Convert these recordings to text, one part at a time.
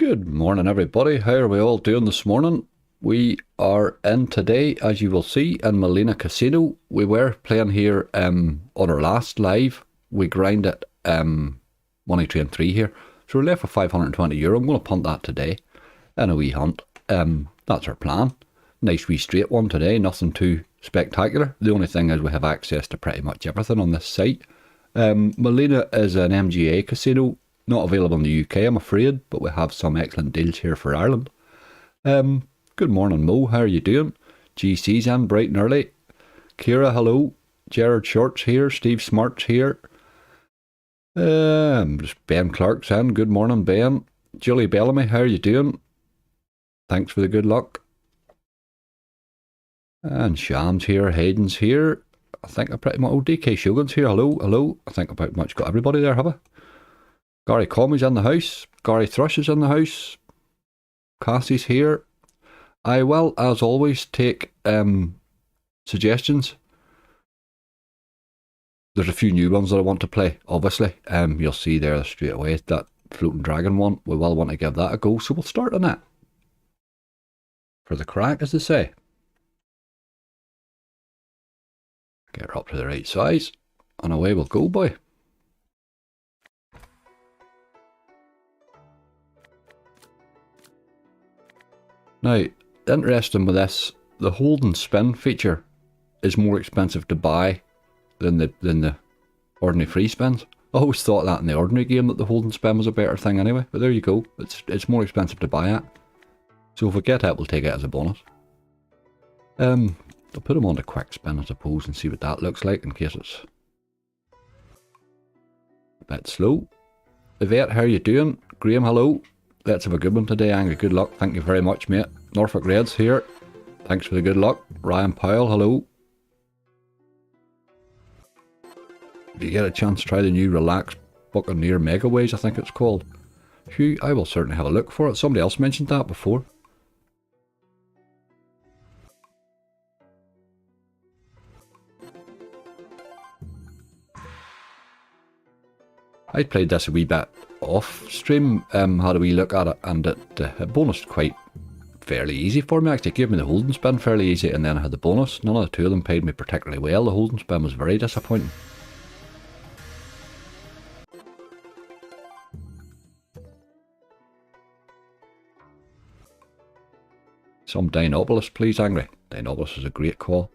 Good morning everybody, how are we all doing this morning? We are in today, as you will see, in Malina Casino. We were playing here on our last live. We grinded money train 3 here. So we're left with €520. I'm going to punt that today in a wee hunt. That's our plan. Nice wee straight one today, nothing too spectacular. The only thing is we have access to pretty much everything on this site. Malina is an MGA casino. Not available in the UK, I'm afraid, but we have some excellent deals here for Ireland. Good morning, Mo. How are you doing? GC's in bright and early. Kira, hello. Gerard Shorts here. Steve Smart's here. Just Ben Clark's in. Good morning, Ben. Julie Bellamy, how are you doing? Thanks for the good luck. And Sham's here. Hayden's here. I think I pretty much... Oh, DK Shogun's here. Hello, hello. I think I pretty much got everybody there, have I? Gary Commey's in the house. Gary Thrush is in the house. Cassie's here. I will, as always, take suggestions. There's a few new ones that I want to play, obviously. You'll see there straight away that Floating Dragon one. We will want to give that a go, so we'll start on that. For the crack, as they say. Get her up to the right size. And away we'll go, boy. Now, interesting with this, the hold and spin feature is more expensive to buy than the ordinary free spins. I always thought that in the ordinary game that the hold and spin was a better thing anyway, but there you go. It's more expensive to buy it. So if we get it, we'll take it as a bonus. I'll put them on the quick spin, I suppose, and see what that looks like in case it's a bit slow. Yvette, how are you doing? Graham, hello. Let's have a good one today, Angry. Good luck. Thank you very much, mate. Norfolk Reds here. Thanks for the good luck. Ryan Powell, hello. If you get a chance, try the new Relax Buccaneer Megaways, I think it's called. Hugh, I will certainly have a look for it. Somebody else mentioned that before. I played this a wee bit off stream, had a wee look at it, and it bonused quite fairly easy for me. Actually, it gave me the hold and spin fairly easy, and then I had the bonus. None of the two of them paid me particularly well. The hold and spin was very disappointing. Some Dinopolis, please, Angry. Dinopolis is a great call.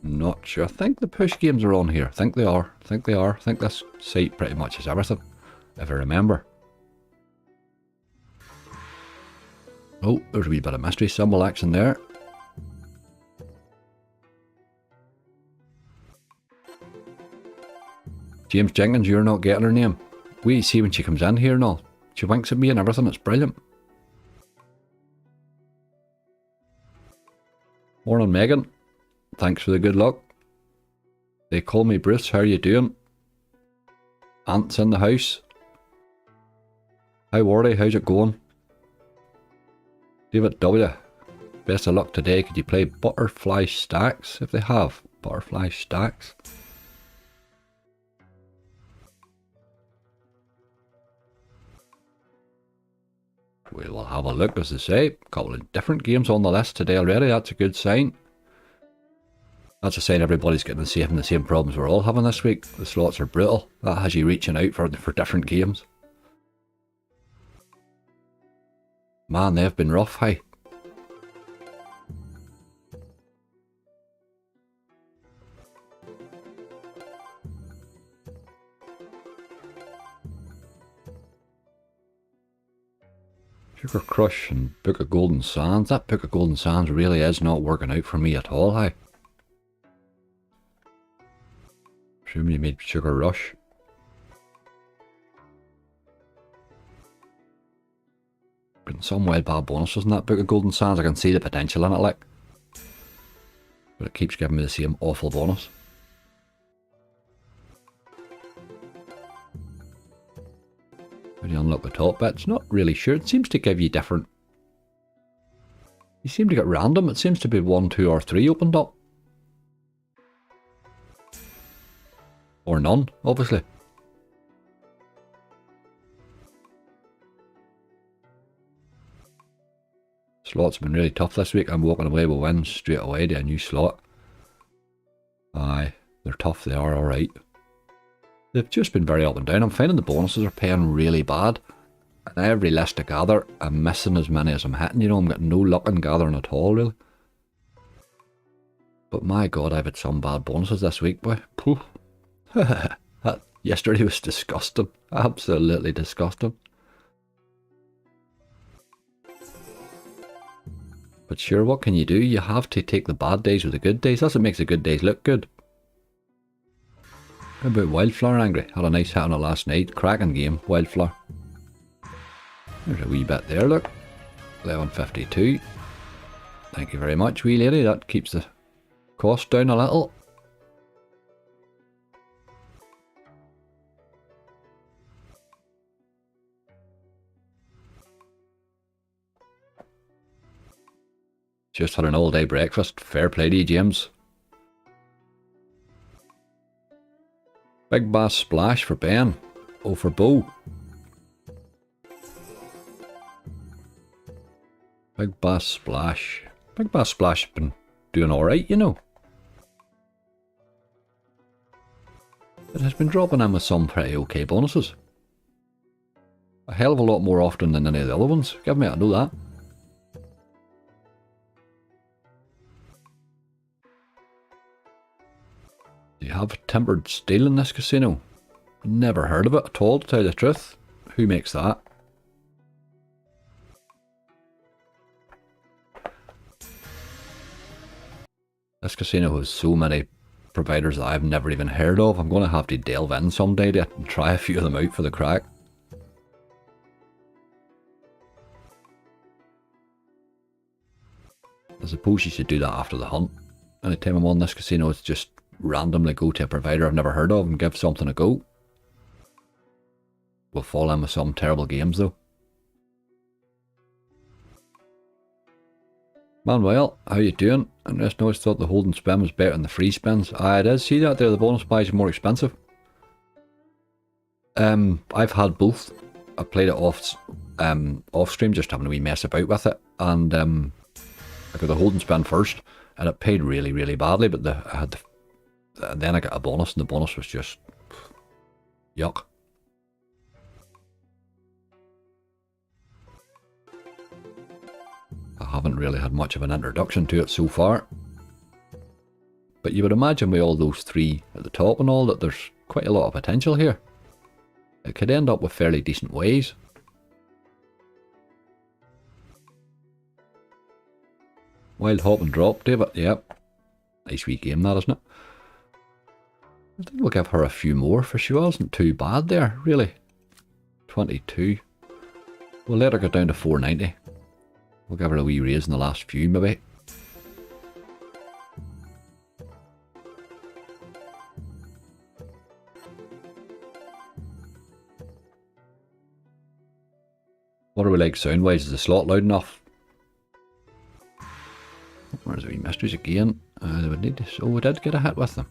Not sure. I think the push games are on here. I think they are. I think they are. I think this site pretty much is everything, if I remember. Oh, there's a wee bit of mystery symbol action there. James Jenkins, you're not getting her name. We see when she comes in here and all. She winks at me and everything. It's brilliant. Morning, Megan. Thanks for the good luck. They call me Bruce. How are you doing? Ant's in the house. Hi, Wardy. How's it going? David W. Best of luck today. Could you play Butterfly Stacks if they have? Butterfly Stacks. We will have a look, as they say. A couple of different games on the list today already. That's a good sign. That's a sign everybody's getting the same problems we're all having this week. The slots are brutal. That has you reaching out for different games. Man, they've been rough, hey. Sugar Crush and Book of Golden Sands. That Book of Golden Sands really is not working out for me at all, hey. Assume you made Sugar Rush. Getting some wild bad bonuses in that Book of Golden Sands. I can see the potential in it, like. But it keeps giving me the same awful bonus. How do you unlock the top bits? Not really sure. It seems to give you different... You seem to get random. It seems to be 1, 2 or 3 opened up. Or none, obviously. Slots have been really tough this week. I'm walking away with wins straight away to a new slot. Aye, they're tough, they are alright. They've just been very up and down. I'm finding the bonuses are paying really bad. And every list I gather, I'm missing as many as I'm hitting. You know, I'm getting no luck in gathering at all, really. But my god, I've had some bad bonuses this week, boy. Poof. That yesterday was disgusting. Absolutely disgusting. But sure, what can you do? You have to take the bad days with the good days. That's what makes the good days look good. How about Wildflower Angry? Had a nice hit on it last night. Cracking game, Wildflower. There's a wee bit there, look. 11.52. Thank you very much, wee lady. That keeps the cost down a little. Just had an all-day breakfast. Fair play to you, James. Big Bass Splash for Ben. Oh, for Bo. Big Bass Splash. Big Bass Splash has been doing alright, you know. It has been dropping in with some pretty okay bonuses. A hell of a lot more often than any of the other ones. Give me, I know that. Do you have tempered steel in this casino? Never heard of it at all, to tell you the truth. Who makes that? This casino has so many providers that I've never even heard of. I'm going to have to delve in someday to try a few of them out for the crack. I suppose you should do that after the hunt. Anytime I'm on this casino, it's just randomly go to a provider I've never heard of and give something a go. We'll fall in with some terrible games though. Manuel, how you doing? I just noticed thought the hold and spin was better than the free spins. I did see that there, the bonus buys are more expensive. I've had both. I played it off stream, just having a wee mess about with it, and I got the hold and spin first, and it paid really, really badly, but then I got a bonus, and the bonus was just yuck. I haven't really had much of an introduction to it so far. But you would imagine with all those three at the top and all that there's quite a lot of potential here. It could end up with fairly decent ways. Wild hop and drop, David. Yep. Nice wee game that, isn't it? I think we'll give her a few more for she wasn't too bad there, really. 22. We'll let her go down to 490. We'll give her a wee raise in the last few, maybe. What are we like sound-wise? Is the slot loud enough? Where's the wee mysteries again? They would need to... Oh, we did get a hit with them.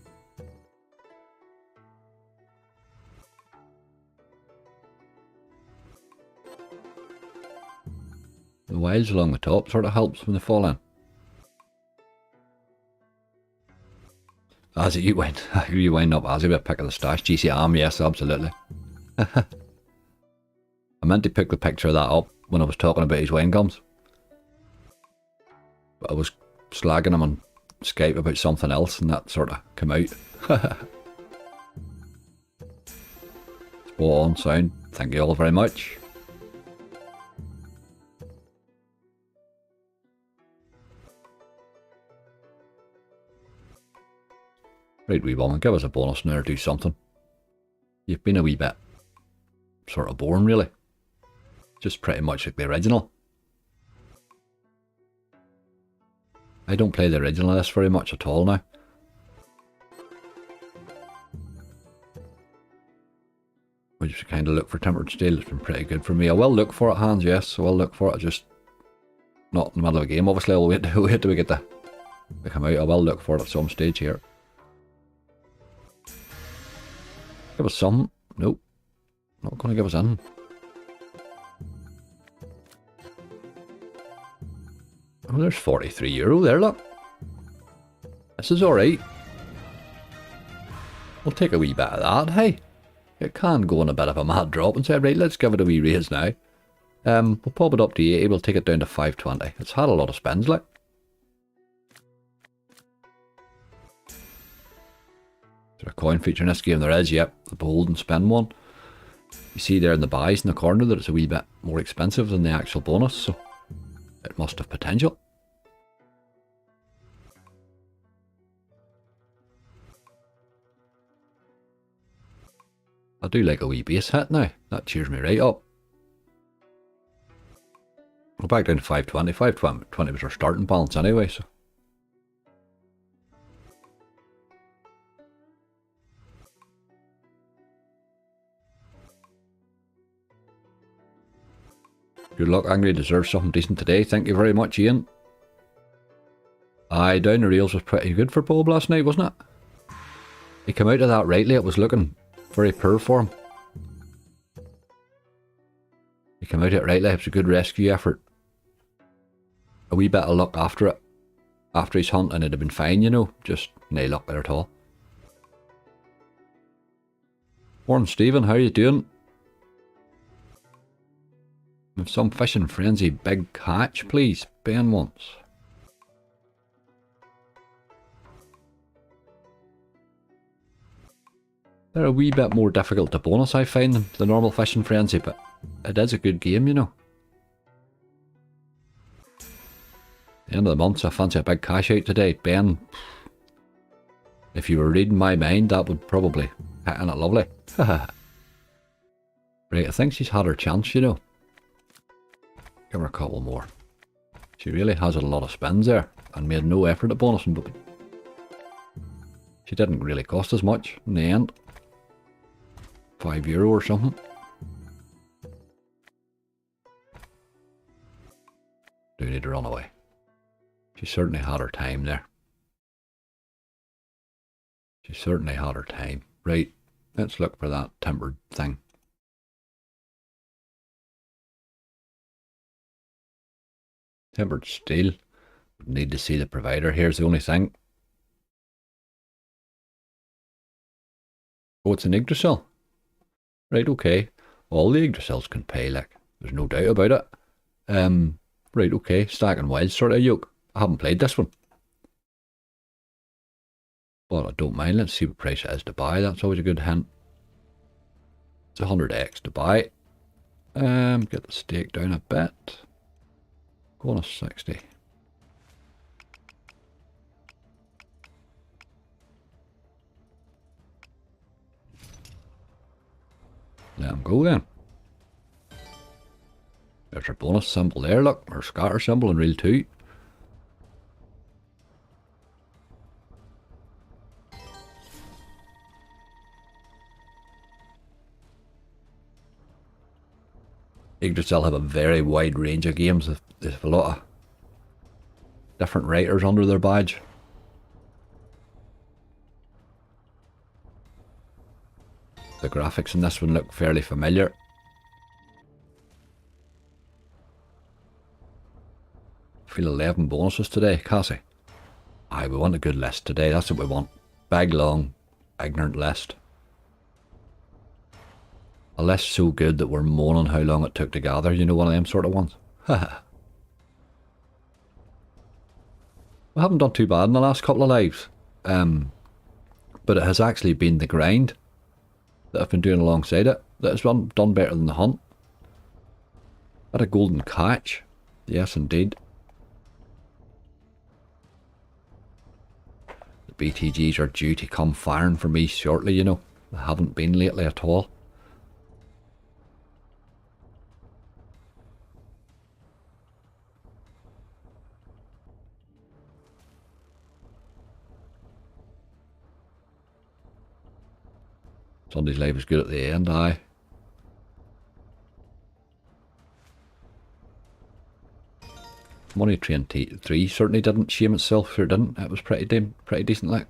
The wilds along the top sort of helps when they fall in. As you wind up as you pick of the stash. GC Arm, yes, absolutely. I meant to pick the picture of that up when I was talking about his wine gums. But I was slagging him on Skype about something else and that sort of came out. Spot on sound. Thank you all very much. Right, wee woman, give us a bonus now or do something. You've been a wee bit sort of boring, really. Just pretty much like the original. I don't play the original of this very much at all now. We just kind of look for tempered steel. It's been pretty good for me. I will look for it, Hans, yes. I will look for it, just not in the middle of a game. Obviously, I'll wait till we get to come out. I will look for it at some stage here. Give us some. Nope. Not going to give us in. Oh, there's €43 there, look. This is alright. We'll take a wee bit of that, hey. It can go on a bit of a mad drop and say, right, let's give it a wee raise now. We'll pop it up to 80, we'll take it down to 520. It's had a lot of spins, like. Is there a coin feature in this game? There is, yep. The behold and spin one. You see there in the buys in the corner that it's a wee bit more expensive than the actual bonus, so it must have potential. I do like a wee base hit now. That cheers me right up. We're back down to 520. 520 was our starting balance anyway, so. Good luck, Angry. Deserves something decent today. Thank you very much, Ian. Aye, down the rails was pretty good for Bob last night, wasn't it? He came out of that rightly. It was looking very poor for him. He came out of it rightly. It was a good rescue effort. A wee bit of luck after it. After his hunt, and it'd have been fine, you know. Just no luck there at all. Morning, Stephen. How are you doing? With some fishing frenzy big catch, please. Ben wants. They're a wee bit more difficult to bonus, I find, than the normal fishing frenzy, but it is a good game, you know. The end of the month, so I fancy a big cash out today. Ben, if you were reading my mind, that would probably hit in it lovely. Right, I think she's had her chance, you know. Give her a couple more. She really has a lot of spins there and made no effort at bonusing, but she didn't really cost as much in the end. €5 or something. Do need to run away. She certainly had her time there. She certainly had her time. Right, let's look for that tempered thing. Tempered steel. Need to see the provider. Here's the only thing. Oh, it's an Yggdrasil. Right, okay. All the Yggdrasils can pay, like, there's no doubt about it. Right, okay. Stack and Wild sort of yoke. I haven't played this one. But I don't mind. Let's see what price it is to buy. That's always a good hint. It's 100x to buy. Get the stake down a bit. Go on a 60. Let him go then. There's our bonus symbol there, look. Our scatter symbol in reel 2. Yggdrasil have a very wide range of games. There's a lot of different writers under their badge. The graphics in this one look fairly familiar. Feel 11 bonuses today, Cassie. Aye, we want a good list today, that's what we want. Big, long, ignorant list. A list so good that we're moaning how long it took to gather, you know, one of them sort of ones. Haha. We haven't done too bad in the last couple of lives. But it has actually been the grind that I've been doing alongside it that has done better than the hunt. Had a golden catch. Yes, indeed. The BTGs are due to come firing for me shortly, you know. They haven't been lately at all. Sunday's live is good at the end, aye. Money Train 3 certainly didn't shame itself, sure didn't. It was pretty decent, like.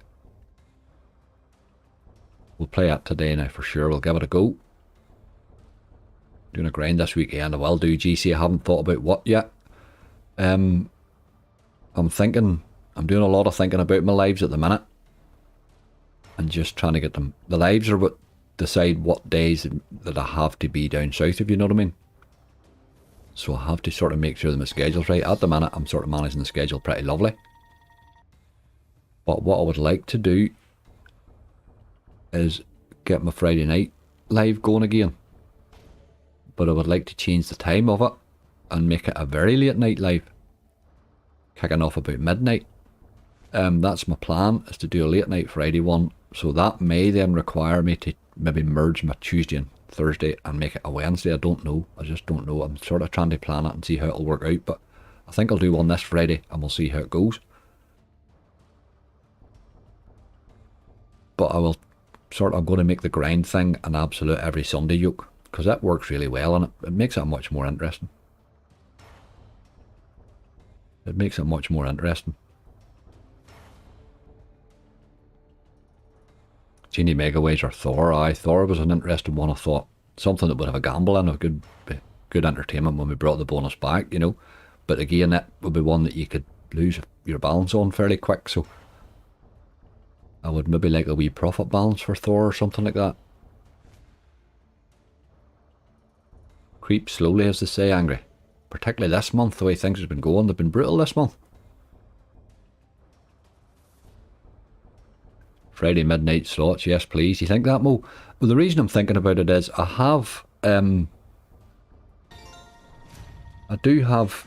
We'll play that today now for sure. We'll give it a go. Doing a grind this weekend. I will do GC. I haven't thought about what yet. I'm doing a lot of thinking about my lives at the minute. And just trying to get them. The lives are what decide what days that I have to be down south, if you know what I mean. So I have to sort of make sure that my schedule's right. At the minute, I'm sort of managing the schedule pretty lovely. But what I would like to do is get my Friday night live going again. But I would like to change the time of it and make it a very late night live. Kicking off about midnight. That's my plan, is to do a late night Friday one. So that may then require me to maybe merge my Tuesday and Thursday and make it a Wednesday. I don't know. I just don't know. I'm sort of trying to plan it and see how it'll work out. But I think I'll do one this Friday and we'll see how it goes. But I'm going to make the grind thing an absolute every Sunday yoke. Because that works really well and it makes it much more interesting. It makes it much more interesting. Genie Megaways or Thor. Thor was an interesting one. I thought something that would have a gamble in, a good entertainment when we brought the bonus back, you know. But again, that would be one that you could lose your balance on fairly quick. So I would maybe like a wee profit balance for Thor or something like that. Creep slowly, as they say, Angry. Particularly this month, the way things have been going. They've been brutal this month. Friday midnight slots, yes please. You think that, Mo? Well, the reason I'm thinking about it is I do have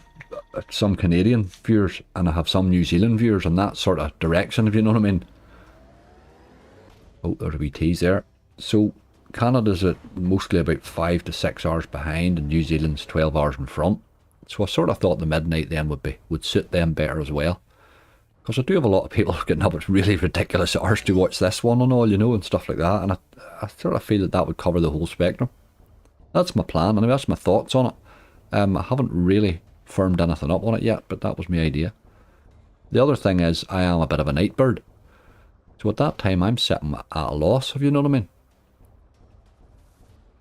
some Canadian viewers and I have some New Zealand viewers in that sort of direction, if you know what I mean. Oh, there's a wee tease there. So Canada's at mostly about 5 to 6 hours behind and New Zealand's 12 hours in front. So I sort of thought the midnight then would suit them better as well. Because I do have a lot of people getting up at really ridiculous hours to watch this one and all, you know, and stuff like that. And I sort of feel that would cover the whole spectrum. That's my plan. Anyway, that's my thoughts on it. I haven't really firmed anything up on it yet, but that was my idea. The other thing is, I am a bit of a night bird. So at that time, I'm sitting at a loss, if you know what I mean.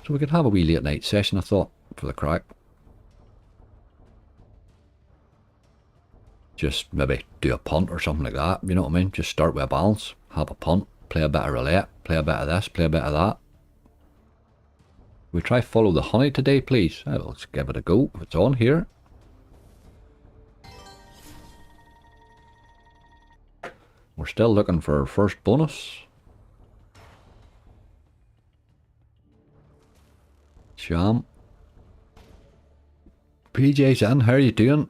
So we could have a wee late night session, I thought, for the crack. Just maybe do a punt or something like that, you know what I mean? Just start with a balance, have a punt, play a bit of roulette, play a bit of this, play a bit of that. We try follow the honey today, please. Let's give it a go. If it's on here. We're still looking for our first bonus. Sham. PJ's in, how are you doing?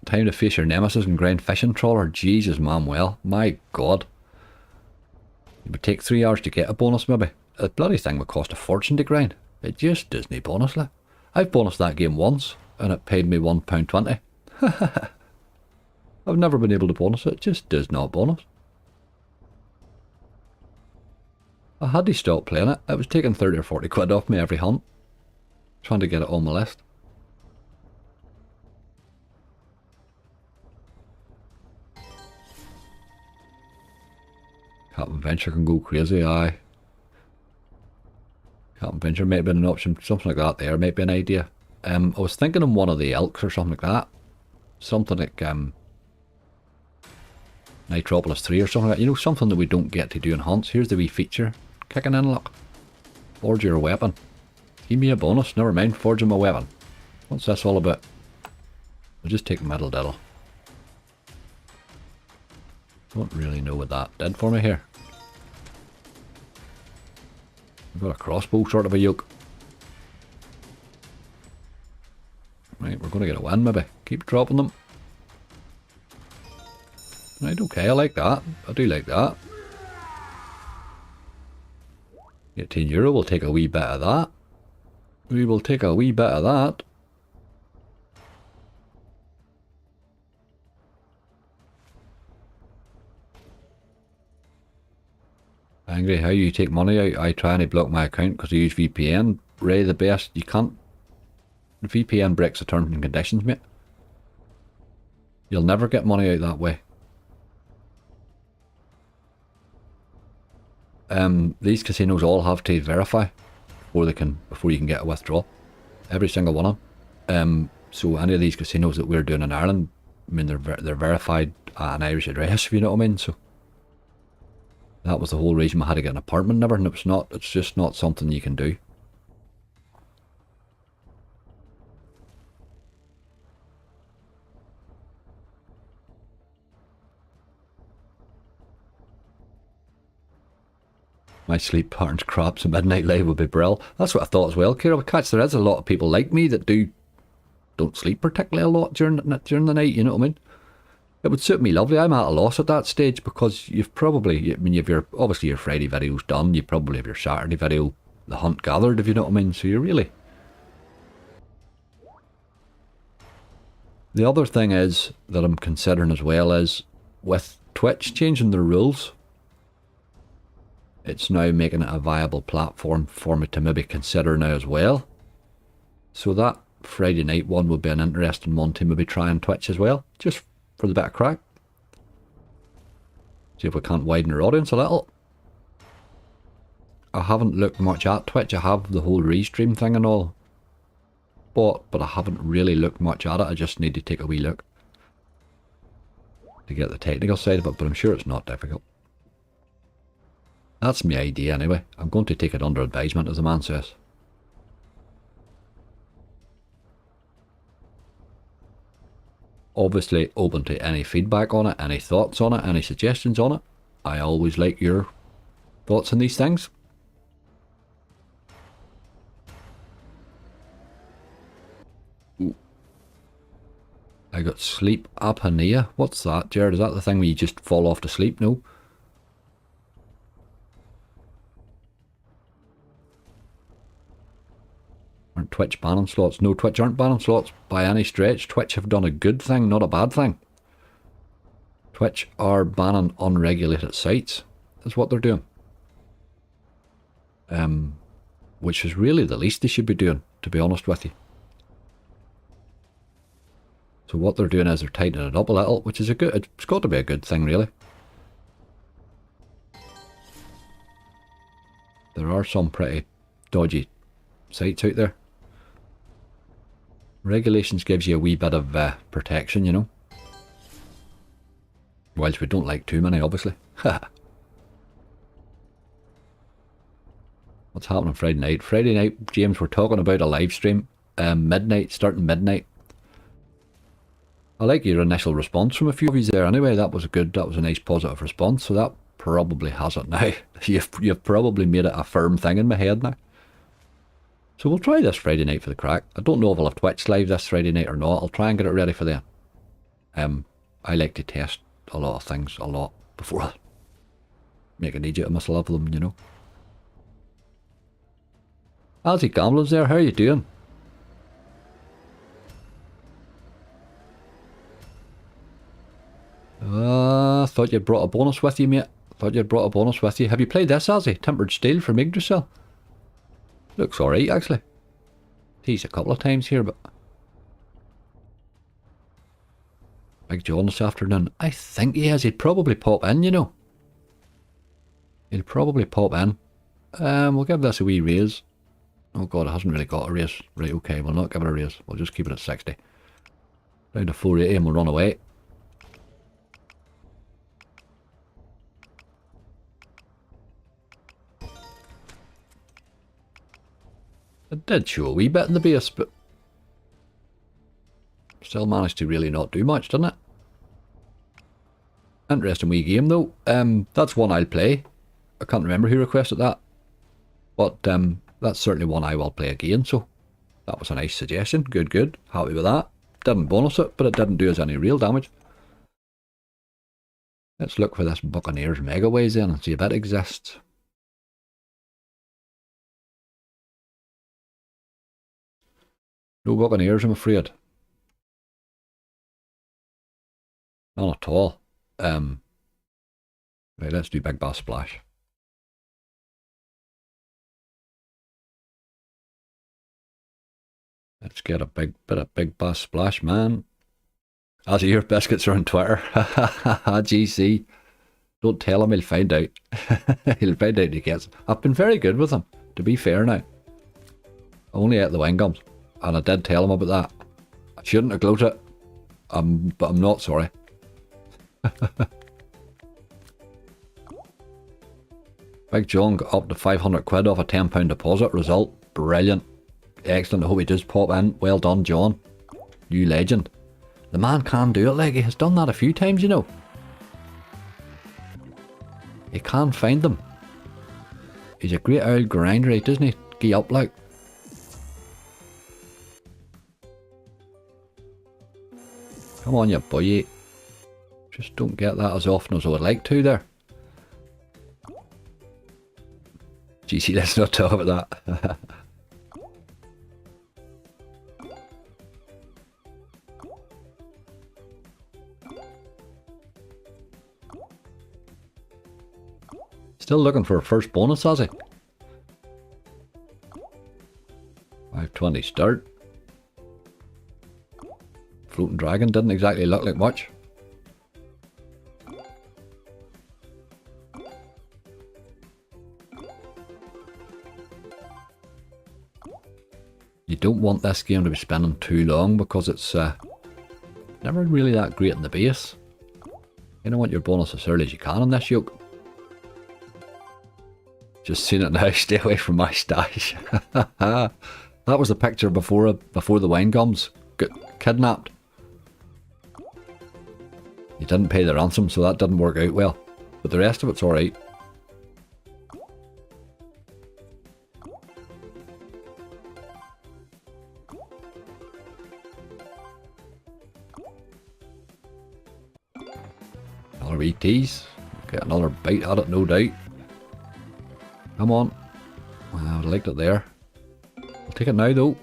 Time to face your nemesis and grind fishing trawler. Jesus, Manuel. My God. It would take 3 hours to get a bonus, maybe. The bloody thing would cost a fortune to grind. It just doesn't bonus, like. I've bonused that game once, and it paid me £1.20. I've never been able to bonus it. It just does not bonus. I had to stop playing it. It was taking 30 or 40 quid off me every hunt. Trying to get it on my list. Captain Venture can go crazy, aye. Captain Venture might have been an option, something like that there, might be an idea. I was thinking of one of the elks or something like that. Something like Nitropolis 3 or something like that. You know, something that we don't get to do in hunts. Here's the wee feature. Kicking in, look. Forge your weapon. Give me a bonus, never mind, forging my weapon. What's this all about? I'll just take metal diddle. Don't really know what that did for me here. I've got a crossbow sort of a yoke. Right, we're going to get a win maybe. Keep dropping them. Right, okay, I like that. I do like that. €18, we'll take a wee bit of that. We will take a wee bit of that. Angry how you take money out. I try and block my account because I use VPN. Ray the best. You can't. VPN breaks the terms and conditions, mate. You'll never get money out that way. These casinos all have to verify before you can get a withdrawal. Every single one of them. So any of these casinos that we're doing in Ireland, I mean, they're verified at an Irish address, if you know what I mean. So that was the whole reason I had to get an apartment and everything. It's just not something you can do. My sleep pattern's crap, so midnight live would be brilliant. That's what I thought as well, Kira. Catch, there is a lot of people like me that don't sleep particularly a lot during the night, you know what I mean? It would suit me lovely. I'm at a loss at that stage because you've probably, I mean, obviously your Friday video's done, you probably have your Saturday video, the hunt gathered, if you know what I mean, so you're really... The other thing is, that I'm considering as well, is with Twitch changing their rules, it's now making it a viable platform for me to maybe consider now as well. So that Friday night one would be an interesting one to maybe try on Twitch as well, just for the bit of crack. See if we can't widen our audience a little. I haven't looked much at Twitch. I have the whole restream thing and all, but I haven't really looked much at it. I just need to take a wee look to get the technical side of it, but I'm sure it's not difficult. That's my idea anyway. I'm going to take it under advisement, as the man says. Obviously open to any feedback on it, any thoughts on it, any suggestions on it. I always like your thoughts on these things. Ooh. I got sleep apnea. What's that, Jared? Is that the thing where you just fall off to sleep? No. Aren't Twitch banning slots? No, Twitch aren't banning slots by any stretch. Twitch have done a good thing, not a bad thing. Twitch are banning unregulated sites. That's what they're doing. Which is really the least they should be doing, to be honest with you. So what they're doing is they're tightening it up a little, which is it's got to be a good thing, really. There are some pretty dodgy sites out there. Regulations gives you a wee bit of protection, you know. Whilst we don't like too many, obviously. What's happening Friday night? Friday night, James, we're talking about a live stream. Midnight, starting midnight. I like your initial response from a few of you there anyway. That was a nice positive response. So that probably has it now. You've probably made it a firm thing in my head now. So we'll try this Friday night for the crack. I don't know if I'll have Twitch live this Friday night or not. I'll try and get it ready for then. I like to test a lot of things a lot before I make an idiot of myself of them, you know. Alzy Gamblers there, how are you doing? Thought you'd brought a bonus with you, mate. Thought you'd brought a bonus with you. Have you played this, Alzy? Tempered Steel from Yggdrasil? Looks alright, actually. Teased a couple of times here, but... Big John this afternoon. I think he is. He'd probably pop in, you know. He'll probably pop in. We'll give this a wee raise. Oh god, it hasn't really got a raise. Right, okay, we'll not give it a raise. We'll just keep it at 60. Down to 480 and we'll run away. It did show a wee bit in the base, but still managed to really not do much, didn't it? Interesting wee game though. That's one I'll play. I can't remember who requested that, but that's certainly one I will play again, so that was a nice suggestion. Good. Happy with that. Didn't bonus it, but it didn't do us any real damage. Let's look for this Buccaneers Megaways then and see if it exists. No Buccaneers, I'm afraid. Not at all. Right, let's do Big Bass Splash. Let's get a bit of Big Bass Splash, man. As your biscuits are on Twitter. GC. Don't tell him, he'll find out. He'll find out he gets. I've been very good with him, to be fair now. I only ate the wing gums. And I did tell him about that. I shouldn't have gloated. But I'm not sorry. Big John got up to 500 quid off a £10 deposit. Result, brilliant. Excellent, I hope he does pop in. Well done, John. You legend. The man can do it, like he has done that a few times, you know. He can find them. He's a great old grinder, doesn't he? Gee up, like. Come on, you boy. Just don't get that as often as I would like to there. GC, let's not talk about that. Still looking for a first bonus, has he? 520 start. Floating dragon didn't exactly look like much. You don't want this game to be spinning too long because it's never really that great in the base. You don't want your bonus as early as you can on this yoke. Just seen it now, stay away from my stash. That was the picture before the wine gums got kidnapped. You didn't pay the ransom, so that didn't work out well. But the rest of it's alright. Another wee tease. Get another bite at it, no doubt. Come on. I would liked it there. I'll take it now though.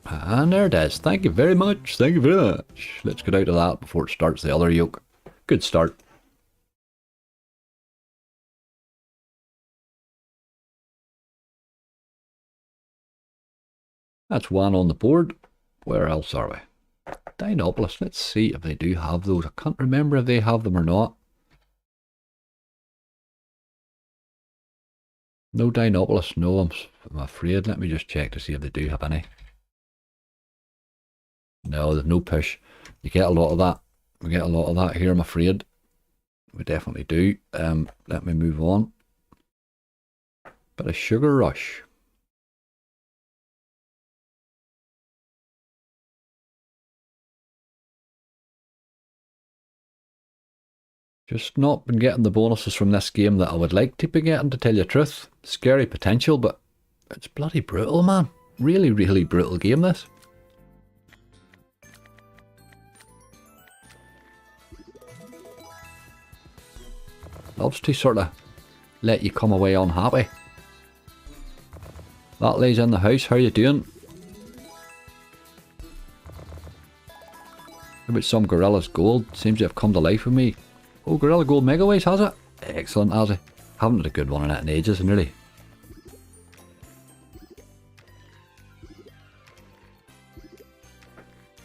And there it is. Thank you very much. Thank you very much. Let's get out of that before it starts the other yoke. Good start. That's one on the board. Where else are we? Dinopolis. Let's see if they do have those. I can't remember if they have them or not. No Dinopolis. No, I'm afraid. Let me just check to see if they do have any. No, there's no push. You get a lot of that. We get a lot of that here, I'm afraid. We definitely do. Let me move on. Bit of Sugar Rush. Just not been getting the bonuses from this game that I would like to be getting, to tell you the truth. Scary potential, but it's bloody brutal, man. Really, really brutal game, this. Loves to sort of let you come away unhappy. That lays in the house. How you doing? How about some Gorilla's Gold? Seems to have come to life with me. Oh, Gorilla Gold Megaways, has it? Excellent, has it? Haven't had a good one in it in ages, nearly.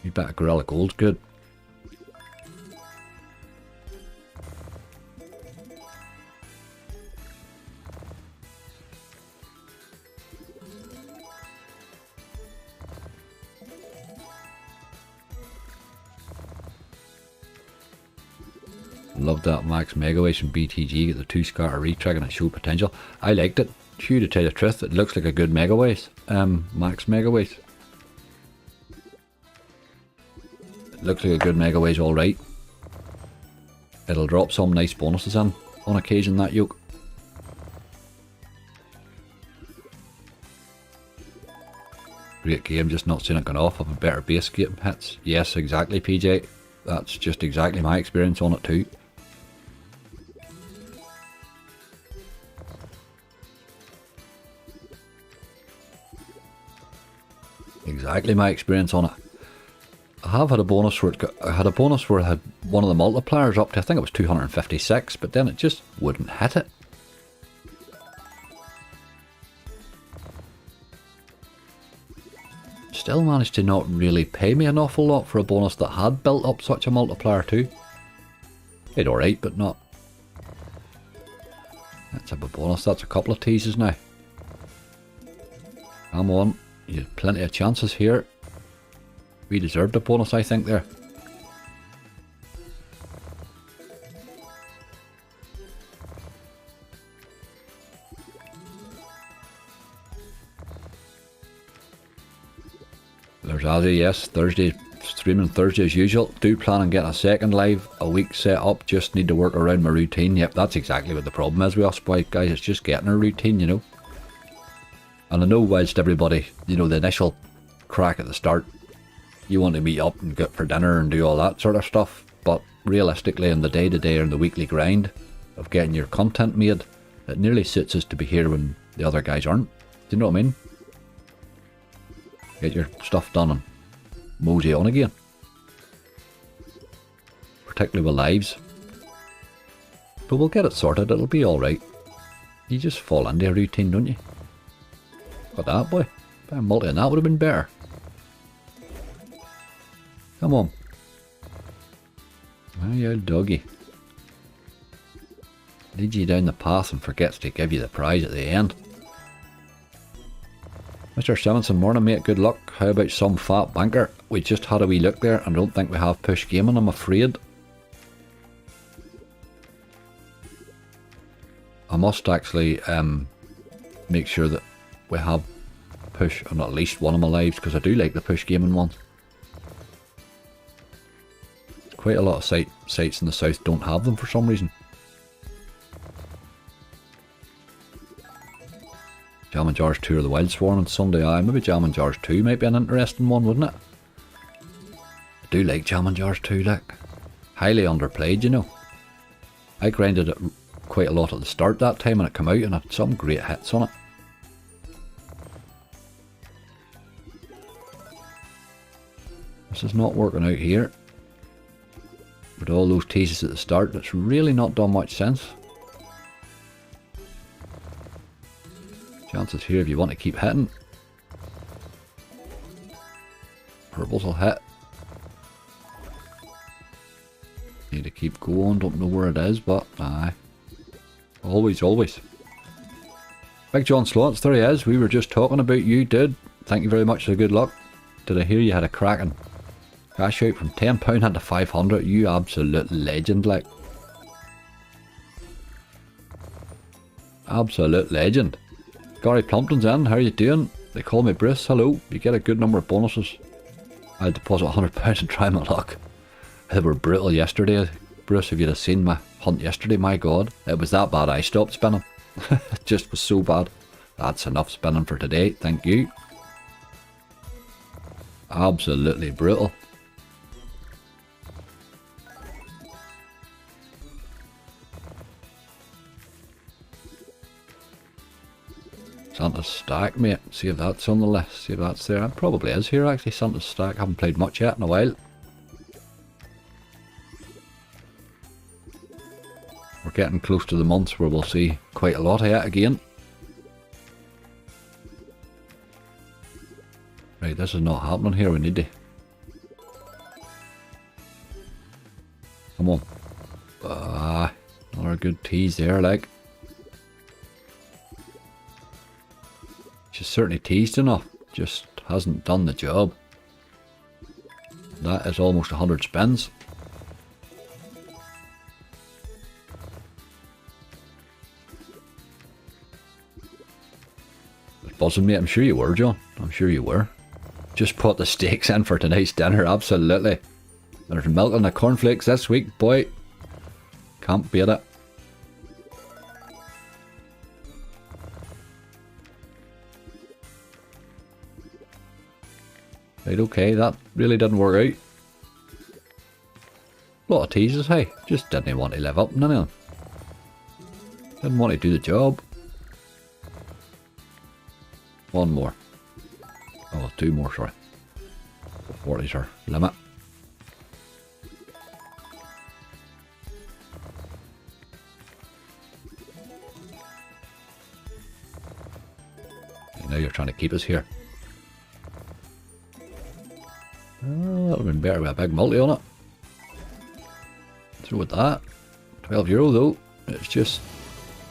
You bet Gorilla Gold's good. Loved that Max Megaways from BTG, get the 2 scatter retrigger and it showed potential. I liked it. Hugh, to tell you the truth, it looks like a good Megaways. Max Megaways. It looks like a good Megaways, alright. It'll drop some nice bonuses in on occasion, that yoke. Great game, just not seen it going off of a better base game hits. Yes, exactly, PJ. That's just exactly my experience on it too. Exactly my experience on it. I have had a bonus where I had one of the multipliers up to, I think it was 256, but then it just wouldn't hit it. Still managed to not really pay me an awful lot for a bonus that had built up such a multiplier too. It's alright, but not. That's a bonus, that's a couple of teases now. Come on, you had plenty of chances here. We deserved a bonus, I think, there. There's Azzy, yes, Thursday, streaming Thursday as usual. Do plan on getting a second live, a week set up, just need to work around my routine. Yep, that's exactly what the problem is with us, boy, guys, it's just getting a routine, you know. And I know whilst everybody, you know, the initial crack at the start, you want to meet up and get for dinner and do all that sort of stuff, but realistically in the day-to-day and the weekly grind of getting your content made, it nearly suits us to be here when the other guys aren't. Do you know what I mean? Get your stuff done and mosey on again. Particularly with lives. But we'll get it sorted, it'll be alright. You just fall into a routine, don't you? Got that, boy. By multi and that would have been better. Come on. Oh, you old doggy. Leads you down the path and forgets to give you the prize at the end. Mr. Simonson, morning mate, good luck. How about some fat banker? We just had a wee look there and don't think we have push gaming, I'm afraid. I must actually make sure that we have push on at least one of my lives, because I do like the push gaming ones. Quite a lot of sites in the south don't have them for some reason. Jam and Jars 2 or the Wild Swarm on Sunday. Aye, maybe Jam and Jars 2 might be an interesting one, wouldn't it? I do like Jam and Jars 2, like. Highly underplayed, you know. I grinded it quite a lot at the start that time when it came out and had some great hits on it. This is not working out here. With all those teases at the start, it's really not done much sense. Chances here if you want to keep hitting. Purples will hit. Need to keep going, don't know where it is, but aye. Always, always. Big John Slots, there he is. We were just talking about you, dude. Thank you very much for the good luck. Did I hear you had a cracking cash out from £10 into 500? You absolute legend, like. Absolute legend. Gary Plumpton's in, how are you doing? They call me Bruce, hello. You get a good number of bonuses. I'll deposit £100 and try my luck. They were brutal yesterday. Bruce, if you'd have seen my hunt yesterday, my god. It was that bad I stopped spinning. It just was so bad. That's enough spinning for today, thank you. Absolutely brutal. Santa's Stack, mate. See if that's on the list. See if that's there. It probably is here, actually. Santa's Stack. Haven't played much yet in a while. We're getting close to the months where we'll see quite a lot of it again. Right, this is not happening here. We need to... Come on. Another good tease there, like. She's certainly teased enough, just hasn't done the job. That is almost 100 spins. It's buzzing, mate. I'm sure you were, John. I'm sure you were. Just put the steaks in for tonight's dinner, absolutely. There's milk on the cornflakes this week, boy. Can't beat it. Right, okay, that really didn't work out. A lot of teases, hey. Just didn't want to live up, none of them. Didn't want to do the job. One more. Oh, two more, sorry. 40's our limit. Now you're trying to keep us here. Oh, that would have been better with a big multi on it. So with that, €12 though. It's just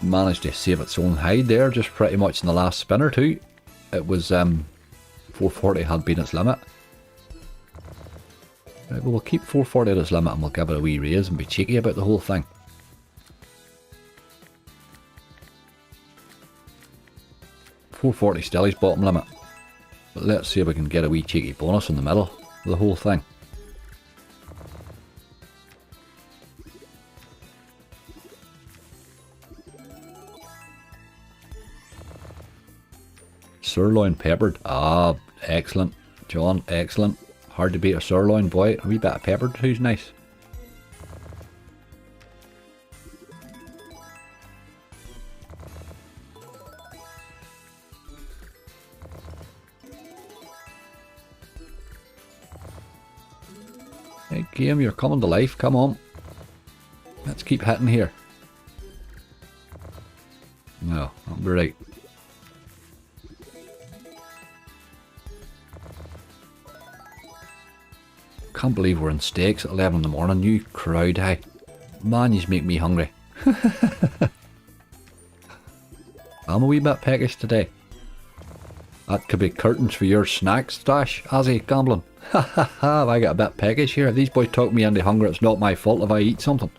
managed to save its own hide there, just pretty much in the last spin or two. It was 440 had been its limit. Right, well, we'll keep 440 at its limit and we'll give it a wee raise and be cheeky about the whole thing. $440 still his bottom limit. But let's see if we can get a wee cheeky bonus in the middle of the whole thing. Sirloin peppered. Ah, excellent. John, excellent. Hard to beat a sirloin, boy. A wee bit of peppered too's nice. Hey, game, you're coming to life. Come on. Let's keep hitting here. No, that'll be right. Can't believe we're in steaks at 11 in the morning. You crowd, hey. Man, you make me hungry. I'm a wee bit peckish today. That could be curtains for your snack stash, Azzy, gambling. Ha ha ha, have I got a bit peckish here? If these boys talk me into hunger, it's not my fault if I eat something.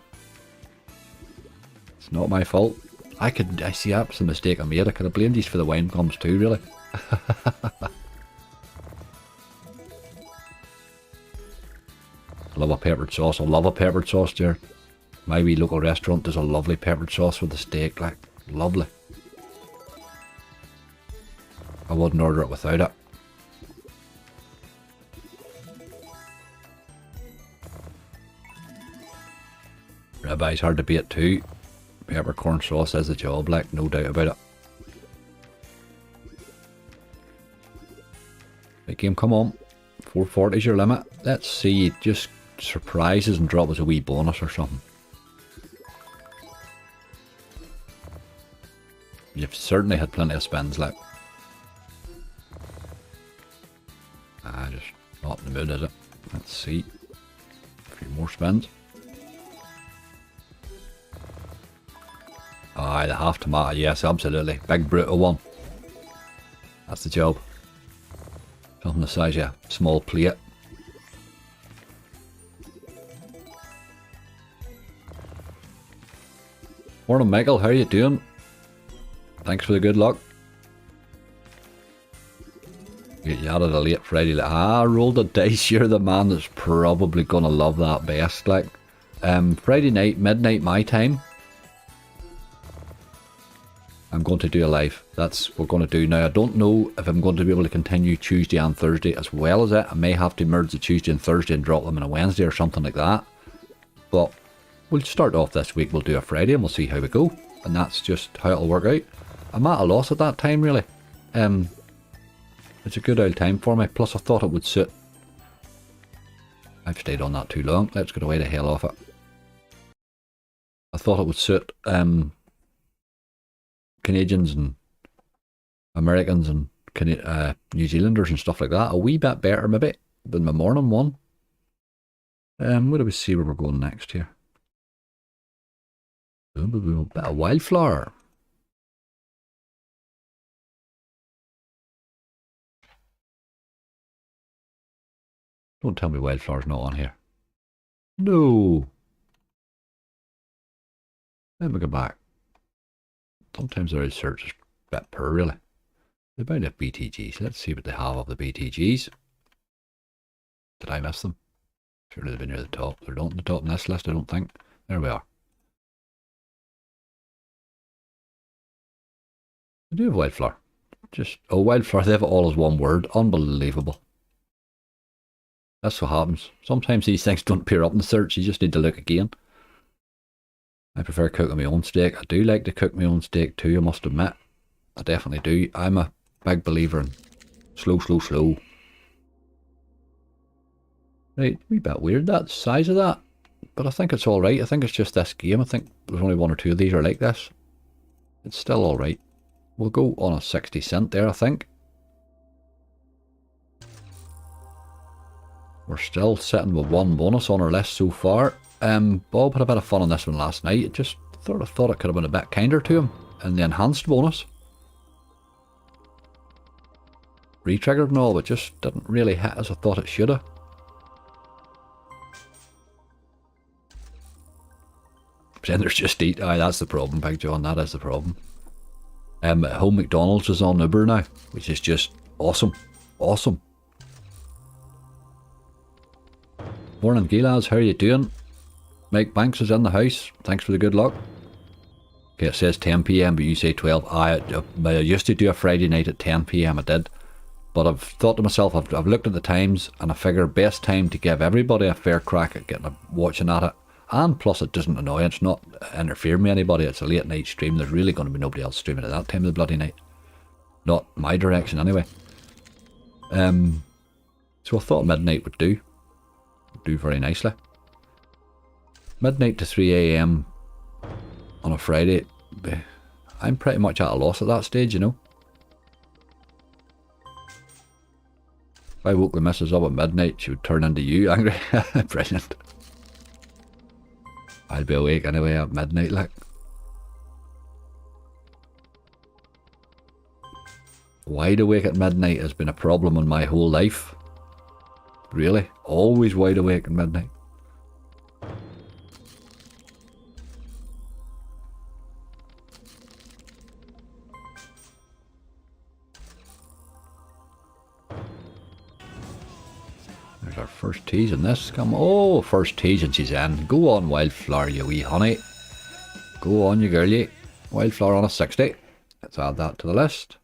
It's not my fault. I see that's the mistake I made. I could have blamed these for the wine gums too, really. Love a peppered sauce. I love a peppered sauce, dear. My wee local restaurant does a lovely peppered sauce with the steak, like, lovely. I wouldn't order it without it. Ribeyes hard to beat too. Peppercorn sauce is the job, like, no doubt about it. Right, game, come on. 440 is your limit. Let's see, just surprises and drop us a wee bonus or something. You've certainly had plenty of spins, like. Just not in the mood, is it? Let's see. A few more spins. Aye, the half tomato, yes, absolutely. Big brutal one. That's the job. Something the size of a small plate. Morning, Michael, how are you doing? Thanks for the good luck. You added a late Friday. Rolled the dice. You're the man that's probably gonna love that best. Like, Friday night, midnight my time. I'm going to do a live. That's what we're going to do now. I don't know if I'm going to be able to continue Tuesday and Thursday as well as it. I may have to merge the Tuesday and Thursday and drop them in a Wednesday or something like that. But we'll start off this week. We'll do a Friday and we'll see how we go. And that's just how it'll work out. I'm at a loss at that time, really. It's a good old time for me. Plus, I thought it would suit. I've stayed on that too long. Let's get away the hell off it. I thought it would suit Canadians and Americans and New Zealanders and stuff like that a wee bit better maybe than my morning one. What do we see where we're going next here? A bit of wildflower. Don't tell me wildflower's not on here. No. Let me go back. Sometimes their search is a bit poor, really. They might have BTGs. Let's see what they have of the BTGs. Did I miss them? Surely they've been near the top. They're not in the top in this list, I don't think. There we are. They do have wildflower. Wildflower, they have it all as one word. Unbelievable. That's what happens. Sometimes these things don't appear up in the search. You just need to look again. I prefer cooking my own steak. I do like to cook my own steak too, I must admit. I definitely do. I'm a big believer in slow. Right, a wee bit weird that size of that. But I think it's alright. I think it's just this game. I think there's only one or two of these are like this. It's still alright. We'll go on a 60 cent there, I think. We're still sitting with one bonus on our list so far. Bob had a bit of fun on this one last night. Just thought it could have been a bit kinder to him. And the enhanced bonus. Re-triggered and all, but just didn't really hit as I thought it should have. Pretenders just eat. Aye, that's the problem, Big John. That is the problem. Home McDonald's is on Uber now, which is just awesome. Awesome. Morning, lads. How are you doing? Mike Banks is in the house. Thanks for the good luck. Okay, it says 10 PM, but you say 12. I used to do a Friday night at 10 PM. I did. But I've thought to myself, I've looked at the times, and I figure best time to give everybody a fair crack at watching at it. And plus it doesn't annoy, it's not interfering with anybody. It's a late night stream. There's really going to be nobody else streaming at that time of the bloody night. Not my direction anyway. So I thought midnight would do very nicely. Midnight to 3 AM on a Friday. I'm pretty much at a loss at that stage, you know. If I woke the missus up at midnight, she would turn into you, angry. Brilliant. I'll be awake anyway at midnight, like. Wide awake at midnight has been a problem in my whole life. Really? Always wide awake at midnight. There's our first tease in this. Come on. Oh, first tease and she's in. Go on, Wildflower, you wee honey. Go on, you girlie. Wildflower on a 60. Let's add that to the list.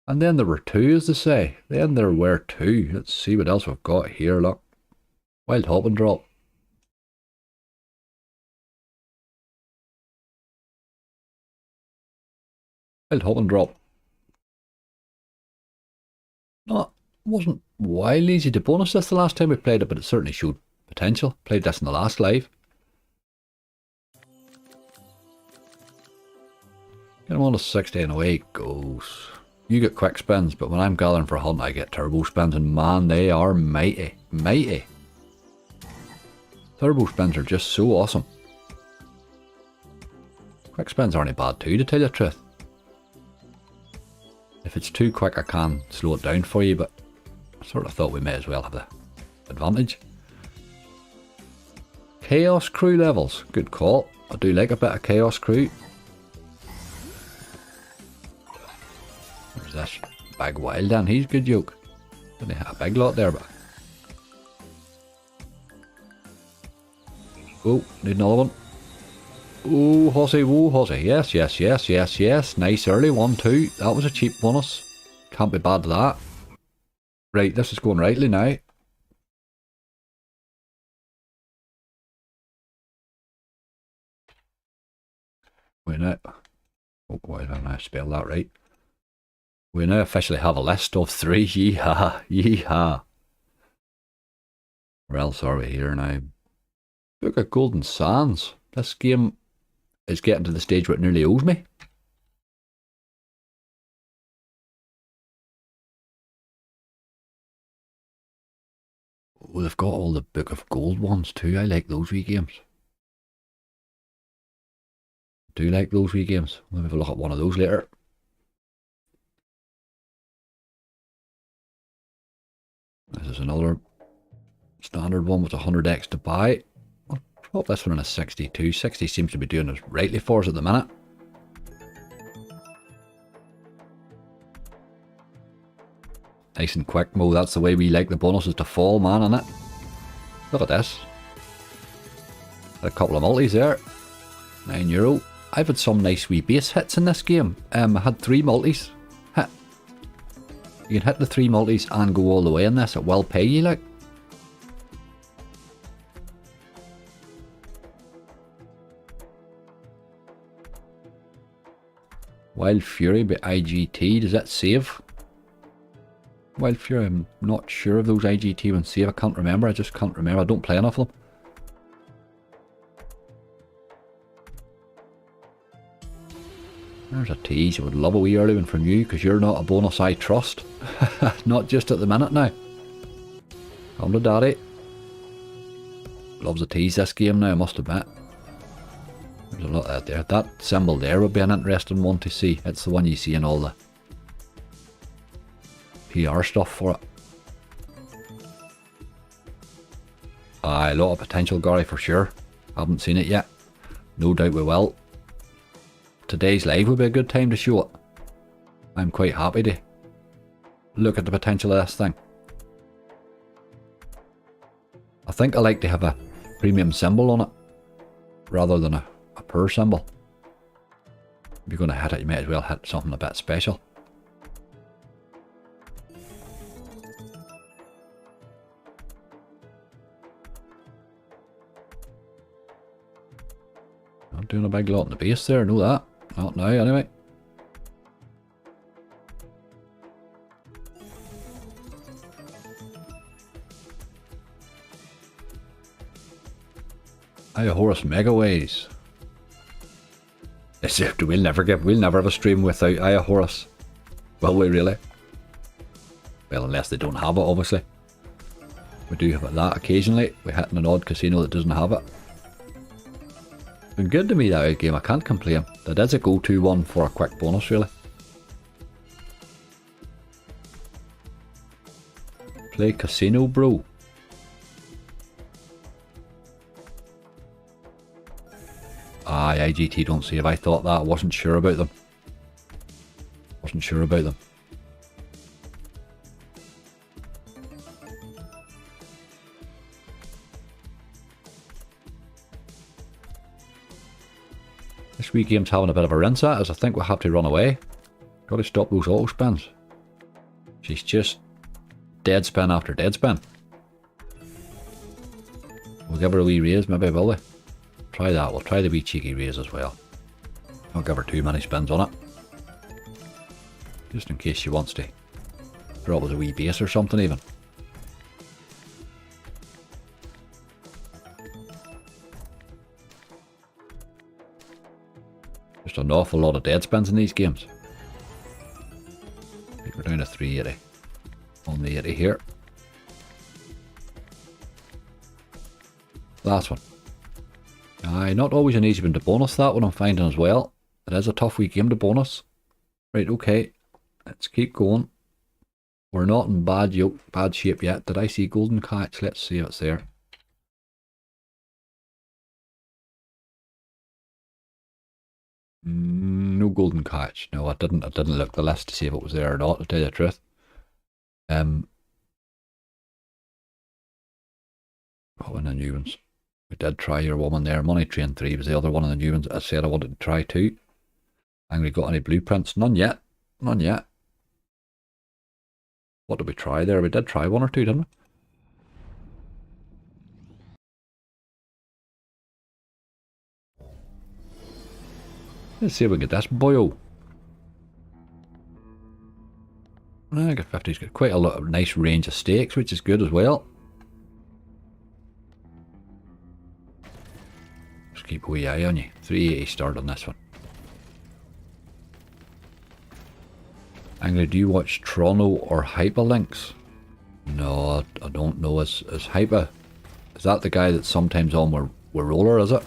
And then there were two, as they say. Then there were two. Let's see what else we've got here, look. Wild hop and drop. Wild hop and drop. No, wasn't wild easy to bonus this the last time we played it, but it certainly showed potential. Played this in the last live. Get him on a 60 and away it goes. You get quick spins, but when I'm gathering for a hunt, I get turbo spins, and man, they are mighty, mighty. Turbo spins are just so awesome. Quick spins aren't bad too, to tell you the truth. If it's too quick, I can slow it down for you, but I sort of thought we may as well have the advantage. Chaos Crew levels, good call. I do like a bit of Chaos Crew. There's this big wild then, he's good yoke. Didn't hit a big lot there, but... Oh, need another one. Oh, Hossy, whoa, Hossy. Yes, yes, yes, yes, yes. Nice early 1-2. That was a cheap bonus. Can't be bad to that. Right, this is going rightly now. Wait now. Oh, why didn't I spell that right? We now officially have a list of 3. Yeehaw, yeehaw. Where else are we here now? Look at Golden Sands. This game is getting to the stage where it nearly owes me. Oh, they've got all the Book of Gold ones too. I like those wee games. Do like those wee games. We'll have a look at one of those later. This is another standard one with 100x to buy. I'll pop this one in a 62. 60 seems to be doing us rightly for us at the minute. Nice and quick, Mo. That's the way we like the bonuses to fall, man, innit? Look at this. Had a couple of multis there. €9. I've had some nice wee base hits in this game. I had 3 multis. You can hit the 3 multis and go all the way in this. It will pay you, like. Wild Fury by IGT. Does that save? Wild Fury, I'm not sure of those IGT ones save. I can't remember. I just can't remember. I don't play enough of them. There's a tease. I would love a wee early one from you, because you're not a bonus I trust. Not just at the minute now. Come to daddy. Loves a tease this game now, I must admit. There's a lot out there. That symbol there would be an interesting one to see. It's the one you see in all the PR stuff for it. A lot of potential, Gary, for sure. Haven't seen it yet. No doubt we will. Today's live will be a good time to show it. I'm quite happy to look at the potential of this thing. I think I like to have a premium symbol on it rather than a per symbol. If you're going to hit it, you may as well hit something a bit special. I'm doing a big lot in the base there, know that. Not now, anyway. Horus Megaways. We'll never have a stream without Horus. Will we really? Well, unless they don't have it, obviously. We do have that occasionally. We hit in an odd casino that doesn't have it. Been good to me that game, I can't complain. That is a go-to one for a quick bonus, really. Play casino, bro. Aye, IGT don't save. I thought that. I wasn't sure about them. This wee game's having a bit of a rinse at us. I think we'll have to run away. Gotta stop those auto spins. She's just dead spin after dead spin. We'll give her a wee raise, maybe, will we? Try that. We'll try the wee cheeky raise as well. Don't give her too many spins on it. Just in case she wants to drop us a wee base or something even. Just an awful lot of dead spins in these games. I think we're down to 380. On the 80 here. Last one. Aye, not always an easy one to bonus, that one I'm finding as well. It is a tough wee game to bonus. Right, okay. Let's keep going. We're not in bad shape yet. Did I see golden catch? Let's see if it's there. No golden catch. No, I didn't look the list to see if it was there or not, to tell you the truth. What one of the new ones? We did try your woman there. Money Train 3 was the other one of the new ones I said I wanted to try too. And we got any blueprints? None yet. None yet. What did we try there? We did try one or two, didn't we? Let's see if we can get this boyo. I got 50's got quite a lot of nice range of stakes, which is good as well. Just keep a wee eye on you. 380 start on this one. Angry, do you watch Toronto or Hyperlinks? No, I don't know. Is Hyper... Is that the guy that's sometimes on with Roller, is it?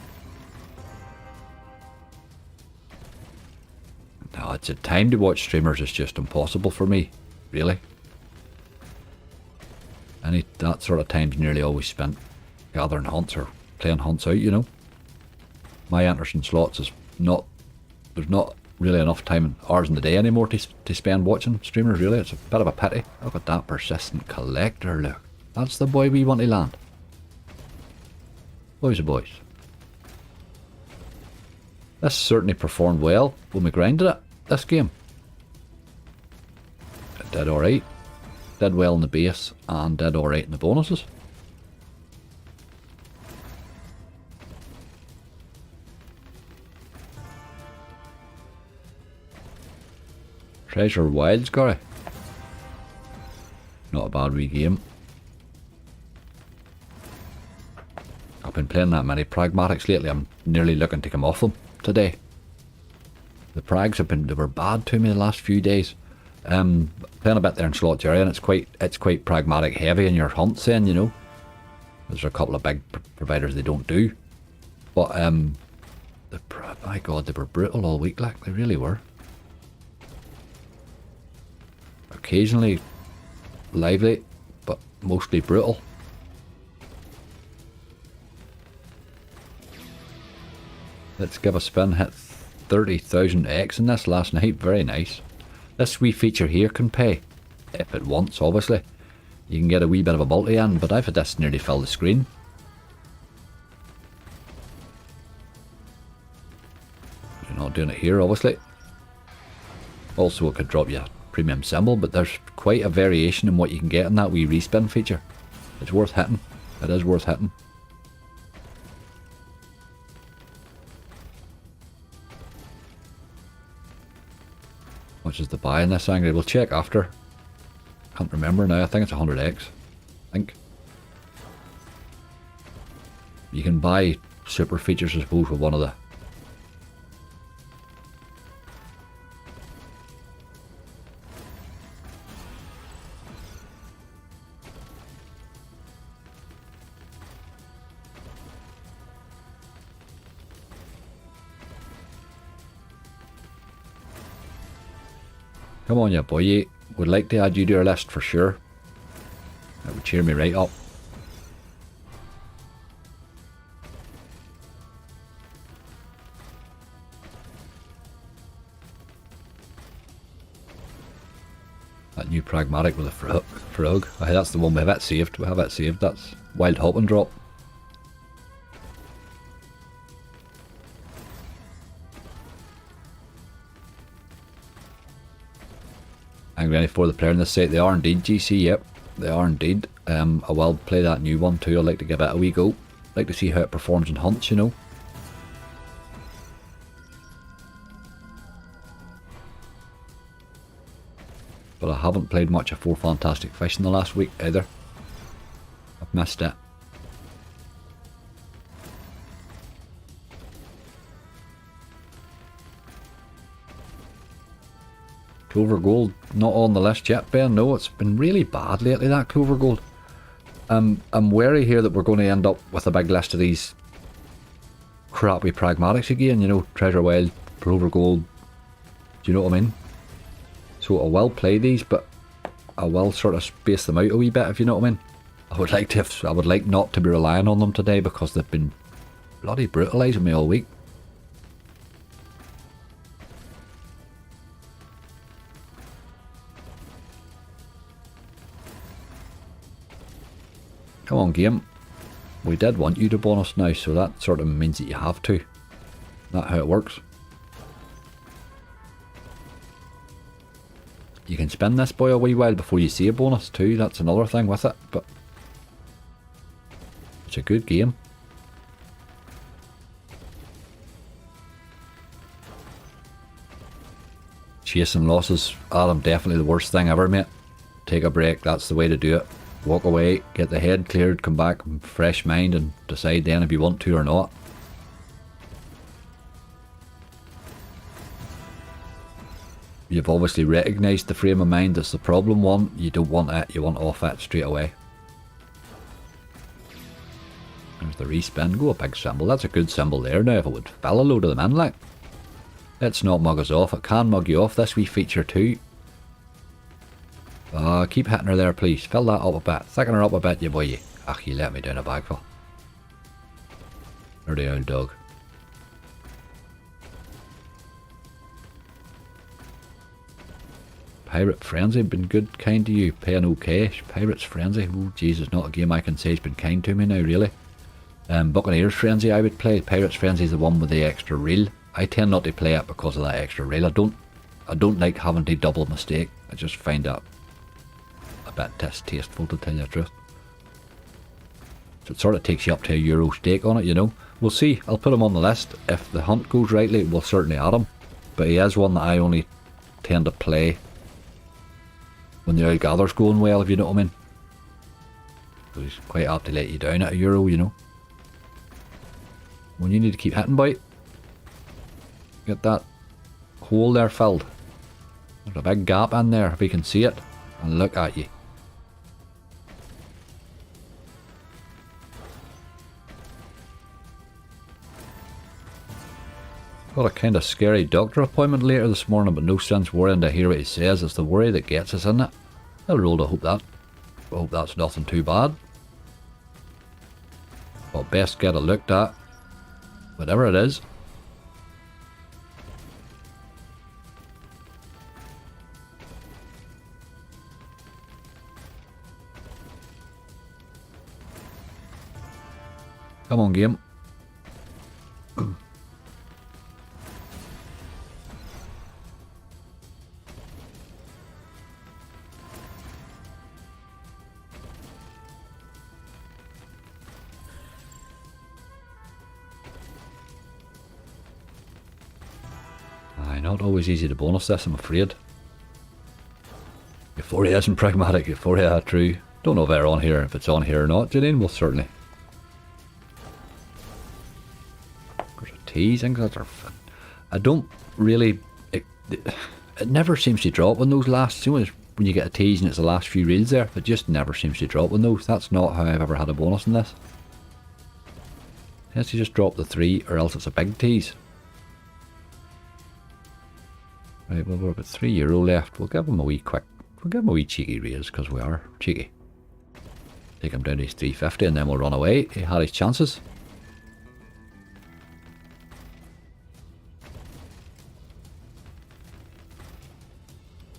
No, it's a time to watch streamers is just impossible for me. Really. That sort of time's nearly always spent gathering hunts or playing hunts out, you know. My Anderson slots is not... There's not really enough time and hours in the day anymore to spend watching streamers, really. It's a bit of a pity. Look at that persistent collector, look. That's the boy we want to land. Boys are boys. This certainly performed well when we grinded it, this game. It did alright. Did well in the base and did alright in the bonuses. Treasure Wilds, Gary. Not a bad wee game. I've been playing that many pragmatics lately. I'm nearly looking to come off them today. The prags they were bad to me the last few days. Playing a bit there in Slot Area, and it's quite pragmatic heavy in your hunts then, you know. There's a couple of big providers they don't do. But my god, they were brutal all week, like they really were. Occasionally lively, but mostly brutal. Let's give a spin. Hit 30,000x in this last night. Very nice. This wee feature here can pay. If it wants, obviously. You can get a wee bit of a multi-in, but I've had this nearly fill the screen. You're not doing it here, obviously. Also, it could drop you a premium symbol, but there's quite a variation in what you can get in that wee respin feature. It's worth hitting. It is worth hitting. Much is the buy in this angle? We'll check after. Can't remember now. I think it's 100x. I think. You can buy super features, I suppose, with one of the... Come on, you boy. Would like to add you to our list for sure. That would cheer me right up. That new pragmatic with a frog. Aye, that's the one we have it saved. We have it saved. That's wild hop and drop. Angry any for the player in this set. They are indeed GC, yep. They are indeed. I will play that new one too. I'd like to give it a wee go. Like to see how it performs in hunts, you know. But I haven't played much of 4 Fantastic Fish in the last week either. I've missed it. Clover Gold not on the list yet, Ben. No, it's been really bad lately, that Clover Gold. I'm wary here that we're going to end up with a big list of these crappy pragmatics again, you know, Treasure Wild, Clover Gold. Do you know what I mean? So I will play these, but I will sort of space them out a wee bit, if you know what I mean. I would like not to be relying on them today because they've been bloody brutalising me all week. Come on, game. We did want you to bonus now, so that sort of means that you have to. That's how it works. You can spin this boy a wee while before you see a bonus too. That's another thing with it, but it's a good game. Chasing losses, Adam, definitely the worst thing ever, mate. Take a break, that's the way to do it. Walk away, get the head cleared, come back, fresh mind, and decide then if you want to or not. You've obviously recognised the frame of mind that's the problem one. You don't want it, you want off it straight away. There's the respin, go a big symbol. That's a good symbol there now if it would fill a load of them in, like. Let's not mug us off, it can mug you off, this wee feature too. Keep hitting her there, please. Fill that up a bit. Thicken her up a bit, you boy. Ach, you let me down a bagful. Dirty old dog. Pirate Frenzy, been good, kind to you. Paying okay. Pirates Frenzy, oh Jesus, not a game I can say has been kind to me now, really. Buccaneers Frenzy I would play. Pirates Frenzy is the one with the extra reel. I tend not to play it because of that extra reel. I don't like having to double mistake. I just find that a bit distasteful, to tell you the truth. So it sort of takes you up to €1 stake on it, you know. We'll see. I'll put him on the list. If the hunt goes rightly, we'll certainly add him. But he is one that I only tend to play when the outgather's going well, if you know what I mean. So he's quite apt to let you down at €1, you know. When you need to keep hitting, boy. Get that hole there filled. There's a big gap in there, if you can see it. And look at you. Got a kind of scary doctor appointment later this morning, but no sense worrying to hear what he says. It's the worry that gets us, isn't it? I'll roll to hope that. I hope that's nothing too bad. But best get it looked at. Whatever it is. Come on, game. Not always easy to bonus this, I'm afraid. Euphoria isn't pragmatic. Euphoria, true. Don't know if they're on here, if it's on here or not. Janine will certainly. There's a tease. I don't really. It never seems to drop when those last. When you get a tease and it's the last few reels there, it just never seems to drop when those. That's not how I've ever had a bonus in this. Unless you just drop the 3, or else it's a big tease. Right, well, we're about €3 left. We'll give him a wee cheeky raise, because we are cheeky. Take him down to his 350 and then we'll run away. He had his chances.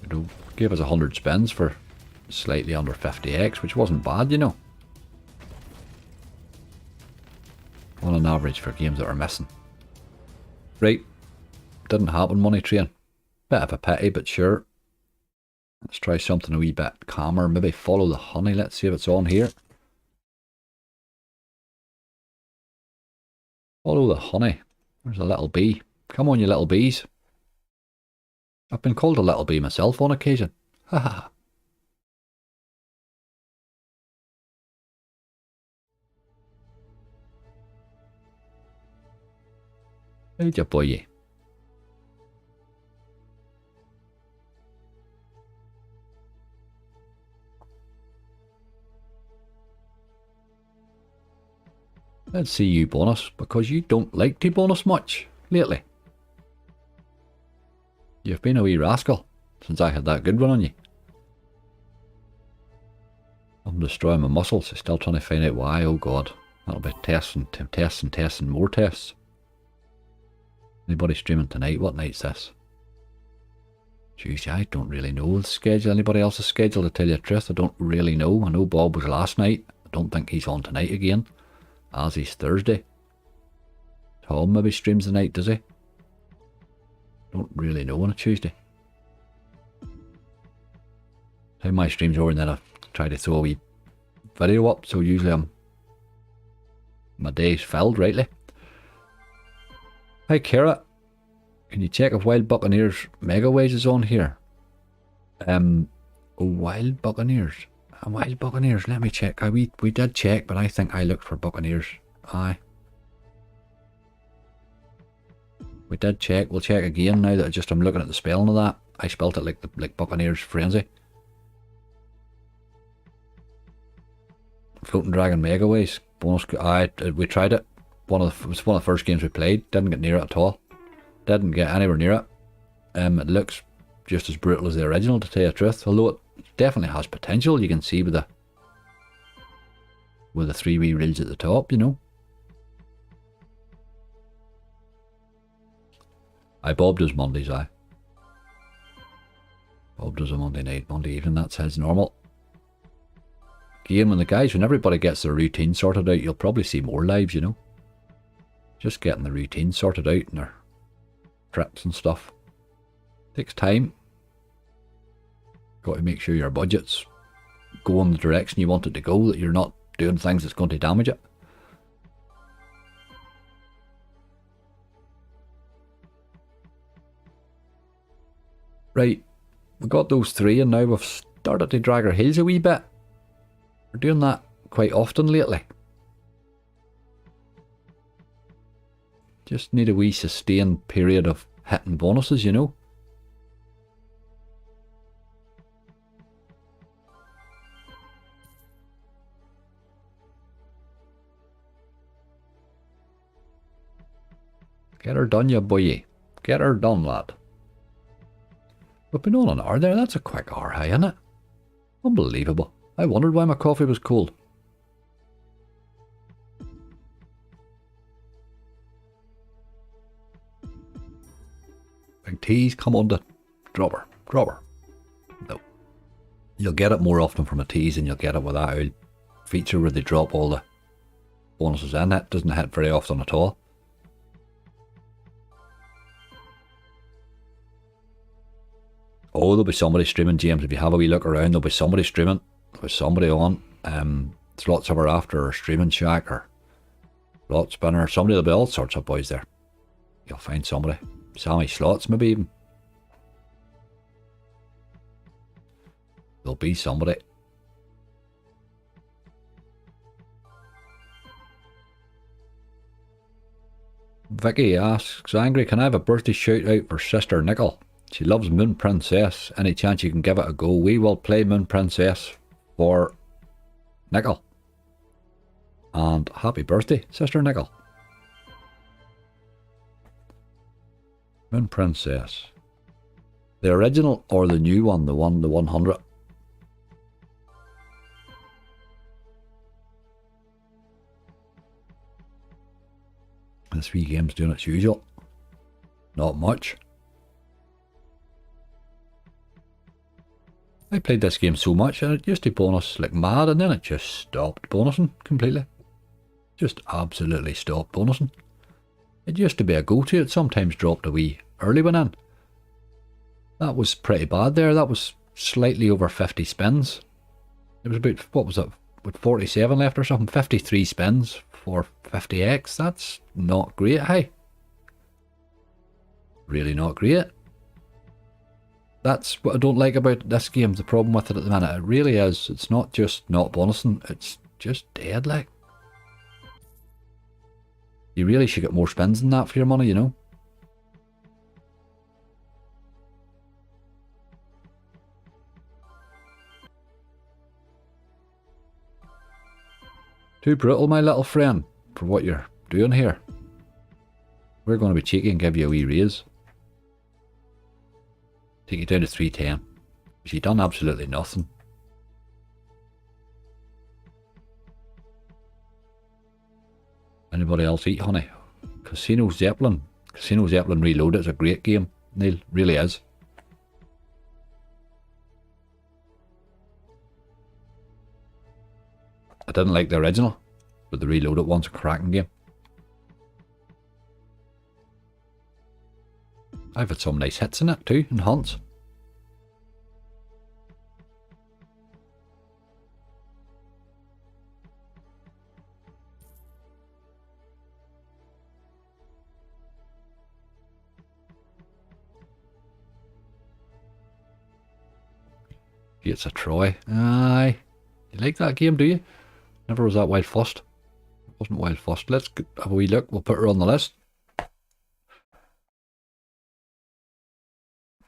You know, gave us 100 spins for slightly under 50x, which wasn't bad, you know. On an average for games that are missing. Right, didn't happen, Money Train. Bit of a pity, but sure. Let's try something a wee bit calmer. Maybe follow the honey. Let's see if it's on here. Follow the honey. There's a little bee. Come on, you little bees. I've been called a little bee myself on occasion. Ha ha. How'd you boy ye? Let's see you bonus, because you don't like to bonus much lately. You've been a wee rascal since I had that good one on you. I'm destroying my muscles. I'm still trying to find out why. Oh god. That'll be tests and tests and tests and more tests. Anybody streaming tonight? What night's this? Tuesday. I don't really know the schedule. Anybody else's schedule, to tell you the truth? I don't really know. I know Bob was last night. I don't think he's on tonight again. As he's Thursday. Tom maybe streams the night, does he? Don't really know on a Tuesday. How my streams over, and then I try to throw a wee video up, so usually my day's filled rightly. Hi Kara, can you check if Wild Buccaneers Mega Ways is on here? Wild Buccaneers. Wild Buccaneers, let me check. We did check, but I think I looked for Buccaneers. Aye. We did check. We'll check again now that I'm looking at the spelling of that. I spelt it like Buccaneers Frenzy. Floating Dragon Mega Ways. Bonus. We tried it. It was one of the first games we played. Didn't get near it at all. Didn't get anywhere near it. It looks just as brutal as the original, to tell you the truth. Although it definitely has potential. You can see with the 3 wee reels at the top, you know. Bob does Mondays, Bob does a Monday night, Monday evening, that's his normal. Again, when everybody gets their routine sorted out, you'll probably see more lives, you know. Just getting the routine sorted out and their trips and stuff. Takes time. Got to make sure your budget's going the direction you want it to go, that you're not doing things that's going to damage it. Right, we got those 3 and now we've started to drag our heels a wee bit. We're doing that quite often lately. Just need a wee sustained period of hitting bonuses, you know. Get her done, you boy. Get her done, lad. We've been on an hour there. That's a quick hour high, isn't it? Unbelievable. I wondered why my coffee was cold. Big tease, come on, drop her. No. You'll get it more often from a tease than you'll get it with that old feature where they drop all the bonuses in. It doesn't hit very often at all. Oh, there'll be somebody streaming, James. If you have a wee look around, there'll be somebody streaming. There'll be somebody on. Slots Ever After or Streaming Shack or Slot Spinner. Somebody, there'll be all sorts of boys there. You'll find somebody. Sammy Slots, maybe even. There'll be somebody. Vicky asks, Angry, can I have a birthday shout out for Sister Nickel? She loves Moon Princess. Any chance you can give it a go? We will play Moon Princess for Nickel. And happy birthday, Sister Nickel. Moon Princess. The original or the new one? The 100? This wee game's doing its usual. Not much. I played this game so much and it used to bonus like mad, and then it just stopped bonusing completely. Just absolutely stopped bonusing. It used to be a go-to. It sometimes dropped a wee early one in. That was pretty bad there. That was slightly over 50 spins. It was about, what was it, with 47 left or something? 53 spins for 50x. That's not great, hey? Really not great. That's what I don't like about this game, the problem with it at the minute. It really is. It's not just not bonusing, it's just dead, like. You really should get more spins than that for your money, you know? Too brutal, my little friend, for what you're doing here. We're going to be cheeky and give you a wee raise. Take you down to 310. Because you've done absolutely nothing. Anybody else eat, honey? Casino Zeppelin. Casino Zeppelin Reloaded is a great game, Neil. Really is. I didn't like the original, but the Reloaded one's a cracking game. I've had some nice hits in it too, and hunts. Gates of Troy. Aye. You like that game, do you? Never was that wild fussed. It wasn't wild fussed. Let's have a wee look. We'll put her on the list.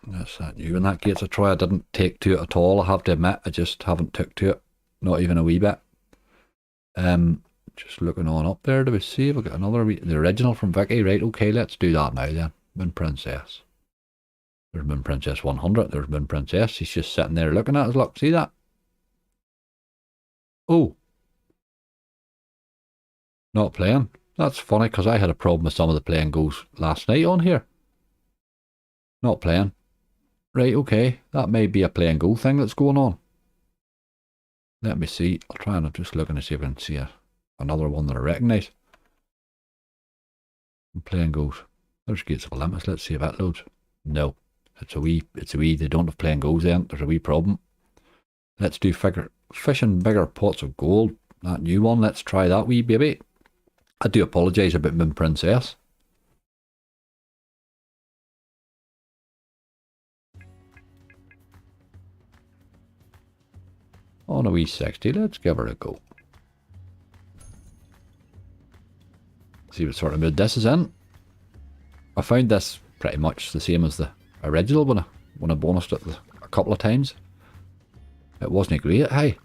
That's that new. And that Gates of Troy, I didn't take to it at all. I have to admit, I just haven't took to it. Not even a wee bit. Just looking on up there. Do we see? We've got another the original from Vicky. Right, okay, let's do that now then. Moon Princess. There's Moon Princess 100. There's Moon Princess. She's just sitting there looking at us. Look, see that? Oh. Not playing. That's funny because I had a problem with some of the playing goes last night on here. Not playing. Right, okay. That may be a play and go thing that's going on. Let me see. I'll try and I'm just looking to see if I can see another one that I recognise. Play and goes. There's Gates of Olympus. Let's see if that loads. No. It's a wee, they don't have play and goes then. There's a wee problem. Let's do fishing bigger pots of gold. That new one. Let's try that wee baby. I do apologise about Moon Princess. On a wee 60, let's give her a go. See what sort of mood this is in. I found this pretty much the same as the original when I bonused it a couple of times. It wasn't great, hey.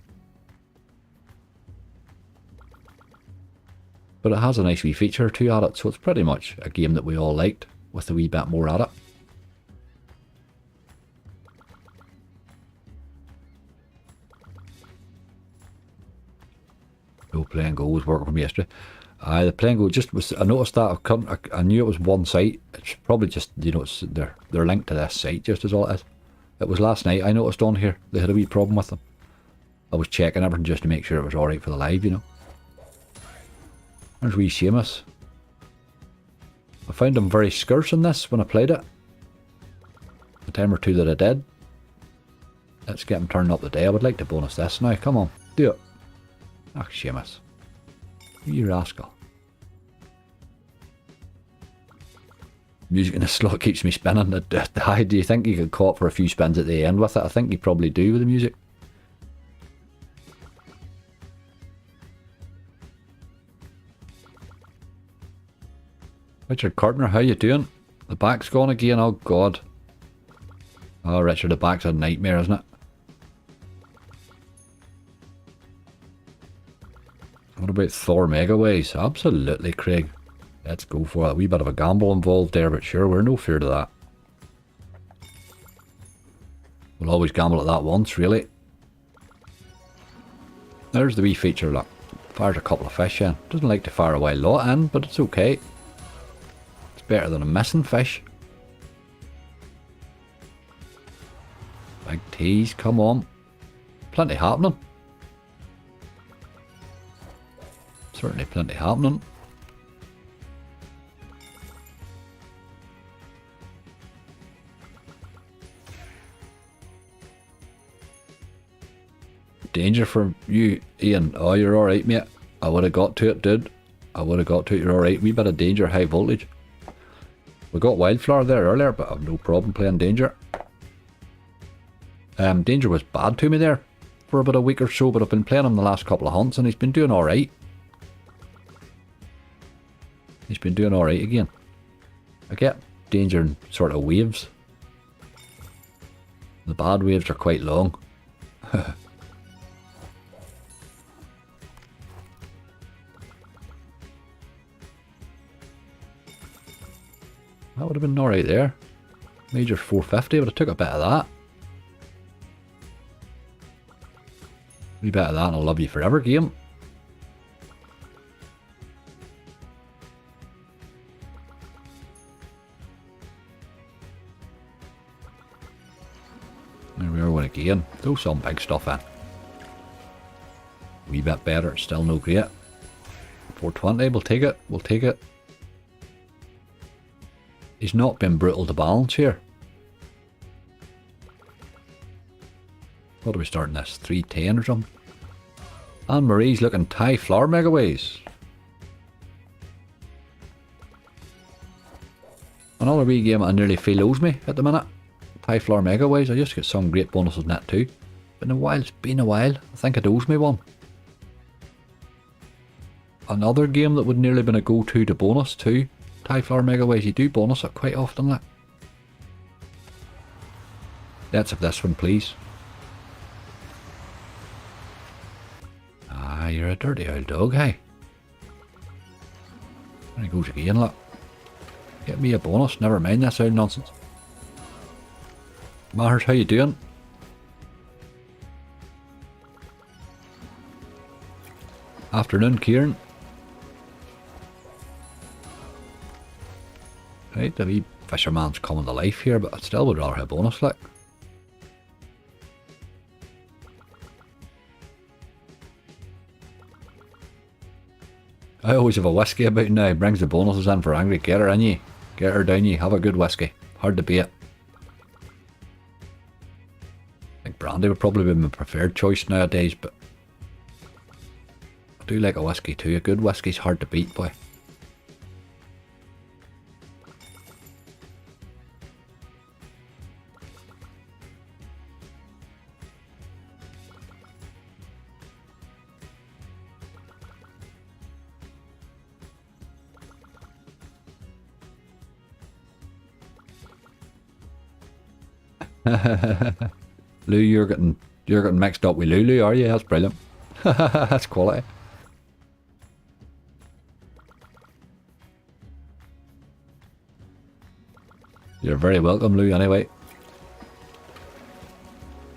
But it has a nice wee feature or two at it, so it's pretty much a game that we all liked, with a wee bit more at it. No play and go was working for me yesterday. The play and go just was. I noticed that I knew it was one site. It's probably just, you know, it's they're linked to this site just as all it is. It was last night I noticed on here they had a wee problem with them. I was checking everything just to make sure it was alright for the live, you know. There's wee Seamus. I found him very scarce in this when I played it. A time or two that I did. Let's get him turned up today. I would like to bonus this now. Come on, do it. Ah, Seamus. You rascal. Music in the slot keeps me spinning. Do you think you could caught for a few spins at the end with it? I think you probably do with the music. Richard Cartner, how you doing? The back's gone again, oh god. Oh Richard, the back's a nightmare, isn't it? What about Thor Megaways? Absolutely, Craig. Let's go for it. A wee bit of a gamble involved there, but sure, we're no fear to that. We'll always gamble at that once, really. There's the wee feature, look. Fires a couple of fish in. Doesn't like to fire a wild lot in, but it's okay. It's better than a missing fish. Big tease, come on. Plenty happening. Certainly plenty happening. Danger for you, Ian. Oh, you're alright, mate. I would have got to it, dude. I would have got to it. You're alright. Wee bit of danger, high voltage. We got Wildflower there earlier, but I've no problem playing Danger. Danger was bad to me there for about a week or so, but I've been playing him the last couple of hunts and he's been doing alright. He's been doing alright again. I get Danger in sort of waves. The bad waves are quite long. That would have been alright there. Major 450, but I took a bit of that. A wee bit of that and I'll love you forever, game. There we are with again. Throw some big stuff in. A wee bit better, still no great. 420, we'll take it, we'll take it. He's not been brutal to balance here. What are we starting this? 310 or something? Anne Marie's looking Thai flower megaways. Another wee game I nearly feel owes me at the minute. Thai flower megaways. I used to get some great bonuses in that too. Been a while, it's been a while. I think it owes me one. Another game that would nearly been a go-to to bonus too. Thai flower megaways, you do bonus it quite often, like. Let's have this one, please. Ah, you're a dirty old dog, hey. There he goes again, look. Get me a bonus, never mind that old nonsense. Mahers, how you doing? Afternoon, Kieran. Right, the wee fisherman's coming to life here, but I still would rather have a bonus, like. I always have a whiskey about now. Brings the bonuses in for Angry. Get her in ye. Get her down ye. Have a good whiskey. Hard to beat. I think brandy would probably be my preferred choice nowadays, but I do like a whiskey too. A good whiskey's hard to beat, boy. Lou, you're getting mixed up with Lulu, are you? That's brilliant. That's quality. You're very welcome, Lou, anyway.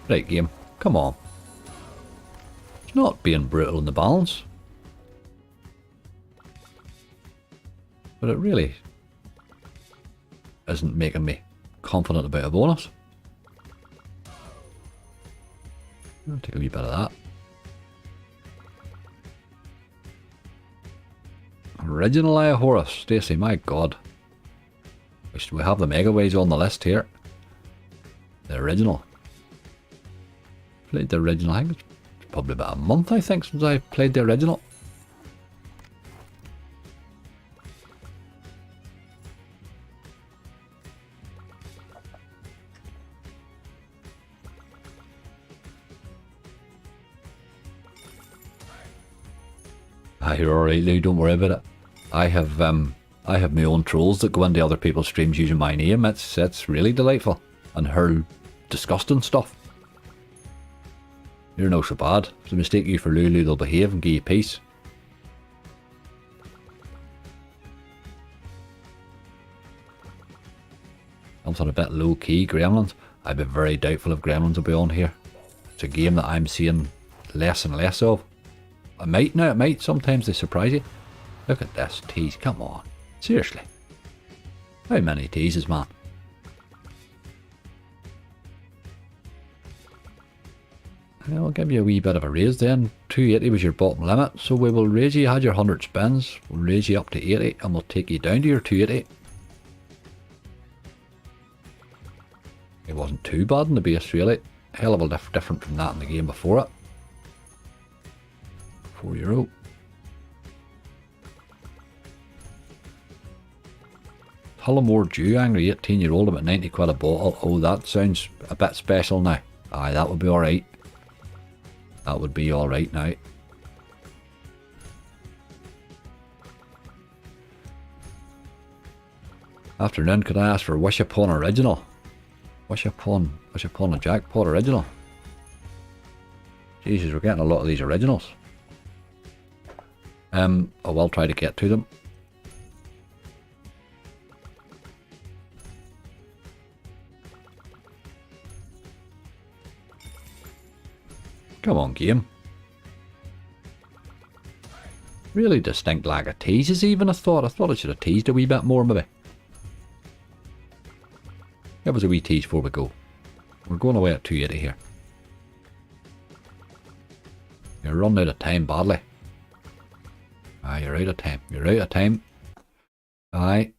Right, game. Come on. It's not being brutal in the balance. But it really isn't making me confident about a bonus. I'll take a wee bit of that. Original Iahorus, Stacey, my god. We have the Megaways on the list here. The original. Played the original, I think it's probably about a month, I think, since I played the original. You're alright, Lou, don't worry about it. I have my own trolls that go into other people's streams using my name. It's really delightful. And hurl disgusting stuff. You're no so bad. If they mistake you for Lulu, they'll behave and give you peace. Something a bit low key, Gremlins. I'd be very doubtful if Gremlins will be on here. It's a game that I'm seeing less and less of. It might now, it might. Sometimes they surprise you. Look at this tease, come on. Seriously. How many teases, man? I'll give you a wee bit of a raise then. 280 was your bottom limit, so we will raise you. You had your 100 spins, we'll raise you up to 80 and we'll take you down to your 280. It wasn't too bad in the base really. Hell of a lot different from that in the game before it. €4. Tullamore Dew, angry 18-year-old about 90 quid a bottle. Oh, that sounds a bit special now. Aye, that would be alright. That would be alright now. Afternoon, could I ask for Wish Upon Original? Wish upon a Jackpot Original. Jesus, we're getting a lot of these originals. I will try to get to them. Come on, game. Really distinct lack of teases even, I thought. I thought I should have teased a wee bit more maybe. Give us a wee tease before we go. We're going away at 280 here. You're running out of time badly. Aye, you're out of time. You're out of time. Aye.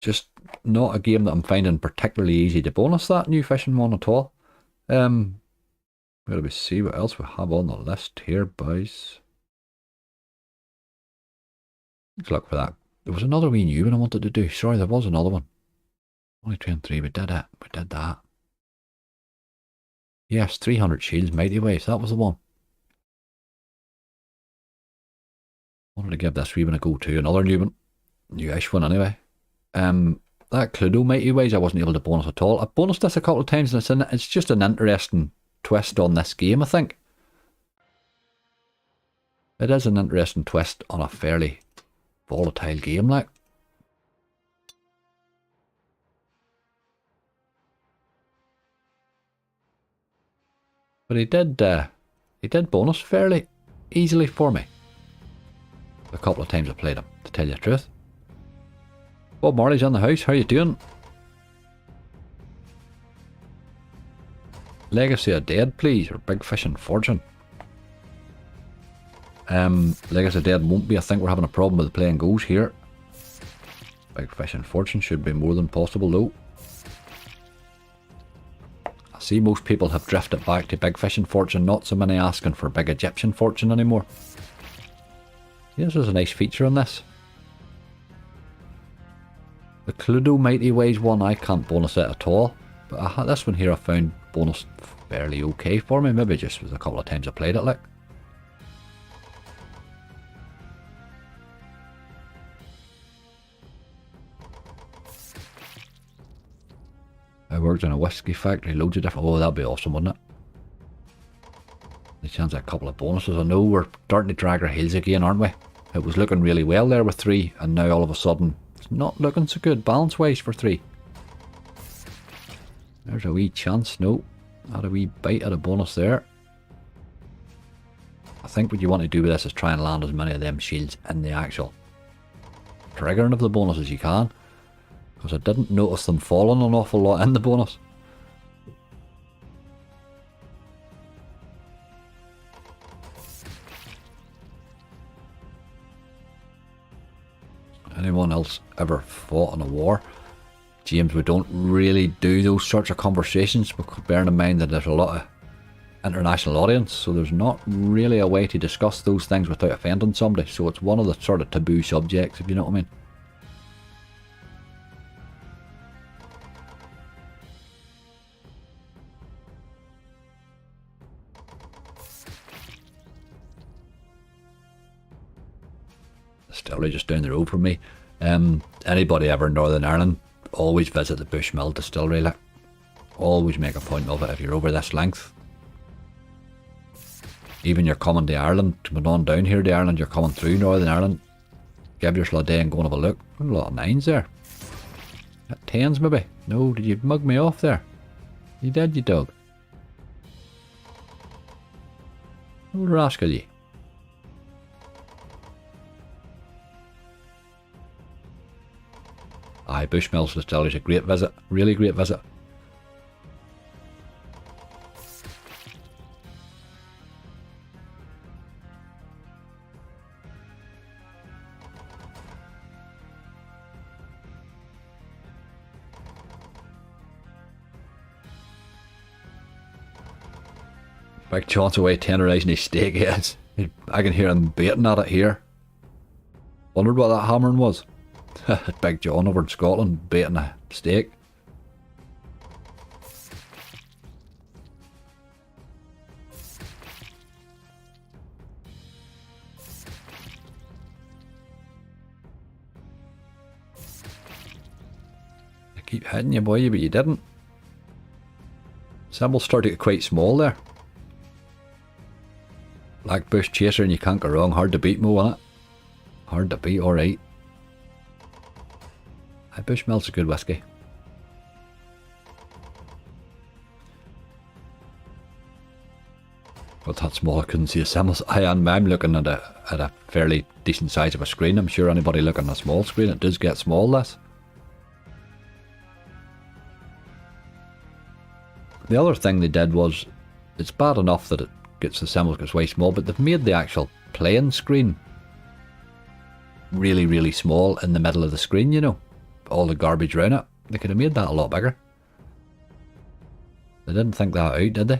Just not a game that I'm finding particularly easy to bonus that new fishing one at all. Where do we see what else we have on the list here, boys? Let's look for that. There was another wee new one I wanted to do. Sorry, there was another one. Only 2 and 3. We did it. We did that. Yes, 300 shields, Mighty Waves. That was the one. Wanted to give this wee one a go too. Another new one. Newish one anyway. That Cluedo Mighty Waves I wasn't able to bonus at all. I bonused this a couple of times and it's just an interesting twist on this game, I think. It is an interesting twist on a fairly volatile game, like. But he did bonus fairly easily for me. A couple of times I played him, to tell you the truth. Bob Marley's in the house, how you doing? Legacy of Dead, please, or Big Fish and Fortune. Legacy of Dead won't be, I think we're having a problem with the playing goes here. Big Fish and Fortune should be more than possible though. I see most people have drifted back to Big Fish and Fortune, not so many asking for Big Egyptian Fortune anymore. See, this is a nice feature on this. The Cluedo Mighty Ways one, I can't bonus it at all. But this one here I found bonus fairly okay for me. Maybe just was a couple of times I played it like. I worked in a whiskey factory, loads of different... Oh, that'd be awesome, wouldn't it? The chance of a couple of bonuses. I know we're starting to drag our heels again, aren't we? It was looking really well there with 3, and now all of a sudden it's not looking so good balance-wise for 3. There's a wee chance. No, had a wee bite at a bonus there. I think what you want to do with this is try and land as many of them shields in the actual triggering of the bonus as you can. Because I didn't notice them falling an awful lot in the bonus. Bushmills ever fought in a war. James, we don't really do those sorts of conversations, because bearing in mind that there's a lot of international audience, so there's not really a way to discuss those things without offending somebody, so it's one of the sort of taboo subjects, if you know what I mean. Distillery just down the road from me. Anybody ever in Northern Ireland, always visit the Bushmill distillery. Like, always make a point of it if you're over this length. Even you're coming to Ireland, coming on down here to Ireland, you're coming through Northern Ireland, give yourself a day and go and have a look. A lot of 9s there. 10s maybe. No, did you mug me off there? You did, you dog. Old rascal you. Aye, Bushmills Distillery is a great visit. Really great visit. Big John's away tenderising his steak, yes. I can hear him baiting at it here. Wondered what that hammering was. Big John over in Scotland baiting a steak. I keep hitting you, boy, but you didn't. Symbol started to get quite small there. Black Bush Chaser, and you can't go wrong. Hard to beat, Mo, innit? Hard to beat, alright. Bushmill's a good whiskey. But that small, I couldn't see the symbols. I'm looking at a fairly decent size of a screen. I'm sure anybody looking at a small screen, it does get small, less. The other thing they did was, it's bad enough that it gets the symbols gets way small, but they've made the actual playing screen really, really small in the middle of the screen, you know. All the garbage around it. They could have made that a lot bigger. They didn't think that out, did they?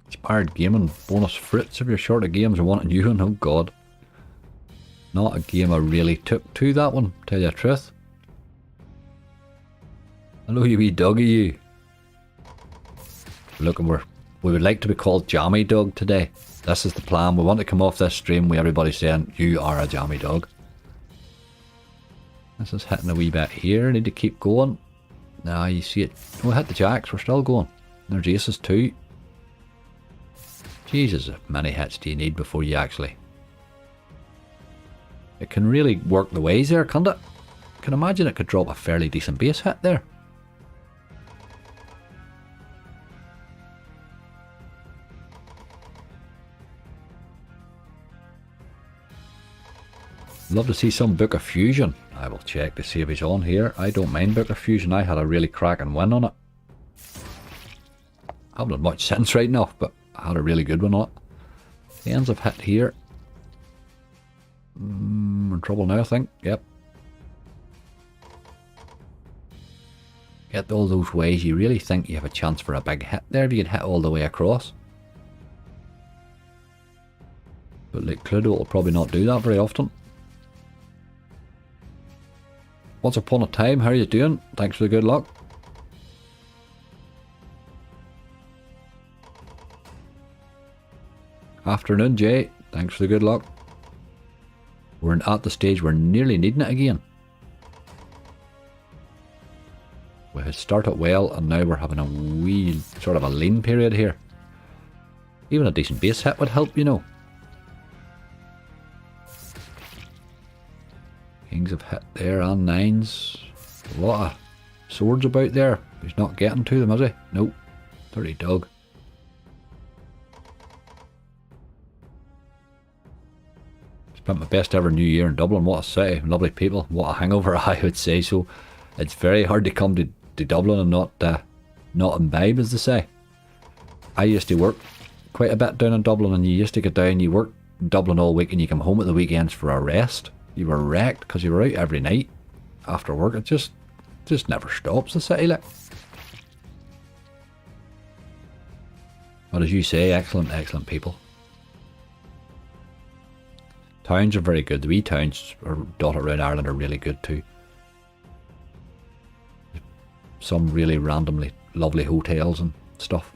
Expired gaming bonus fruits if you're short of games or want a new one. Oh god. Not a game I really took to, that one, tell you the truth. Hello you wee doggy you. Look, we would like to be called Jammy Dog today. This is the plan. We want to come off this stream with everybody saying, you are a jammy dog. This is hitting a wee bit here. Need to keep going. Now you see it. Oh, hit the jacks. We're still going. There's aces too. Jesus, how many hits do you need before you actually... It can really work the ways there, can't it? I can imagine it could drop a fairly decent base hit there. Love to see some Book of Fusion. I will check to see if he's on here. I don't mind Book of Fusion. I had a really cracking win on it. I haven't had much sense right now, but I had a really good one on it. The ends I've hit here. We're in trouble now, I think. Yep. Get all those ways. You really think you have a chance for a big hit there if you can hit all the way across. But like Cluedo will probably not do that very often. Once upon a time, how are you doing? Thanks for the good luck. Afternoon, Jay. Thanks for the good luck. We're at the stage we're nearly needing it again. We had started well and now we're having a wee sort of a lean period here. Even a decent base hit would help, you know. Kings have hit there and 9s. A lot of swords about there. He's not getting to them, is he? Nope. Dirty dog. Spent my best ever New Year in Dublin. What a city. Lovely people. What a hangover, I would say so. It's very hard to come to Dublin and not imbibe, as they say. I used to work quite a bit down in Dublin, and you used to get down, you work Dublin all week and you come home at the weekends for a rest. You were wrecked because you were out every night after work. It just never stops, the city, like. But as you say, excellent people. Towns are very good. The wee towns dotted around Ireland are really good too. Some really randomly lovely hotels and stuff.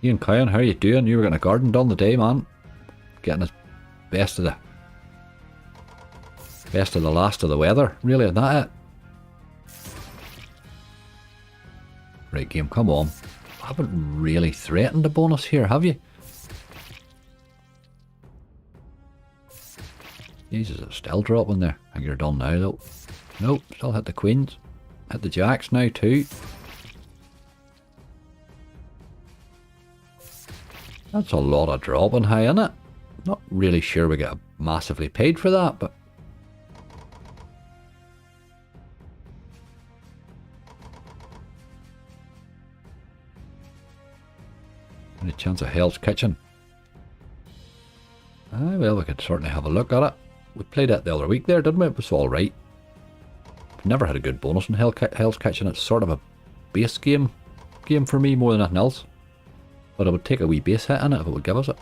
Ian Cowan, how are you doing? You were getting a garden done today, man. Getting the best of the last of the weather. Really, isn't that it? Right, game, come on. I haven't really threatened a bonus here, have you? Jesus, it's still dropping there. I think you're done now, though. Nope, still hit the queens. Hit the jacks now, too. That's a lot of dropping high, isn't it? Not really sure we get massively paid for that, but... Any chance of Hell's Kitchen? Ah, well, we could certainly have a look at it. We played it the other week there, didn't we? It was alright. Never had a good bonus in Hell's Kitchen. It's sort of a base game for me more than anything else. But I would take a wee base hit in it if it would give us it.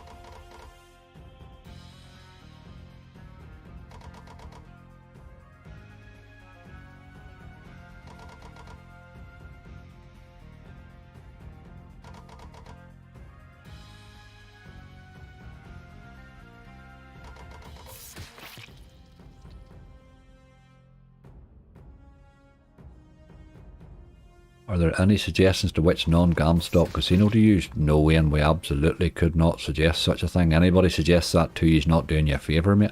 Are there any suggestions to which non-GameStop casino to use? No, Wayne, we absolutely could not suggest such a thing. Anybody suggests that to you is not doing you a favour, mate.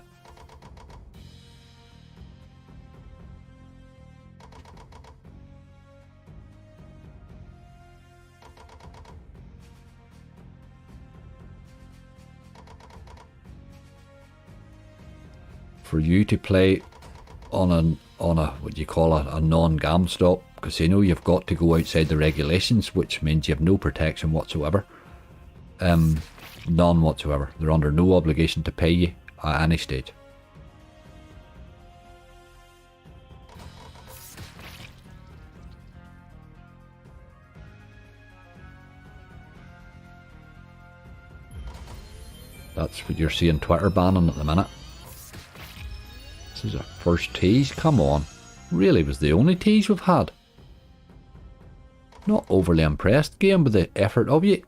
For you to play on a what do you call a non-GameStop casino, you've got to go outside the regulations, which means you have no protection whatsoever. None whatsoever. They're under no obligation to pay you at any stage. That's what you're seeing Twitter banning at the minute. This is our first tease. Come on. Really was the only tease we've had. Not overly impressed, game, with the effort of you.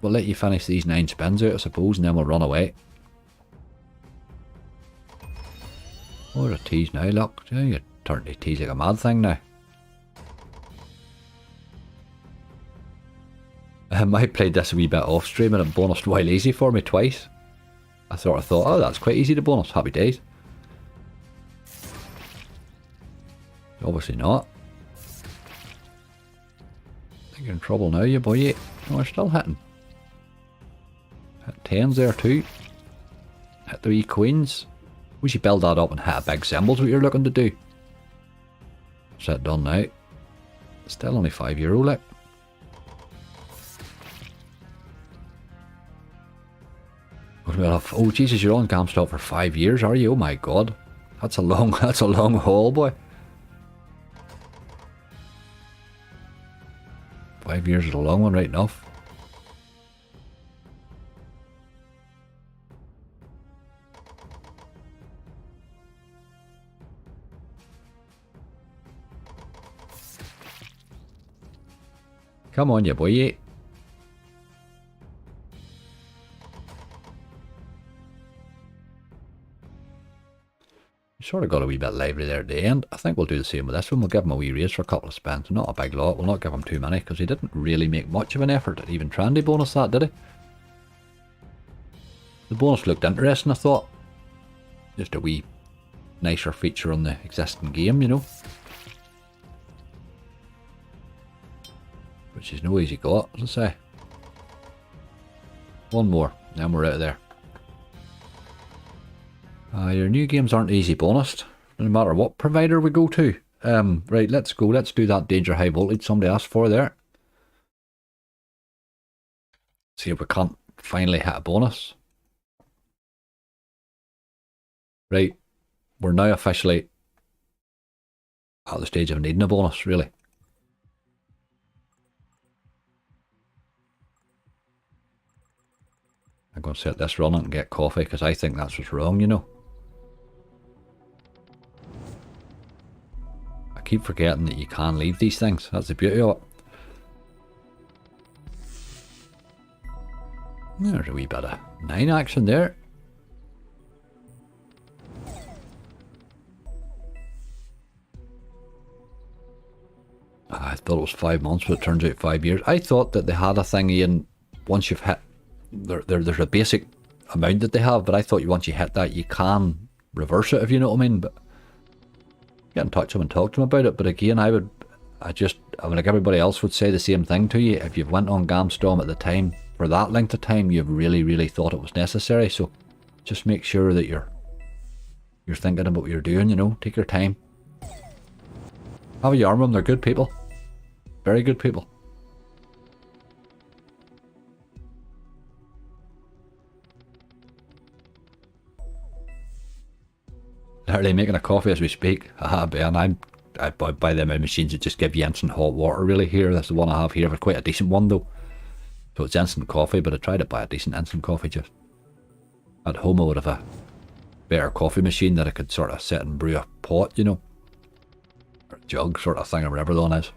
We'll let you finish these 9 spins out, I suppose, and then we'll run away. What a tease now, look. You're turning to tease like a mad thing now. I might played this a wee bit off stream and it bonused while easy for me twice. I sort of thought, oh, that's quite easy to bonus. Happy days. Obviously not. I think you're in trouble now, you boy. No, we're still hitting. Hit 10s there too. Hit the wee queens. We should build that up and hit a big symbol's what you're looking to do. What's that done now? Still only €5, like. Oh Jesus, you're on GameStop for 5 years, are you? Oh my god. That's a long haul, boy. 5 years is a long one, right enough. Come on, you boy. You sort of got a wee bit lively there at the end. I think we'll do the same with this one. We'll give him a wee raise for a couple of spins. Not a big lot. We'll not give him too many because he didn't really make much of an effort at even trying to bonus that, did he? The bonus looked interesting, I thought. Just a wee nicer feature on the existing game, you know. Which is no easy got, as I say. One more, then we're out of there. Your new games aren't easy bonused, no matter what provider we go to. Right, let's go. Let's do that Danger High Voltage somebody asked for there. See if we can't finally hit a bonus. Right, we're now officially at the stage of needing a bonus, really. I'm going to set this running and get coffee because I think that's what's wrong, you know. I keep forgetting that you can leave these things. That's the beauty of it. There's a wee bit of 9 action there. I thought it was 5 months, but it turns out 5 years. I thought that they had a thing, Ian, once you've hit, there's a basic amount that they have, but I thought once you hit that, you can reverse it, if you know what I mean. But get in touch with them and talk to them about it. But again, I mean, like everybody else would say the same thing to you. If you've went on Gamstorm at the time, for that length of time, you've really, really thought it was necessary. So just make sure that you're thinking about what you're doing, you know. Take your time. Have a yarn with them, they're good people. Very good people. Literally making a coffee as we speak. Ben, I buy them machines that just give you instant hot water really here. That's the one I have here, but quite a decent one though. So it's instant coffee, but I tried to buy a decent instant coffee just. At home I would have a better coffee machine that I could sort of sit and brew a pot, you know. Or a jug sort of thing or whatever the one is.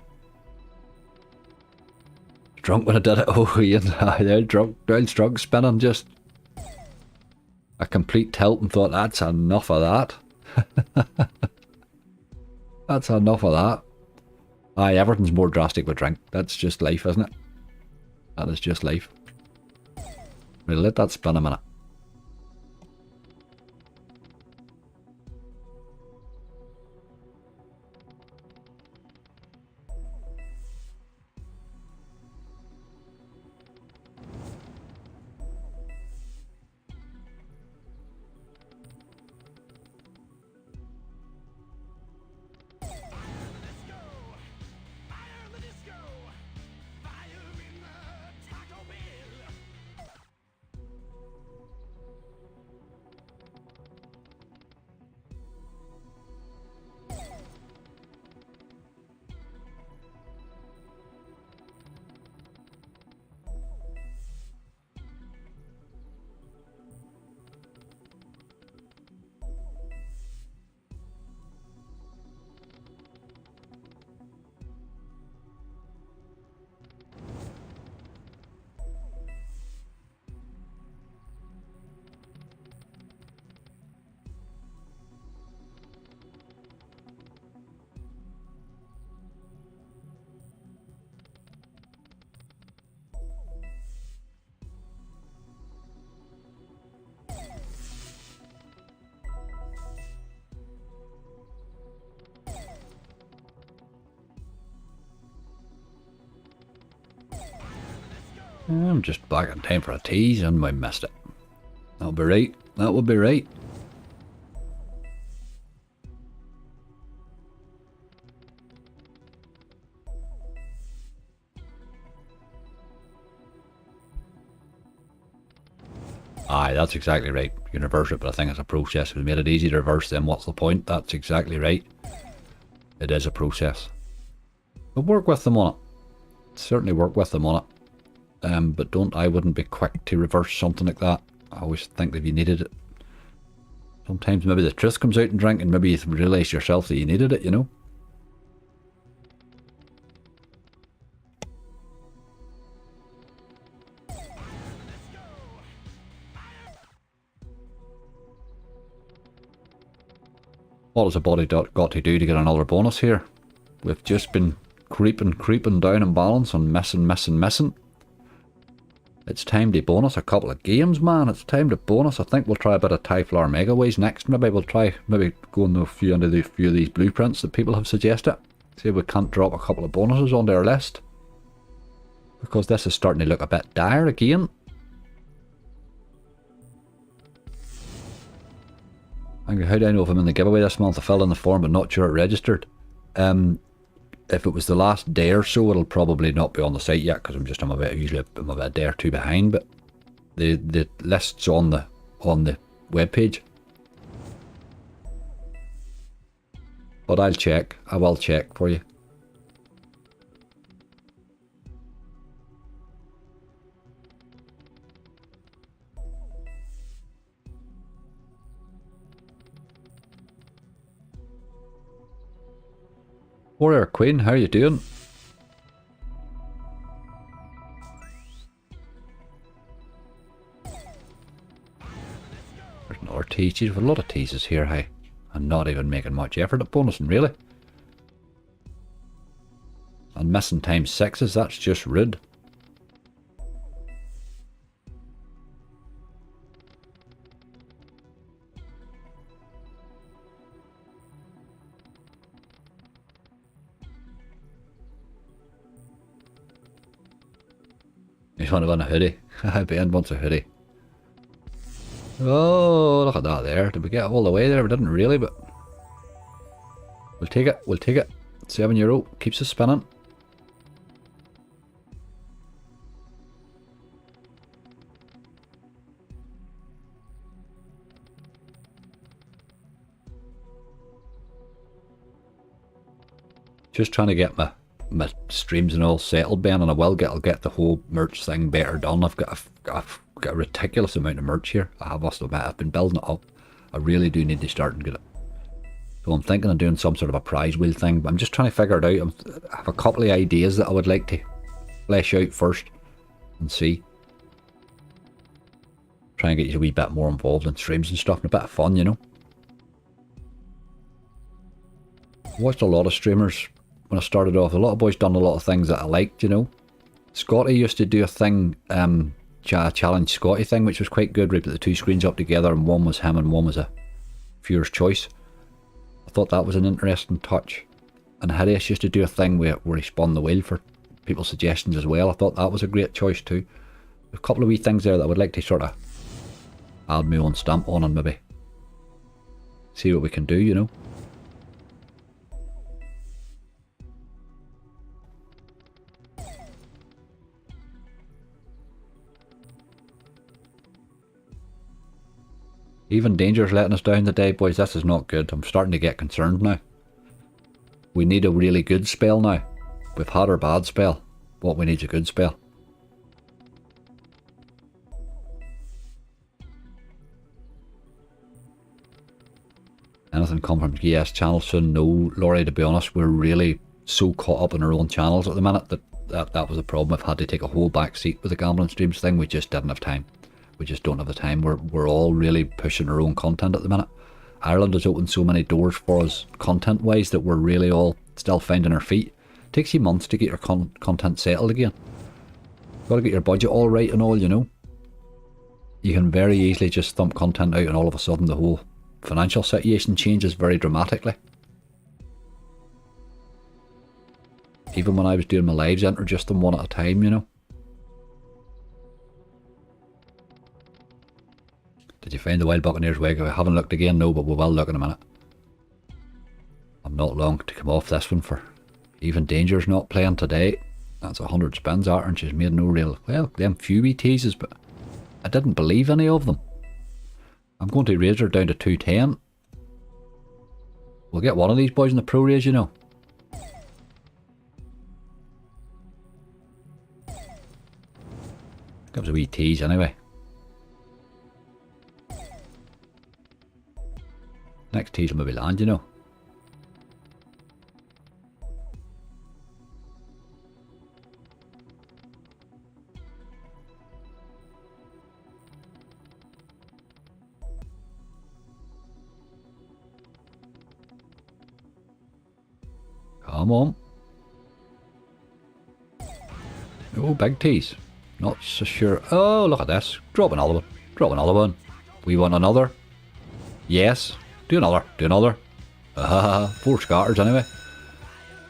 Drunk when I did it. Oh Ian, they're drunk, spinning just. A complete tilt and thought that's enough of that. That's enough of that. Aye, everything's more drastic with drink. That's just life, isn't it? That is just life. We'll let that spin a minute. I'm just back in time for a tease and I missed it. That'll be right. That will be right. Aye, that's exactly right. You can reverse it, but I think it's a process. If we made it easy to reverse, then what's the point? That's exactly right. It is a process. But work with them on it. Certainly work with them on it. But I wouldn't be quick to reverse something like that. I always think if you needed it. Sometimes maybe the truth comes out in drink and maybe you realise yourself that you needed it, you know. What has a body got to do to get another bonus here? We've just been creeping down in balance and missing. It's time to bonus a couple of games, man. It's time to bonus. I think we'll try a bit of Typhlar Megaways next. Maybe we'll try, go into a few of these blueprints that people have suggested. See if we can't drop a couple of bonuses onto our list. Because this is starting to look a bit dire again. How do I know if I'm in the giveaway this month? I filled in the form but not sure it registered. if it was the last day or so, it'll probably not be on the site yet because I'm about a day or two behind. But the list's on the web page. But I'll check. I will check for you. Warrior Queen, how are you doing? There's another tease. There's a lot of teases here, hey. I'm not even making much effort at bonusing, really. And missing times 6s, that's just rude. You want to win a hoodie? Ben wants a hoodie. Oh, look at that there. Did we get all the way there? We didn't really, but we'll take it. We'll take it. €7 keeps us spinning. Just trying to get my streams and all settled, Ben, and I'll get the whole merch thing better done. I've got a ridiculous amount of merch here. I must admit, I've been building it up. I really do need to start and get it. So I'm thinking of doing some sort of a prize wheel thing, but I'm just trying to figure it out. I have a couple of ideas that I would like to flesh out first and see. Try and get you a wee bit more involved in streams and stuff, and a bit of fun, you know. Watched a lot of streamers when I started off. A lot of boys done a lot of things that I liked, you know. Scotty used to do a thing, challenge Scotty thing, which was quite good. We put the two screens up together, and one was him and one was a viewer's choice. I thought that was an interesting touch. And Hideous used to do a thing where he spun the wheel for people's suggestions as well. I thought that was a great choice too. A couple of wee things there that I would like to sort of add my own stamp on and maybe see what we can do, you know. Even Danger's letting us down today, boys. This is not good. I'm starting to get concerned now. We need a really good spell now. We've had our bad spell. What we need is a good spell. Anything come from GS channel soon? No, Laurie, to be honest, we're really so caught up in our own channels at the minute that was the problem. I've had to take a whole back seat with the gambling streams thing. We just didn't have time. We just don't have the time. We're all really pushing our own content at the minute. Ireland has opened so many doors for us content wise that we're really all still finding our feet. It takes you months to get your content settled again. Got to get your budget all right and all, you know. You can very easily just thump content out and all of a sudden the whole financial situation changes very dramatically. Even when I was doing my lives, I entered just them one at a time, you know. Did you find the Wild Buccaneers wig? I haven't looked again, no, but we will look in a minute. I'm not long to come off this one for Even Danger's not playing today. That's 100 spins at her and she's made no real, well, them few wee teases, but I didn't believe any of them. I'm going to raise her down to 210. We'll get one of these boys in the pro race, you know. Gives a wee tease anyway. Next tease will maybe land, you know. Come on. Oh, big tease. Not so sure. Oh, look at this. Drop another one. Drop another one. We want another. Yes. Do another. Do another. 4 scatters anyway.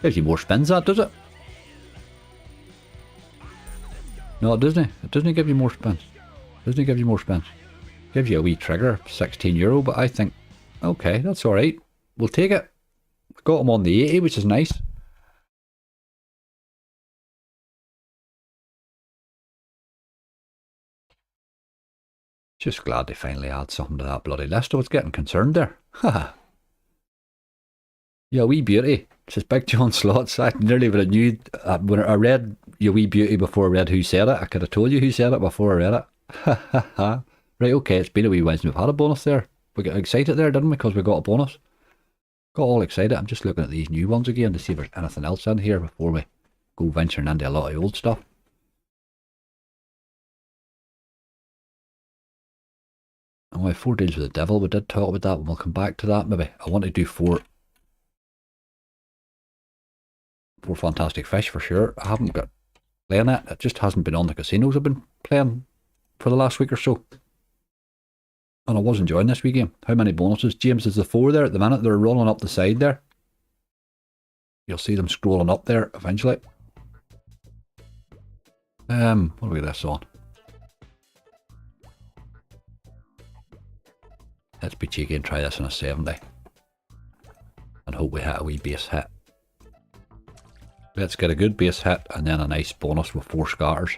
Gives you more spins, that, does it? No, it doesn't. It doesn't give you more spins. It doesn't give you more spins. It gives you a wee trigger, €16, but I think, okay, that's alright. We'll take it. Got him on the 80, which is nice. Just glad they finally add something to that bloody list. I was getting concerned there. Haha. Yeah, wee beauty. Says Big John Slots. I nearly would have knew when I read your wee beauty before I read who said it. I could have told you who said it before I read it. Ha ha ha. Right, okay, it's been a wee while since we've had a bonus there. We got excited there, didn't we? Because we got a bonus. Got all excited. I'm just looking at these new ones again to see if there's anything else in here before we go venturing into a lot of old stuff. And we have 4 deals with the devil. We did talk about that, and we'll come back to that maybe. I want to do four fantastic fish for sure. I haven't got playing it. It just hasn't been on the casinos I've been playing for the last week or so. And I was enjoying this wee game. How many bonuses? James, is the 4 there at the minute? They're rolling up the side there. You'll see them scrolling up there eventually. What do we get this on? Let's be cheeky and try this on a 70. And hope we hit a wee base hit. Let's get a good base hit and then a nice bonus with 4 scatters.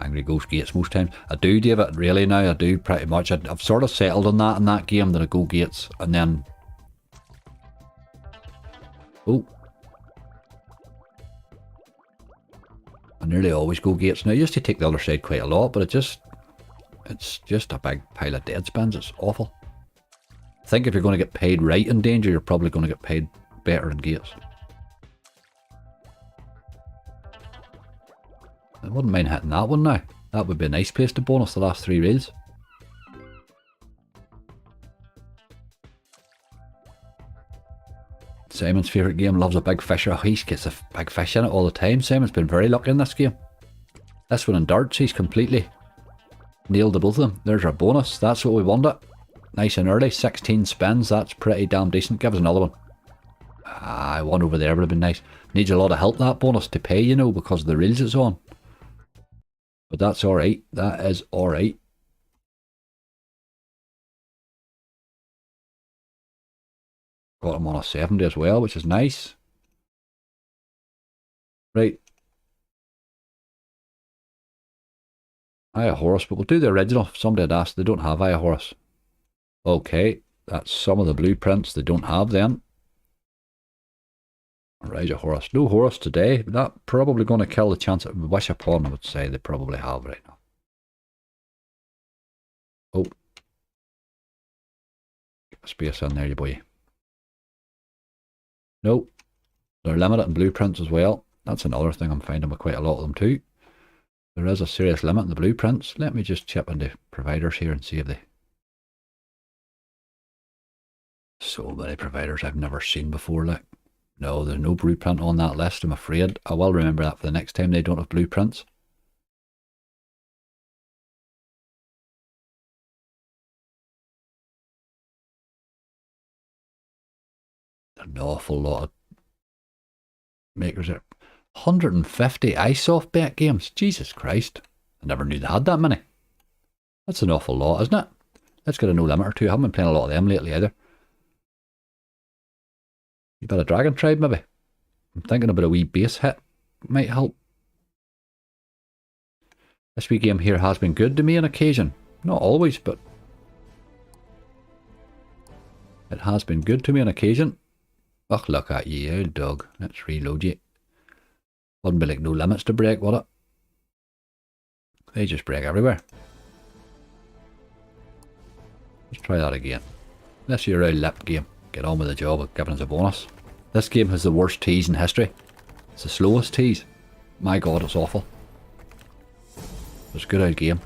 Angry Ghost Gates most times. I do, David, really now. I do pretty much. I've sort of settled on that in that game that I go Gates and then... Oh. I nearly always go Gates. Now I used to take the other side quite a lot, but it's just a big pile of dead spins. It's awful. I think if you're going to get paid right in Danger, you're probably going to get paid better in Gates. I wouldn't mind hitting that one now. That would be a nice place to bonus the last 3 reels. Simon's favourite game, loves a big fish. Oh, he gets a big fish in it all the time. Simon's been very lucky in this game. This one in darts, he's completely nailed the both of them. There's our bonus. That's what we wanted. Nice and early. 16 spins. That's pretty damn decent. Give us another one. Ah, one over there would have been nice. Needs a lot of help, that bonus, to pay, you know, because of the reels it's on. But that's alright. That is alright. Got him on a 70 as well, which is nice. Right. Aya Horus, but we'll do the original. If somebody had asked, they don't have Aya Horus. Okay, that's some of the blueprints they don't have then. Elijah Horus. No Horus today. That probably going to kill the chance of Wish Upon, I would say they probably have right now. Oh. Get a space in there, you boy. No. They're limited in blueprints as well. That's another thing I'm finding with quite a lot of them too. There is a serious limit in the blueprints. Let me just chip into providers here and see if they... So many providers I've never seen before, like. No, there's no blueprint on that list, I'm afraid. I will remember that for the next time they don't have blueprints. An awful lot of makers there. 150 iSoft bet games. Jesus Christ. I never knew they had that many. That's an awful lot, isn't it? Let's get a no limit or two. I haven't been playing a lot of them lately either. You bet a Dragon Tribe maybe. I'm thinking about a wee base hit. Might help. This wee game here has been good to me on occasion. Not always, but it has been good to me on occasion. Ugh, look at you, old dog. Let's reload you. Wouldn't be like no limits to break, would it? They just break everywhere. Let's try that again. This is your old lip game. Get on with the job of giving us a bonus. This game has the worst tease in history. It's the slowest tease. My god, it's awful. It's a good old game.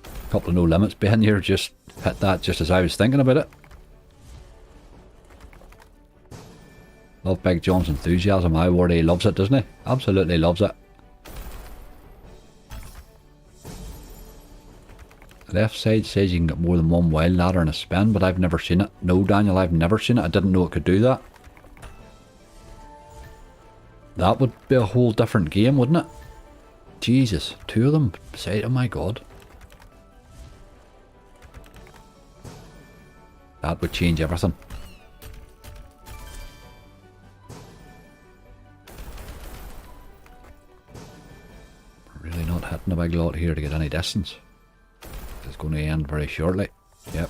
A couple of no limits behind here, just hit that just as I was thinking about it. Love Big John's enthusiasm. I word, he loves it, doesn't he? Absolutely loves it. Left side says you can get more than one wild ladder in a spin, but I've never seen it. No, Daniel, I've never seen it. I didn't know it could do that. That would be a whole different game, wouldn't it? Jesus, 2 of them beside, oh my god. That would change everything. not hitting a big lot here to get any distance. It's going to end very shortly. Yep.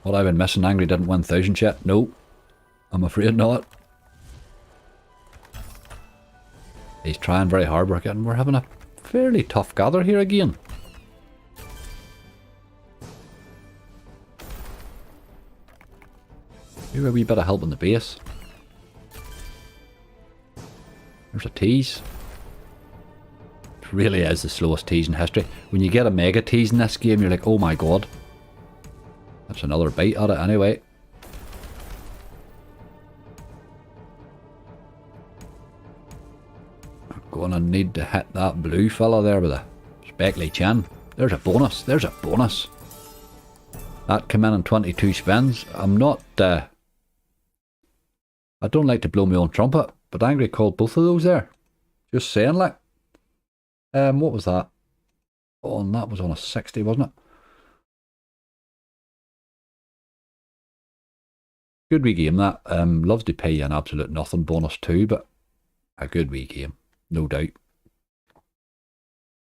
What I've been missing, Angry didn't win 1000 yet. No, I'm afraid not. He's trying very hard. We're having a fairly tough gather here again. Do a wee bit of help in the base. There's a tease. It really is the slowest tease in history. When you get a mega tease in this game, you're like, oh my god. That's another bite at it anyway. I'm gonna need to hit that blue fella there with a speckly chin. There's a bonus. There's a bonus. That came in 22 spins. I'm not... I don't like to blow my own trumpet, but Angry called both of those there. Just saying, like. What was that? Oh, and that was on a 60, wasn't it? Good wee game, that. Loves to pay you an absolute nothing bonus too, but a good wee game, no doubt.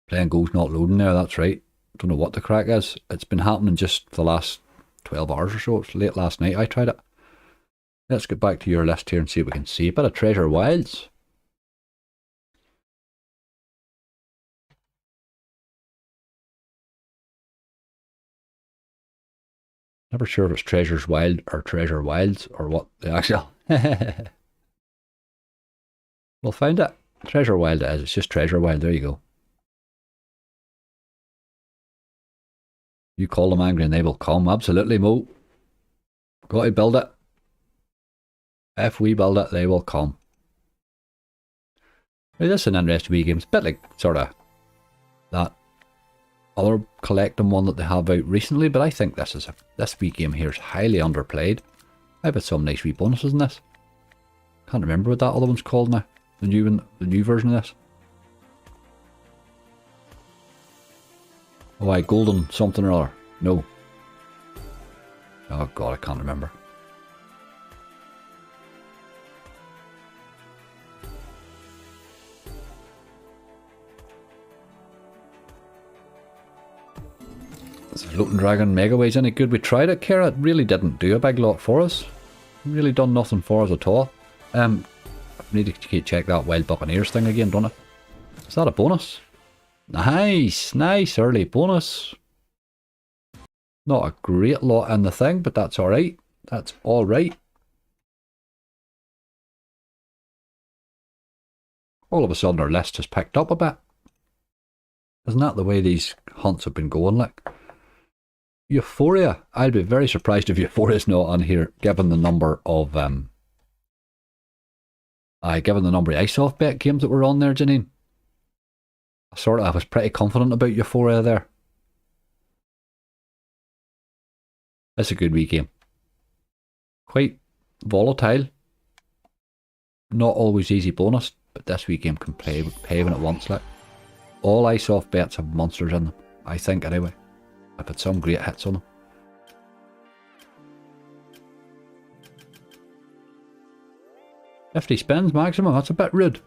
Playing goals not loading there, that's right. Don't know what the crack is. It's been happening just for the last 12 hours or so. It's late last night I tried it. Let's get back to your list here and see what we can see. A bit of Treasure Wilds. Never sure if it's Treasures Wild or Treasure Wilds or what the actual... We'll find it. Treasure Wild it is. It's just Treasure Wild. There you go. You call them Angry and they will come. Absolutely, Mo. Got to build it. If we build it, they will come. Now, this is an interesting wee game. It's a bit like sort of that other collecting one that they have out recently, but I think this wee game here is highly underplayed. I've had some nice wee bonuses in this. Can't remember what that other one's called now. The new one, the new version of this. Oh, golden something or other. No. Oh god, I can't remember. Is Floating Dragon Megaways any good? We tried it, Kara. It really didn't do a big lot for us. Really done nothing for us at all. I need to check that Wild Buccaneers thing again, don't I? Is that a bonus? Nice, nice early bonus. Not a great lot in the thing, but that's alright. That's alright. All of a sudden our list has picked up a bit. Isn't that the way these hunts have been going, like? Euphoria. I'd be very surprised if Euphoria's not on here, given the number of given the number of ice-off bet games that were on there, Janine. I was pretty confident about Euphoria there. It's a good wee game. Quite volatile. Not always easy bonus, but this wee game can pay when it wants, like. All ice-off bets have monsters in them, I think anyway. I've had some great hits on them. $50 spins maximum, that's a bit rude.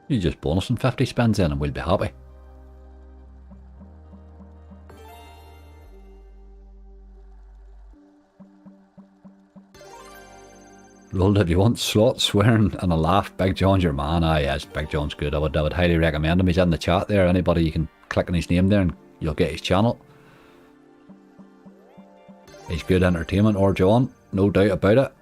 You just bonusing 50 spins in and we'll be happy. Rolled if you want slot swearing and a laugh. Big John's your man. Ah yes, Big John's good. I would highly recommend him. He's in the chat there. Anybody, you can click on his name there and you'll get his channel. He's good entertainment, or John, no doubt about it.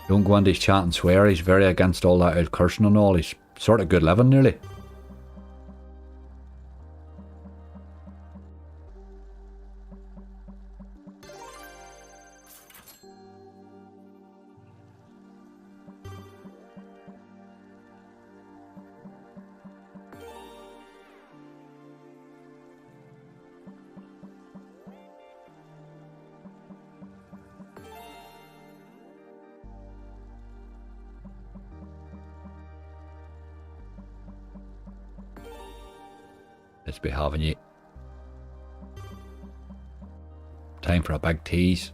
Don't go into his chat and swear. He's very against all that out cursing and all. He's sort of good living nearly. Let's be having you. Time for a big tease.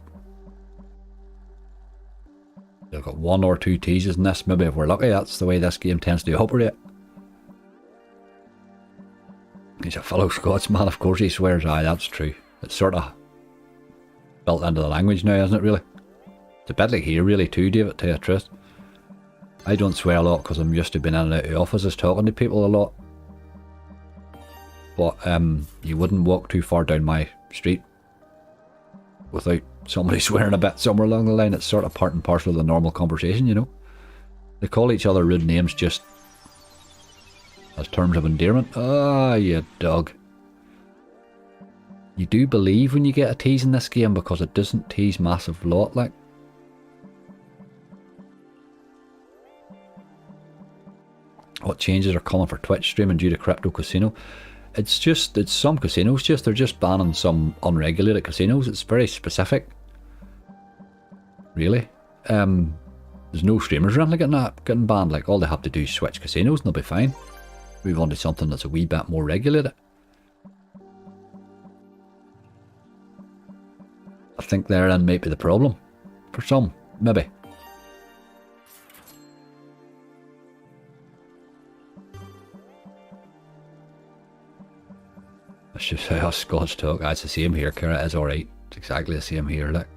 They've got 1 or 2 teases in this. Maybe if we're lucky, that's the way this game tends to operate. He's a fellow Scotsman, of course he swears. Aye, that's true. It's sort of built into the language now, isn't it, really? It's a bit like here, really, too, David, to tell you the truth. I don't swear a lot because I'm used to being in and out of offices talking to people a lot. But you wouldn't walk too far down my street without somebody swearing a bit somewhere along the line. It's sort of part and parcel of the normal conversation, you know. They call each other rude names just as terms of endearment. Ah, you dog. You do believe when you get a tease in this game because it doesn't tease massive lot, like. What changes are coming for Twitch streaming due to crypto casino? It's some casinos they're just banning some unregulated casinos. It's very specific. Really. There's no streamers around like getting banned. Like, all they have to do is switch casinos and they'll be fine. Move on to something that's a wee bit more regulated. I think therein might be the problem. For some, maybe. That's just how us Scots talk. It's the same here, Kira. It's alright. It's exactly the same here, look.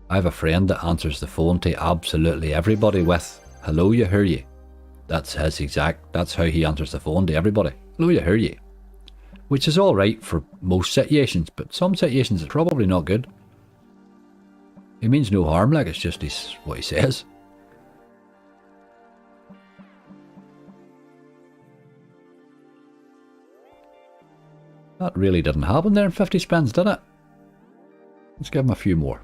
I have a friend that answers the phone to absolutely everybody with, "Hello, you hear you." That's how he answers the phone to everybody. "Hello, you hear you." Which is alright for most situations, but some situations it's probably not good. He means no harm, like, it's just what he says. That really didn't happen there in 50 spins, did it? Let's give him a few more.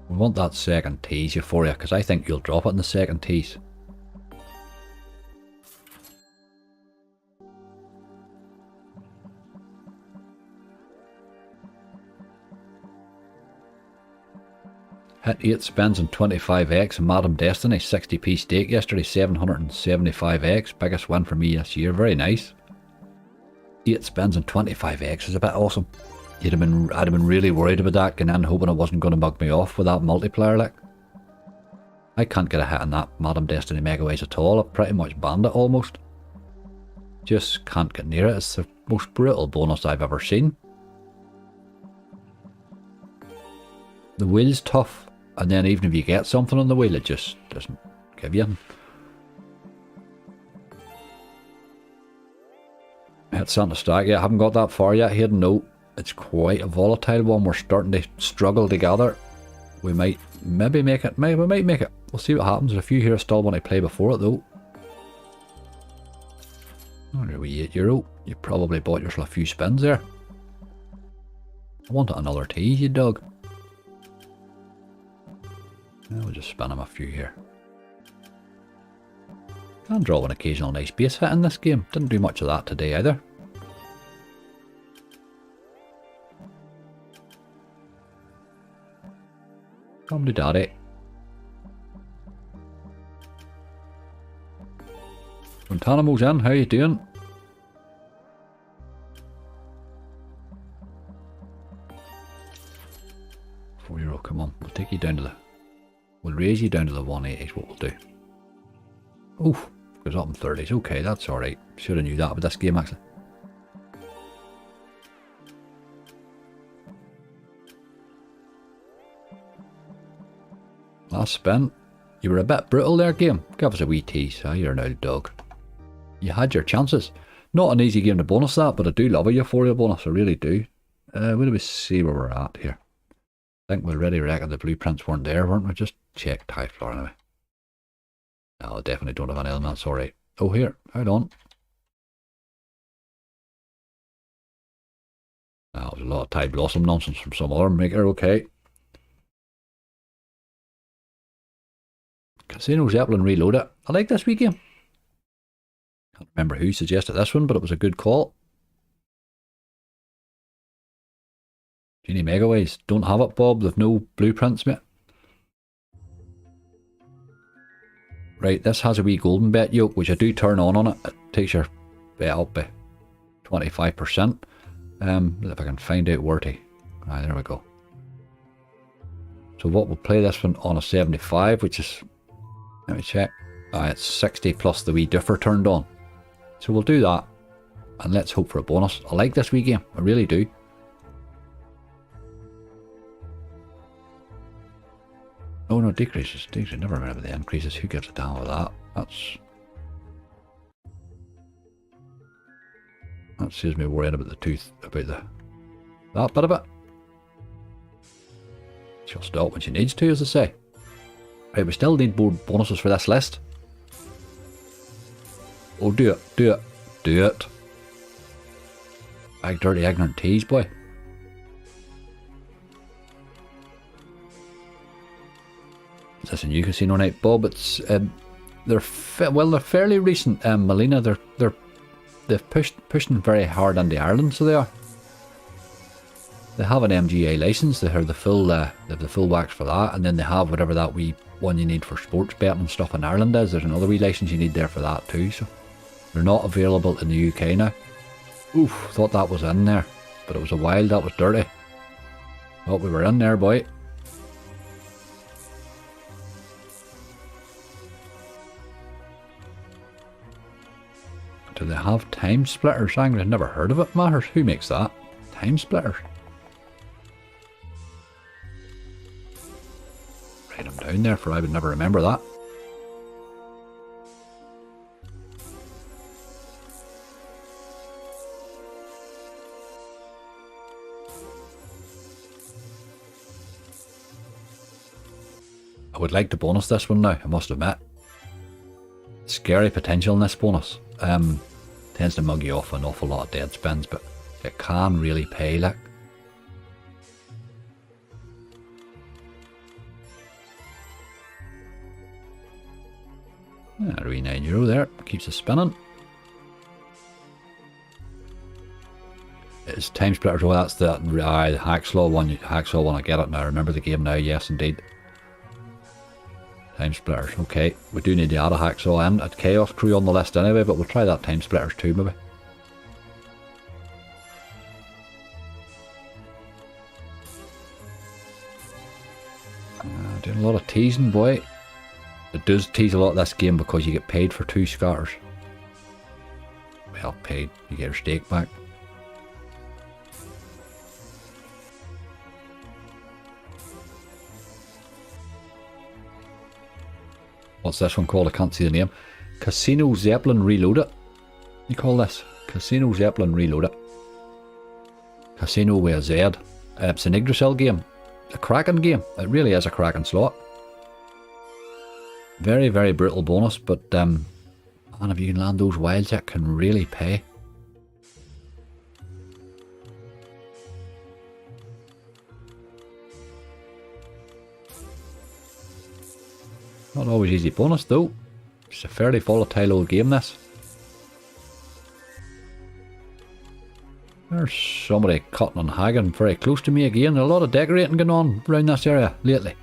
We want that second tease, Euphoria, because I think you'll drop it in the second tease. Hit 8 spins and 25x and Madam Destiny, 60p stake yesterday, 775x. Biggest win for me this year, very nice. 8 spins and 25x is a bit awesome. I'd have been really worried about that, and then hoping it wasn't going to bug me off with that multiplier, like. I can't get a hit on that Madam Destiny Megaways at all. I've pretty much banned it almost. Just can't get near it. It's the most brutal bonus I've ever seen. The wheel's tough, and then even if you get something on the wheel, it just doesn't give you anything. Hit Santa Stack, yeah, I haven't got that far yet. Hidden note, it's quite a volatile one. We're starting to struggle together. We might maybe make it. We might make it. We'll see what happens. There's a few here still want to play before it though. Only a wee €8. You probably bought yourself a few spins there. I wanted another tease, you dog. We'll just spin him a few here. Can draw an occasional nice base hit in this game. Didn't do much of that today either. Come to daddy. Guantanimo's in, how you doing? €4, come on, we'll take you down to the... We'll raise you down to the 180 is what we'll do. Oof, goes up in 30s. Okay, that's alright. Should have knew that about this game actually. Last spin. You were a bit brutal there, game. Give us a wee tease. Ah, you're an old dog. You had your chances. Not an easy game to bonus that, but I do love a Euphoria bonus. I really do. Where do we see where we're at here? I think we already reckoned the blueprints weren't there, weren't we? Just check high floor anyway. No, I definitely don't have any elements, alright. Oh, here, hold on. That was a lot of Tide Blossom nonsense from some other maker, okay. Casino Zeppelin Reloaded. I like this wee game. Can't remember who suggested this one, but it was a good call. Genie Megaways. Don't have it, Bob. They've no blueprints, mate. Right, this has a wee golden bet yoke, which I do turn on it. It takes your bet up by 25%. If I can find out where to. Ah, there we go. So what we'll play this one on a 75, which is, let me check. It's 60 plus the wee differ turned on. So we'll do that. And let's hope for a bonus. I like this wee game, I really do. Oh no, decreases. Never remember the increases. Who gives a damn with that? That saves me worrying about that bit of it. She'll stop when she needs to, as I say. Right, we still need more bonuses for this list. Oh, do it. Big dirty ignorant tease, boy. Is this a new casino night, Bob? It's they're fairly recent. Malina, they've pushing very hard into Ireland, so they are. They have an MGA license. They have the full wax for that, and then they have whatever that wee one you need for sports betting and stuff in Ireland is. There's another wee license you need there for that too. So they're not available in the UK now. Oof, thought that was in there, but it was a while. That was dirty. Thought we were in there, boy. Do they have time splitters? I've never heard of it, Matters. Who makes that? Time splitters. Write them down there, for I would never remember that. I would like to bonus this one now, I must admit. Scary potential in this bonus. Tends to mug you off an awful lot of dead spins, but it can really pay, like. A wee €9 there, keeps us spinning. It's time splitters. Well, that's the Hacksaw one. Hacksaw one, I get it now. I remember the game now. Yes, indeed. Time splitters. Okay, we do need to add a Hacksaw in. At Chaos Crew on the list anyway, but we'll try that time splitters too, maybe. Doing a lot of teasing, boy. It does tease a lot this game because you get paid for 2 scatters. Well, paid. You get your stake back. What's this one called? I can't see the name. Casino Zeppelin Reloaded. You call this? Casino Zeppelin Reloaded. Casino with a Z. It's an Yggdrasil game. A cracking game. It really is a cracking slot. Very, very brutal bonus, but man, if you can land those wilds, it can really pay. Not always easy bonus though. It's a fairly volatile old game, this. There's somebody cutting and hagging very close to me again. A lot of decorating going on around this area lately.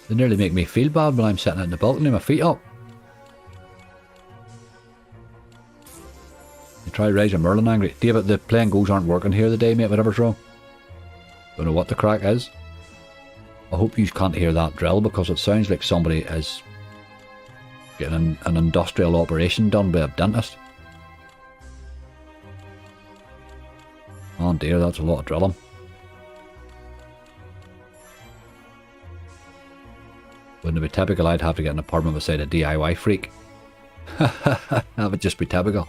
They nearly make me feel bad when I'm sitting in the balcony, my feet up. You try Rise of Merlin angry. David, the playing goals aren't working here today, mate, whatever's wrong. Don't know what the crack is. I hope you can't hear that drill because it sounds like somebody is getting an industrial operation done by a dentist. Oh dear, that's a lot of drilling. Wouldn't it be typical? I'd have to get an apartment beside a DIY freak. That would just be typical.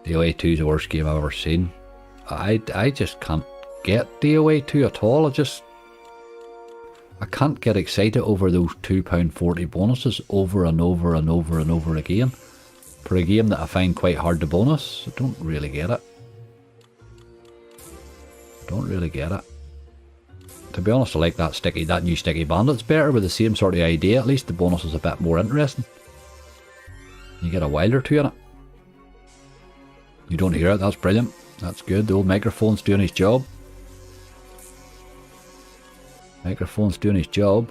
DOA 2 is the worst game I've ever seen. I just can't get DOA 2 at all. I can't get excited over those £2.40 bonuses over and over and over and over again. For a game that I find quite hard to bonus, I don't really get it. Don't really get it. To be honest, I like that new Sticky Bandits better, with the same sort of idea. At least the bonus is a bit more interesting. You get a wild or two in it. You don't hear it, that's brilliant. That's good. The old microphone's doing his job. Microphone's doing his job.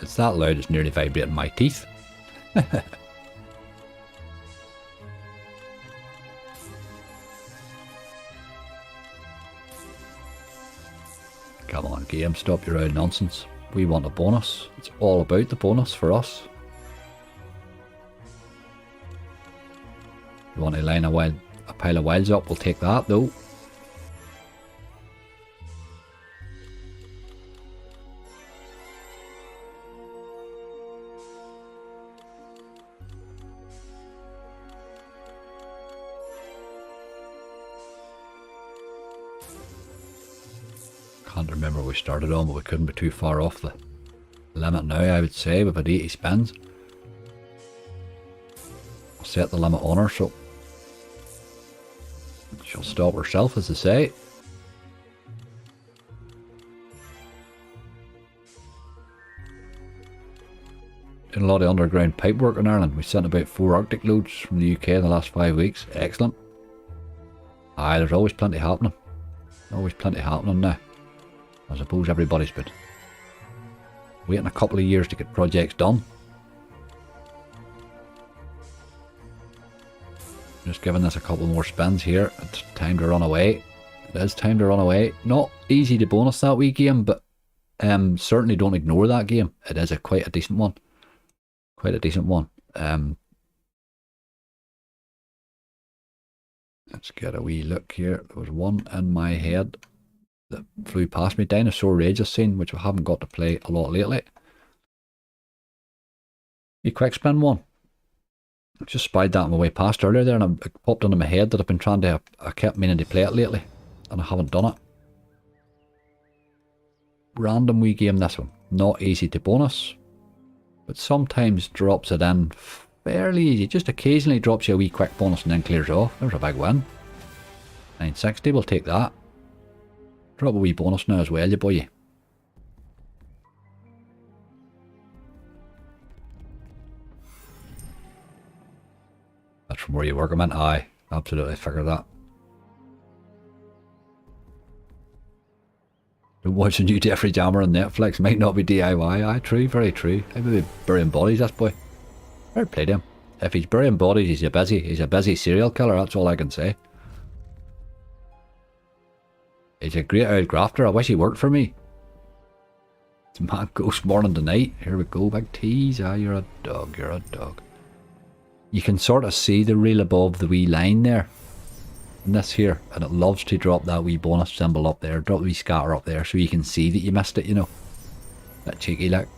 It's that loud it's nearly vibrating my teeth. Come on, game, stop your own nonsense. We want a bonus. It's all about the bonus for us. You want to line a pile of wilds up, we'll take that though. Can't remember what we started on, but we couldn't be too far off the limit now, I would say. We've had 80 spins. I'll set the limit on her so she'll stop herself, as they say. Doing a lot of underground pipe work in Ireland. We sent about 4 Arctic loads from the UK in the last 5 weeks. Excellent. Aye, there's always plenty happening. Always plenty happening now. I suppose everybody's been waiting a couple of years to get projects done. Just giving this a couple more spins here. It's time to run away. It is time to run away. Not easy to bonus that wee game, but certainly don't ignore that game. It is quite a decent one. Quite a decent one. Let's get a wee look here. There was one in my head that flew past me. Dinosaur Rage I've seen, which I haven't got to play a lot lately. A quick spin one. I just spied that on my way past earlier there, and it popped into my head that I've been trying to, I kept meaning to play it lately, and I haven't done it. Random wee game, this one. Not easy to bonus, but sometimes drops it in fairly easy. Just occasionally drops you a wee quick bonus and then clears off. There's a big win. 960, we'll take that. Drop a wee bonus now as well, you boy. That's from where you work, I meant. Aye, absolutely, figure that. Don't watch the new Jeffrey Dahmer on Netflix. Might not be DIY. Aye, true, very true. I may be burying bodies, this boy. Fair play to him. If he's burying bodies, he's a busy serial killer, that's all I can say. He's a great old grafter. I wish he worked for me. It's mad ghost morning tonight. Here we go, big tease. Ah, you're a dog, you're a dog. You can sort of see the reel above the wee line there. And this here, and it loves to drop that wee bonus symbol up there. Drop the wee scatter up there so you can see that you missed it, you know. That cheeky look.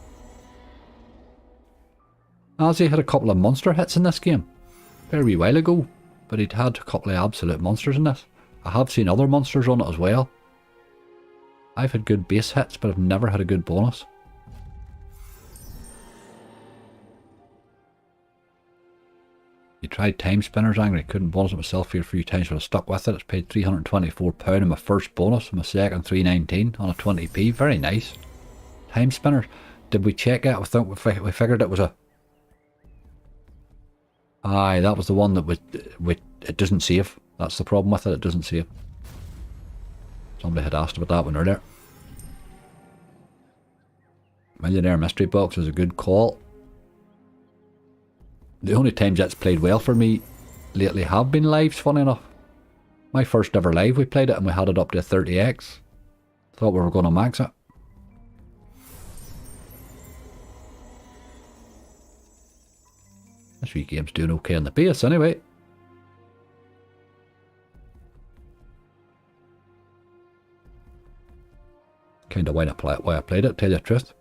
Ozzy had a couple of monster hits in this game. A fair wee while ago. But he'd had a couple of absolute monsters in this. I have seen other monsters on it as well. I've had good base hits, but I've never had a good bonus. You tried time spinners, Angry. Couldn't bonus it myself here a few times, but I stuck with it. It's paid £324 in my first bonus, my second £319 on a 20p. Very nice. Time spinners. Did we check it? I think we figured it was a... Aye, that was the one that it doesn't save. That's the problem with it, it doesn't save. Somebody had asked about that one earlier. Millionaire Mystery Box was a good call. The only times that's played well for me lately have been lives, funny enough. My first ever live we played it and we had it up to a 30x. Thought we were going to max it. This wee game's doing okay on the base anyway. Kinda why I played it, tell you the truth.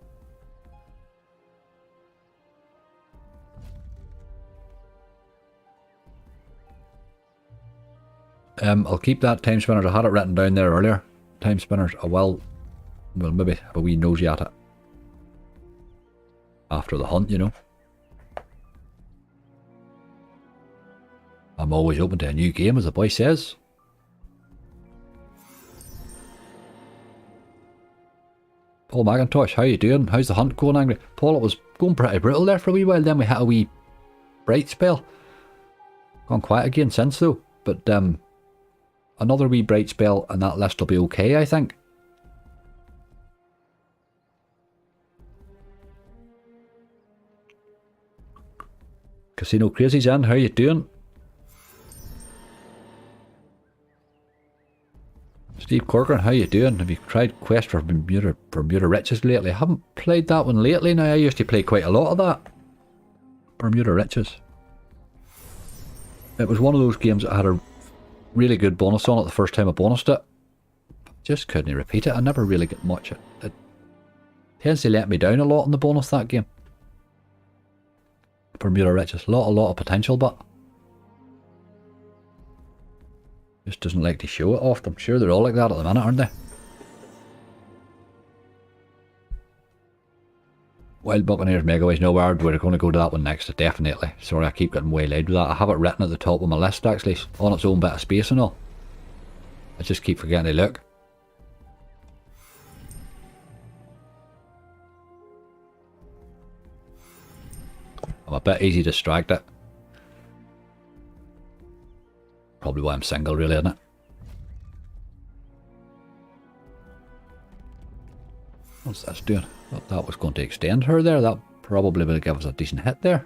I'll keep that time spinners. I had it written down there earlier. Time spinners, I will maybe have a wee nosy at it. After the hunt, you know. I'm always open to a new game, as the boy says. Paul McIntosh, how you doing? How's the hunt going, Angry? Paul, it was going pretty brutal there for a wee while, then we had a wee bright spell. Gone quiet again since though, but another wee bright spell and that list will be okay, I think. Casino Crazy's in, how you doing? Steve Corcoran, how you doing? Have you tried Quest for Bermuda Riches lately? I haven't played that one lately now. I used to play quite a lot of that. Bermuda Riches. It was one of those games that had a really good bonus on it the first time I bonused it. Just couldn't repeat it. I never really get much. It tends to let me down a lot in the bonus, that game. Bermuda Riches. A lot of potential, but just doesn't like to show it off. I'm sure they're all like that at the minute, aren't they? Wild Buccaneers Megaways nowhere. We're going to go to that one next, definitely. Sorry, I keep getting waylaid with that. I have it written at the top of my list, actually, on its own bit of space and all. I just keep forgetting to look. I'm a bit easy distracted. Probably why I'm single, really, isn't it? What's this doing? Thought that was going to extend her there. That probably would give us a decent hit there.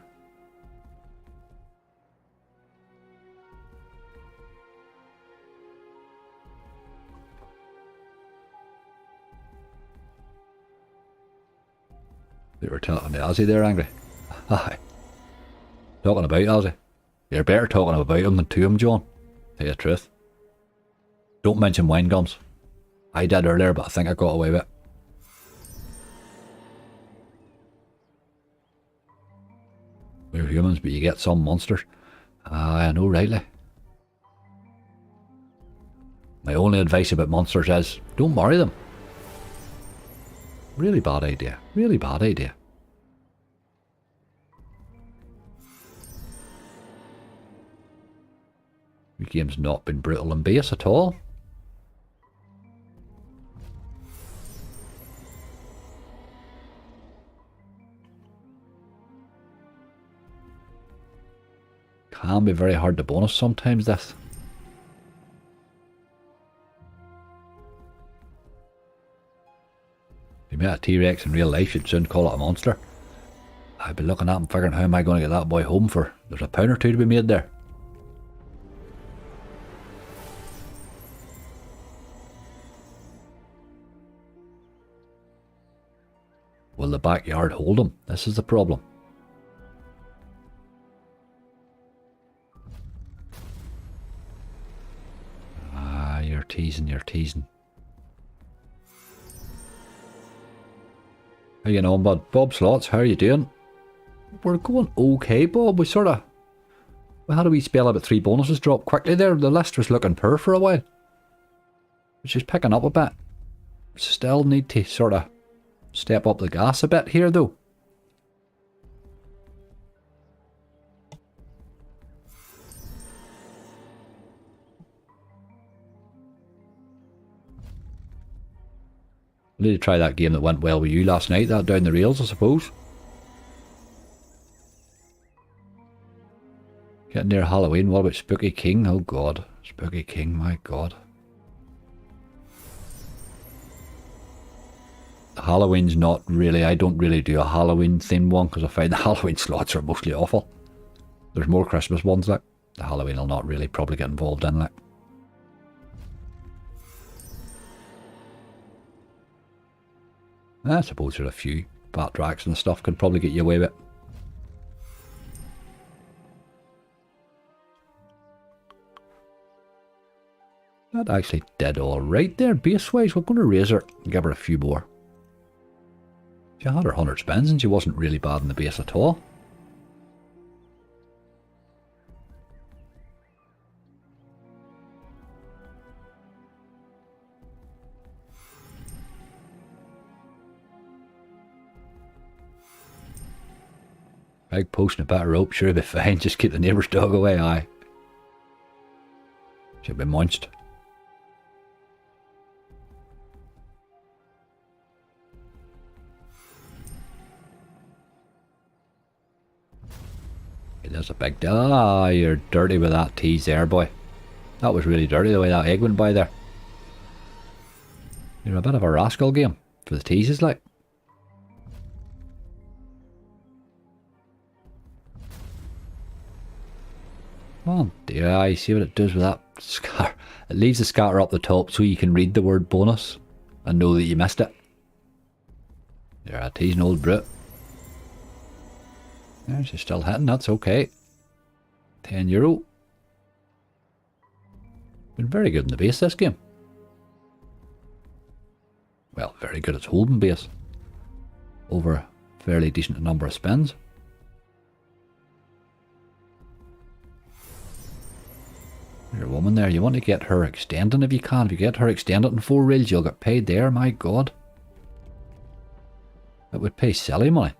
They were telling the Aussie there, Angry. Aye. Talking about Aussie. You're better talking about him than to him, John. Tell you the truth. Don't mention wine gums. I did earlier, but I think I got away with it. We're humans, but you get some monsters. I know, rightly. My only advice about monsters is, don't marry them. Really bad idea. Really bad idea. The game's not been brutal and base at all. Can be very hard to bonus sometimes, this. If you met a T-Rex in real life, you'd soon call it a monster. I'd be looking at him figuring, how am I going to get that boy home for? There's a pound or two to be made there. Will the backyard hold him? This is the problem. Ah, you're teasing, you're teasing. How you know, bud? Bob Slots, how are you doing? We're going okay, Bob. We had a wee spell about 3 bonuses drop quickly there. The list was looking poor for a while. Which is picking up a bit. Still need to sort of step up the gas a bit here though. I need to try that game that went well with you last night, that down the rails, I suppose. Getting near Halloween, what about Spooky King? Oh god, Spooky King, my god. Halloween's not really, I don't really do a Halloween themed one because I find the Halloween slots are mostly awful. There's more Christmas ones, like. The Halloween will not really probably get involved in, like. I suppose there's a few Bat Dracs and stuff could probably get you away with it. That actually did alright there, base-wise. We're going to raise her and give her a few more. She had her 100 spins and she wasn't really bad in the base at all. Big post and a bit of rope, sure, it'll be fine. Just keep the neighbour's dog away, aye. She'll be munched. There's a big... Ah, you're dirty with that tease there, boy. That was really dirty the way that egg went by there. You're a bit of a rascal, game, for the teases, like. Come on, dear eye, see what it does with that scatter. It leaves the scatter up the top so you can read the word bonus and know that you missed it. You're a teasing old brute. Yeah, she's still hitting, that's okay. €10. Been very good in the base this game. Well, very good at holding base. Over a fairly decent number of spins. Your woman there, you want to get her extending if you can. If you get her extended in 4 reels, you'll get paid there, my god. It would pay silly money.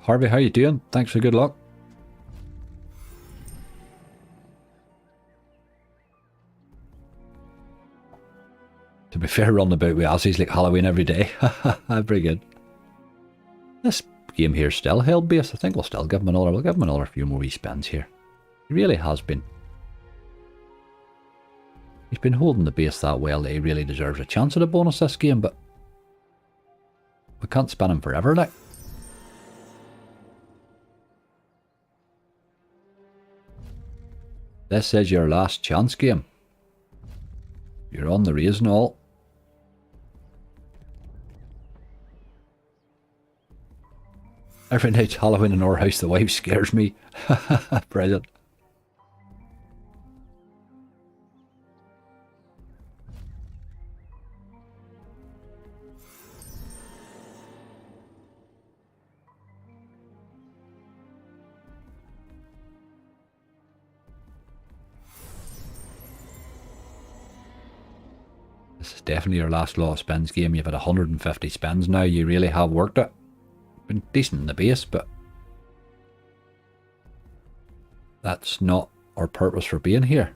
Harvey, how you doing? Thanks for good luck. To be fair, running about with Aussies like Halloween every day. Very good. This game here still held base. I think we'll still give him another. We'll give him another few more wee spins here. He really has been. He's been holding the base that well that he really deserves a chance at a bonus this game, but we can't spin him forever, like. This is your last chance game. You're on the raise and all. Every night's Halloween in our house, the wife scares me. Brilliant. This is definitely your last lot of spins game. You've had 150 spins now. You really have worked it. Been decent in the base, but that's not our purpose for being here.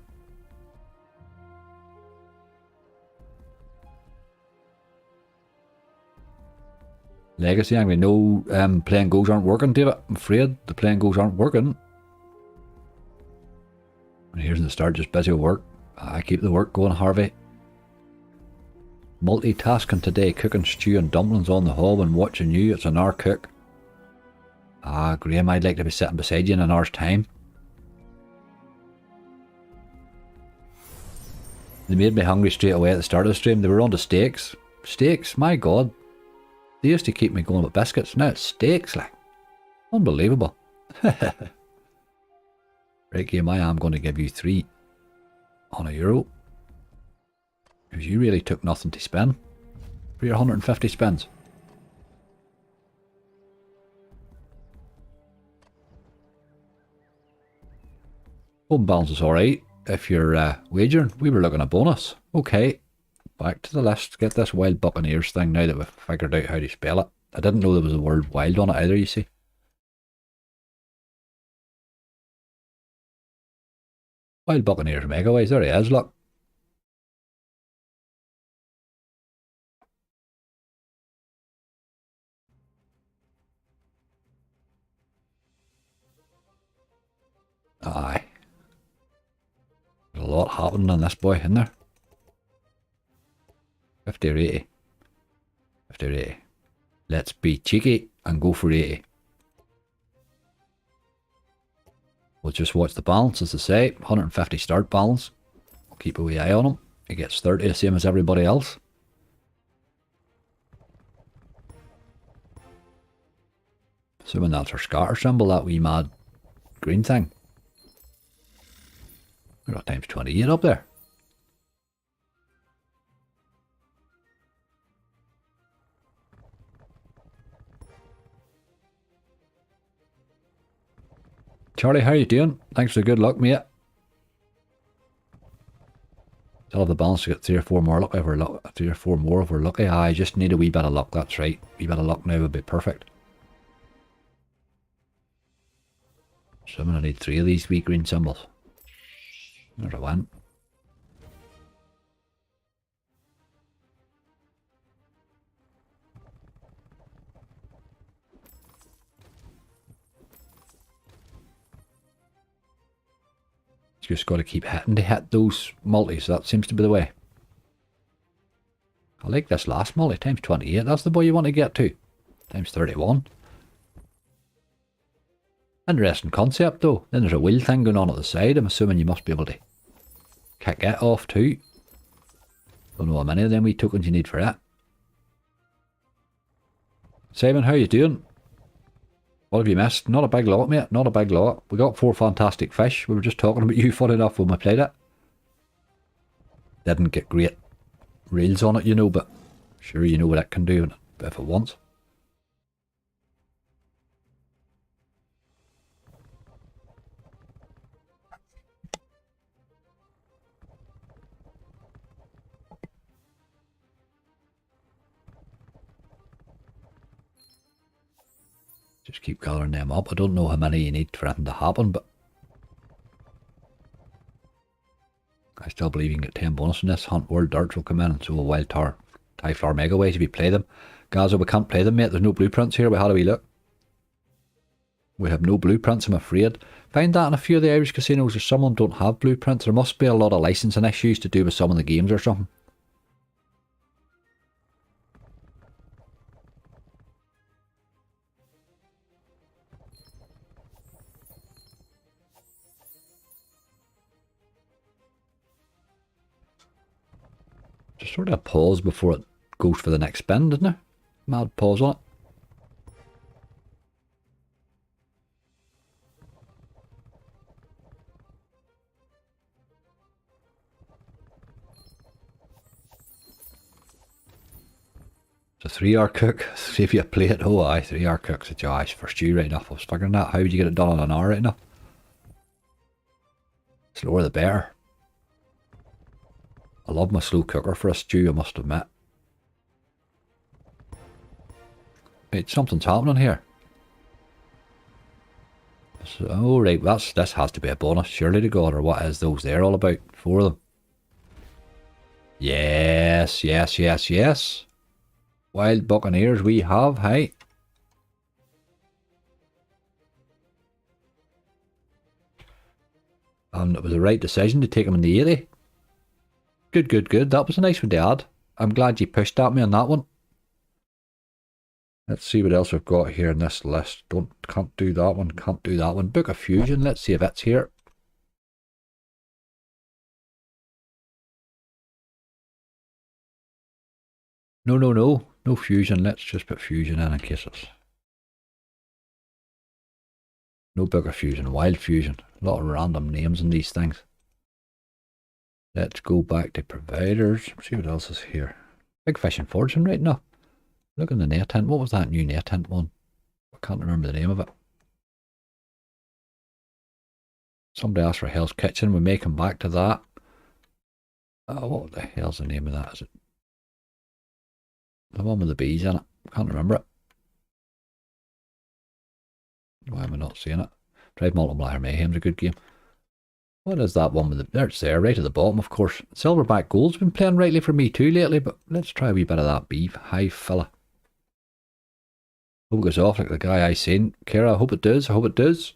Legacy, I mean, no playing goals aren't working, David. I'm afraid the playing goals aren't working. And here's in the start, just busy with work. I keep the work going, Harvey. Multitasking today, cooking stew and dumplings on the hob and watching you. It's an hour cook. Ah, Graham, I'd like to be sitting beside you in an hour's time. They made me hungry straight away at the start of the stream. They were on to steaks. Steaks, my god. They used to keep me going with biscuits. Now it's steaks, like. Unbelievable. Right, game, I am going to give you 3 on €1. Because you really took nothing to spin for your 150 spins. Home balance is alright. If you're wagering, we were looking at bonus. Okay, back to the list. Get this Wild Buccaneers thing now that we've figured out how to spell it. I didn't know there was a word wild on it either, you see. Wild Buccaneers Megaways, there he is, look. Aye. There's a lot happening on this boy, isn't there? 50 or 80. 50 or 80. Let's be cheeky and go for 80. We'll just watch the balance, as I say. 150 start balance. We'll keep a wee eye on him. He gets 30, the same as everybody else. Assuming that's our scatter symbol, that wee mad green thing. We got times 28 up there. Charlie, how you doing? Thanks for good luck, mate. Still have the balance to get 3 or 4 more luck if we're 3 or 4 more if we're lucky. I just need a wee bit of luck, that's right. A wee bit of luck now would be perfect. Assuming I need 3 of these wee green symbols. There's a one. Just got to keep hitting to hit those multis. That seems to be the way. I like this last multi, times 28. That's the boy you want to get to. Times 31. Interesting concept though. Then there's a wheel thing going on at the side. I'm assuming you must be able to kick it off too. Don't know how many of them wee tokens you need for that. Simon, how you doing? What have you missed? Not a big lot, mate. Not a big lot. We got 4 fantastic fish. We were just talking about you, funny enough, when we played it. Didn't get great reels on it, you know, but sure, you know what it can do if it wants. Just keep gathering them up. I don't know how many you need for anything to happen, but I still believe you can get 10 bonus in this. Hunt World Darts will come in, and so will Wild Tar. Tyflower Megaways if you play them. Gaza, we can't play them, mate. There's no blueprints here. We had a wee look. We have no blueprints, I'm afraid. Find that in a few of the Irish casinos, or some of them don't have blueprints. There must be a lot of licensing issues to do with some of the games or something. Just sort of pause before it goes for the next spin, doesn't it? Mad pause on it. It's a 3-hour cook. See if you play it. Oh aye, 3-hour cook's a josh for stew right enough. I was figuring that. How would you get it done in an hour right enough? Slower the better. I love my slow cooker for a stew, I must admit. Wait, something's happening here. So, oh right, this has to be a bonus, surely to God, or what is those there all about? 4 of them. Yes, yes, yes, yes. Wild Buccaneers we have, hey. And it was the right decision to take him in the 80. Good, good, good. That was a nice one to add. I'm glad you pushed at me on that one. Let's see what else we've got here in this list. Can't do that one, can't do that one. Book of Fusion, let's see if it's here. No, no, no. No Fusion. Let's just put Fusion in case it's... No Book of Fusion. Wild Fusion. A lot of random names in these things. Let's go back to providers. See what else is here. Big Fish and Fortune right now. Look in the net tent. What was that new net tent one? I can't remember the name of it. Somebody asked for Hell's Kitchen. We may come back to that. What the hell's the name of that? Is it the one with the bees in it? Can't remember it. Why am I not seeing it? Drive Multiplier Mayhem's a good game. What is that one with the... There it's there, right at the bottom, of course. Silverback Gold's been playing rightly for me too lately, but let's try a wee bit of that beef. Hi, fella. Hope it goes off like the guy I seen. Kara, I hope it does. I hope it does.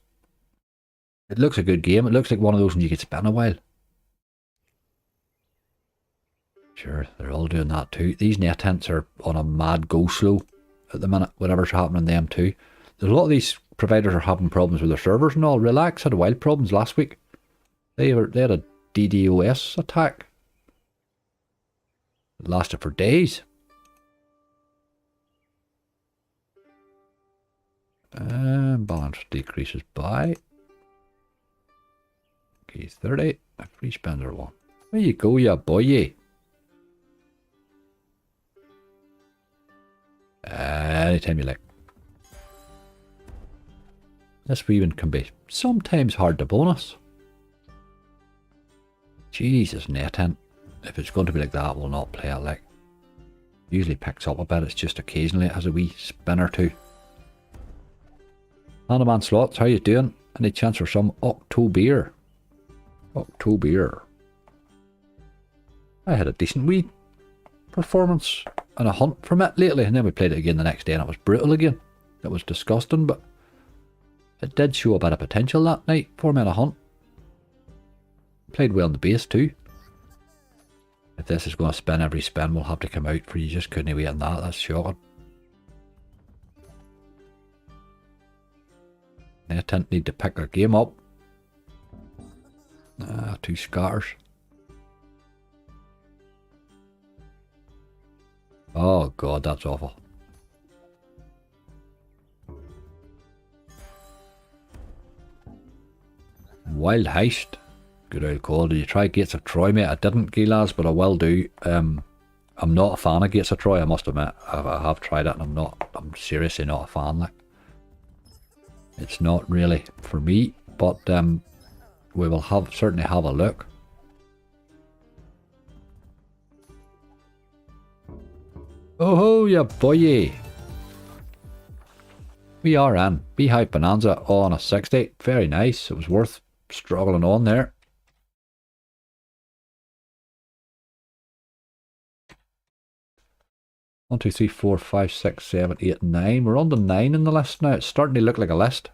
It looks a good game. It looks like one of those when you could spin a while. Sure, they're all doing that too. These net tents are on a mad go slow at the minute. Whatever's happening to them too. There's a lot of these providers are having problems with their servers and all. Relax had wild problems last week. They had a DDoS attack. It lasted for days. Balance decreases by okay, 30. A free spender one. There you go, ya boy. Anytime you like. This weaving can be sometimes hard to bonus. Jesus, netting. If it's going to be like that, we'll not play it like. Usually picks up a bit, it's just occasionally it has a wee spin or two. Handyman Slots, how you doing? Any chance for some October? October. I had a decent wee performance and a hunt from it lately, and then we played it again the next day and it was brutal again. It was disgusting, but it did show a bit of potential that night for me in a hunt. Played well in the base too. If this is going to spin, every spin will have to come out for you. Just couldn't wait on that. That's shocking. They need to pick their game up. Two scatters. Oh god, that's awful. Wild Heist. Good old call. Did you try Gates of Troy, mate? I didn't, Gilas, but I will do. I'm not a fan of Gates of Troy, I must admit. I have tried it and I'm seriously not a fan. Like, it's not really for me, but we will certainly have a look. Oh, yeah, boy. We are in. Beehive Bonanza on a 60. Very nice. It was worth struggling on there. One, two, three, four, five, six, seven, eight, 9. We're on to 9 in the list now. It's starting to look like a list.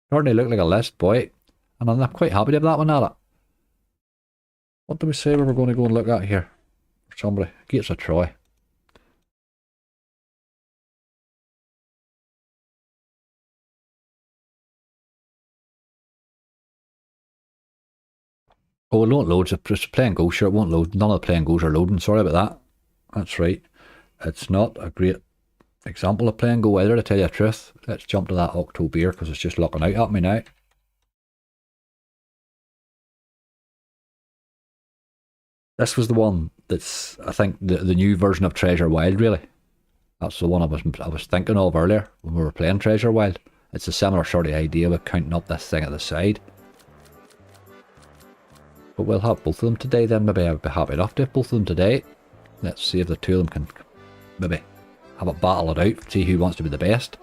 Starting to look like a list, boy. And I'm quite happy to have that one at it. What do we say we were going to go and look at here? Somebody. Gates of Troy. Oh, it won't load. It's play and go, sure, it won't load. None of the play and goes are loading. Sorry about that. That's right. It's not a great example of play and go either, to tell you the truth. Let's jump to that October because it's just looking out at me now. This was the one that's, I think, the new version of Treasure Wild, really. That's the one I was thinking of earlier when we were playing Treasure Wild. It's a similar sort of idea with counting up this thing at the side. But we'll have both of them today then. Maybe I'd be happy enough to have both of them today. Let's see if the two of them can maybe have it battle it out. See who wants to be the best.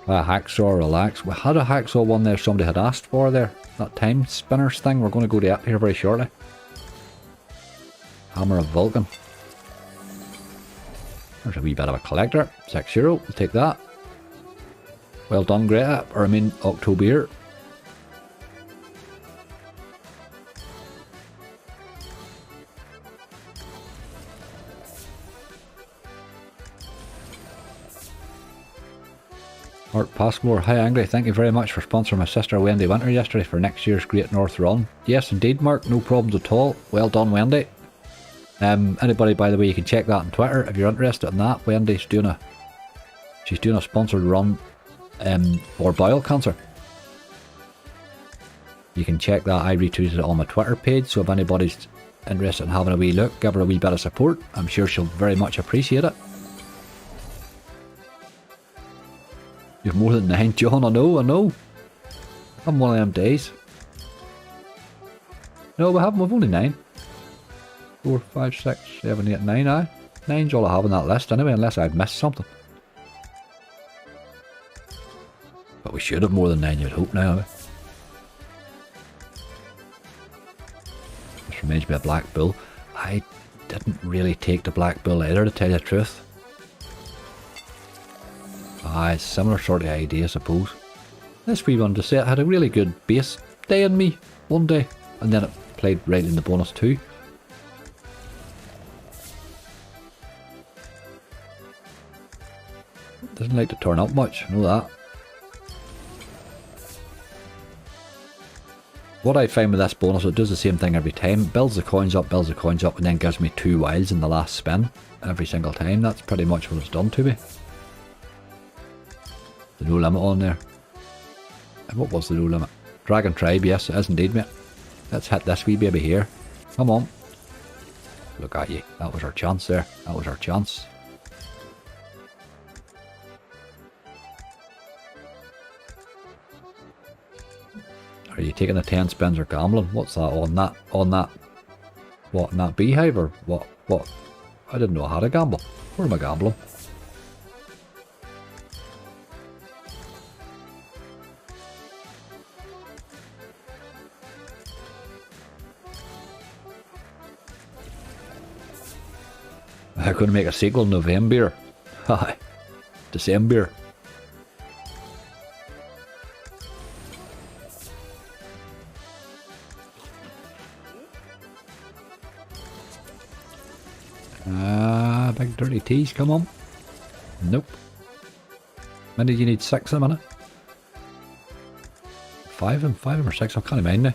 A hacksaw, relax. We had a hacksaw one there somebody had asked for there. That time spinners thing. We're going to go to that here very shortly. Hammer of Vulcan. There's a wee bit of a collector. 6 euro. We'll take that. Well done, Greta. Or I mean, October. Art Passmore, hi Angry, thank you very much for sponsoring my sister Wendy Winter yesterday for next year's Great North Run. Yes indeed Mark, no problems at all. Well done Wendy. Anybody by the way, you can check that on Twitter if you're interested in that. Wendy's doing a sponsored run for bowel cancer. You can check that, I retweeted it on my Twitter page, so if anybody's interested in having a wee look, give her a wee bit of support. I'm sure she'll very much appreciate it. You have more than 9, John. I know. I'm one of them days. No, we've only 9. 4, 5, 6, 7, 8, 9, aye. 9's all I have on that list anyway, unless I've missed something. But we should have more than 9, you'd hope now. This reminds me of Black Bull. I didn't really take the Black Bull either, to tell you the truth. Aye, similar sort of idea, I suppose. This wee one to say it had a really good base day in me one day, and then it played right in the bonus too. Doesn't like to turn up much, I know that. What I find with this bonus, it does the same thing every time. Builds the coins up, and then gives me 2 wilds in the last spin every single time. That's pretty much what it's done to me. The no limit on there. And what was the no limit? Dragon Tribe, yes it is indeed mate. Let's hit this wee baby here. Come on. Look at you. That was our chance there. That was our chance. Are you taking the 10 spins or gambling? What's that on that? What, in that beehive or what? I didn't know how to gamble. Where am I gambling? I'm going to make a sequel in November. Hi. December. Big dirty tees, come on. Nope. When did you need 6 a minute? 5 or 6, I can't mind now.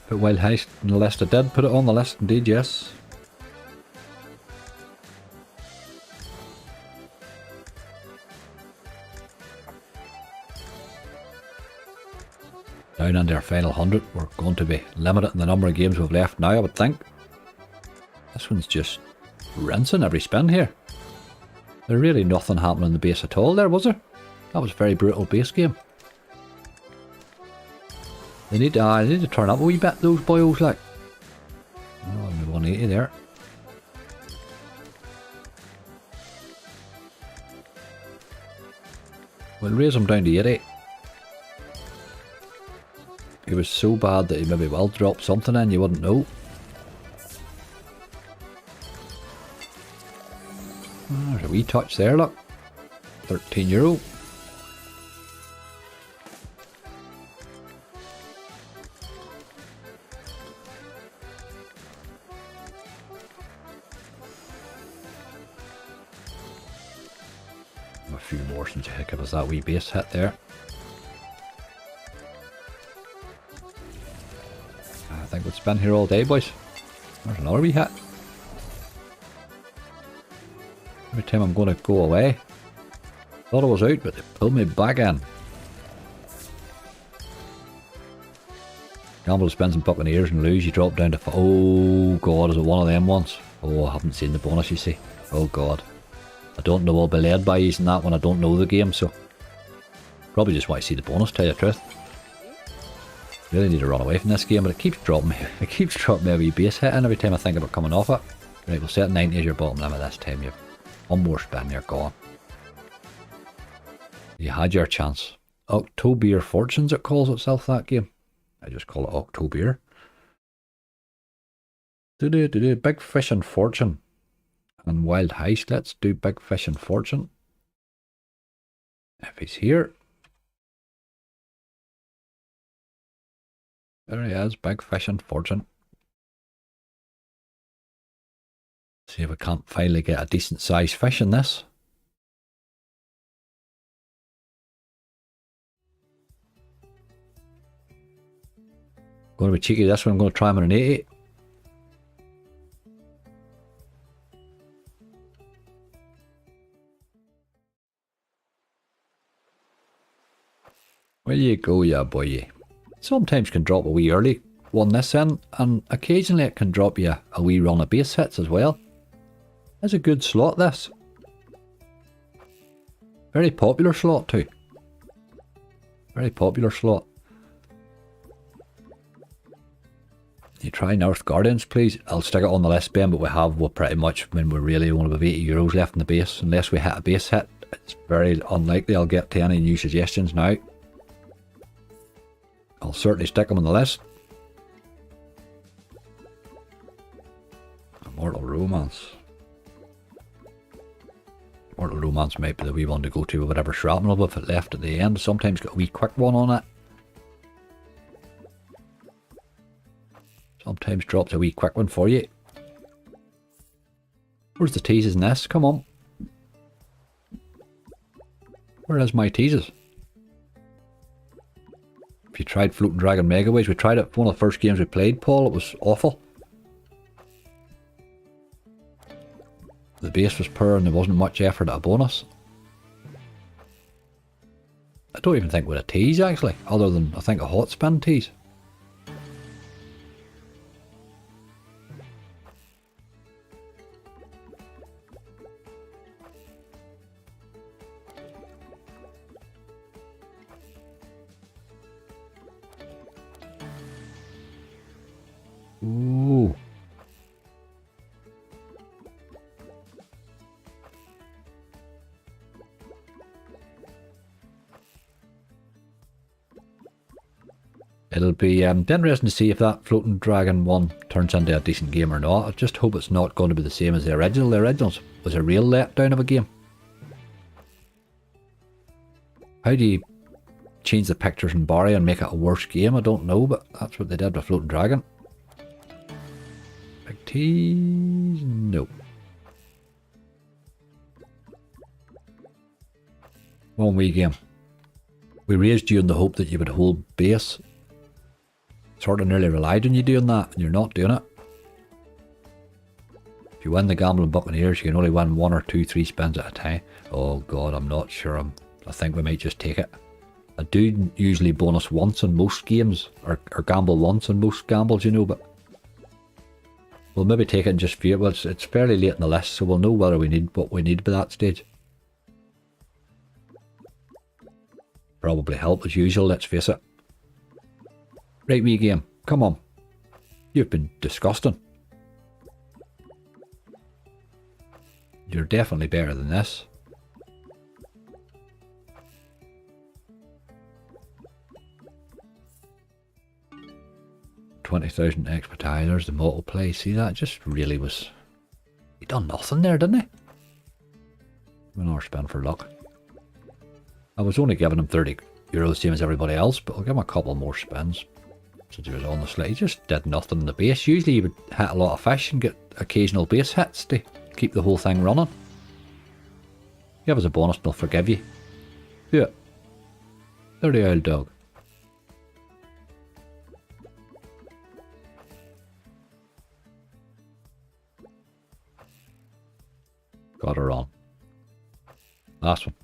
Put Wild Heist on the list. I did put it on the list indeed, yes. Down into our final 100. We're going to be limited in the number of games we've left now, I would think. This one's just rinsing every spin here. There's really nothing happening in the base at all there, was there? That was a very brutal base game. They need to turn up a wee bit, those boyos, like. Oh, only 180 there. We'll raise him down to 80. He was so bad that he maybe will drop something in, you wouldn't know. Oh, there's a wee touch there, look. €13. A few more since you give us that wee base hit there. I think we'll spin here all day, boys. There's another wee hit. Every time I'm going to go away. Thought I was out, but they pulled me back in. Gamble spins and Buccaneers and lose. You drop down to... Oh god, is it one of them ones? Oh, I haven't seen the bonus, you see. Oh god. I don't know, I'll be led by using that when I don't know the game, so... Probably just want to see the bonus, tell you the truth. Really need to run away from this game, but it keeps dropping me. It keeps dropping me a wee base hit in every time I think about coming off it. Right, we'll set 90 as your bottom limit this time. You've one more spin, you're gone. You had your chance. October Fortunes, it calls itself, that game. I just call it October. Big Fish and Fortune. And Wild Heist. Let's do Big Fish and Fortune. If he's here. There he is, Big Fish and Fortune. See if we can't finally get a decent sized fish in this. Going to be cheeky this one, I'm going to try him on an 80. Where you go, ya boy. Sometimes can drop a wee early one this in, and occasionally it can drop you a wee run of base hits as well. It's a good slot, this. Very popular slot too. Very popular slot. You try North Guardians, please. I'll stick it on the list, Ben, but we'll pretty much, when we're really only have €80 left in the base, unless we hit a base hit, it's very unlikely I'll get to any new suggestions now. I'll certainly stick them on the list. Immortal Romance. Immortal Romance might be the wee one to go to with whatever shrapnel with it left at the end. Sometimes got a wee quick one on it. Sometimes drops a wee quick one for you. Where's the teases in this? Come on. Where is my teases? If you tried Floating Dragon Megaways, we tried it one of the first games we played, Paul. It was awful. The base was poor and there wasn't much effort at a bonus. I don't even think with a tease actually, other than I think a hot spin tease. Ooh. It'll be interesting to see if that Floating Dragon one turns into a decent game or not. I just hope it's not going to be the same as the original. The original was a real letdown of a game. How do you change the pictures in Barry and make it a worse game? I don't know, but that's what they did with Floating Dragon. Big tease? Nope. One wee game. We raised you in the hope that you would hold base. Sort of nearly relied on you doing that, and you're not doing it. If you win the Gambling Buccaneers, you can only win 1 or 2, 3 spins at a time. Oh god, I'm not sure. I think we might just take it. I do usually bonus once in most games, or gamble once in most gambles, you know, but we'll maybe take it and just view it. Well, it's fairly late in the list, so we'll know whether we need what we need by that stage. Probably help as usual, let's face it. Right, wee game, come on. You've been disgusting. You're definitely better than this. $20,000 expediters, the multiply. See, that just really was. He done nothing there, didn't he? Another spin for luck. I was only giving him €30, the same as everybody else, but I'll give him a couple more spins. Since he was on the slate, he just did nothing in the base. Usually you would hit a lot of fish and get occasional base hits to keep the whole thing running. Give us a bonus and I'll forgive you. Do it. Dirty old dog. Got her on. Last one.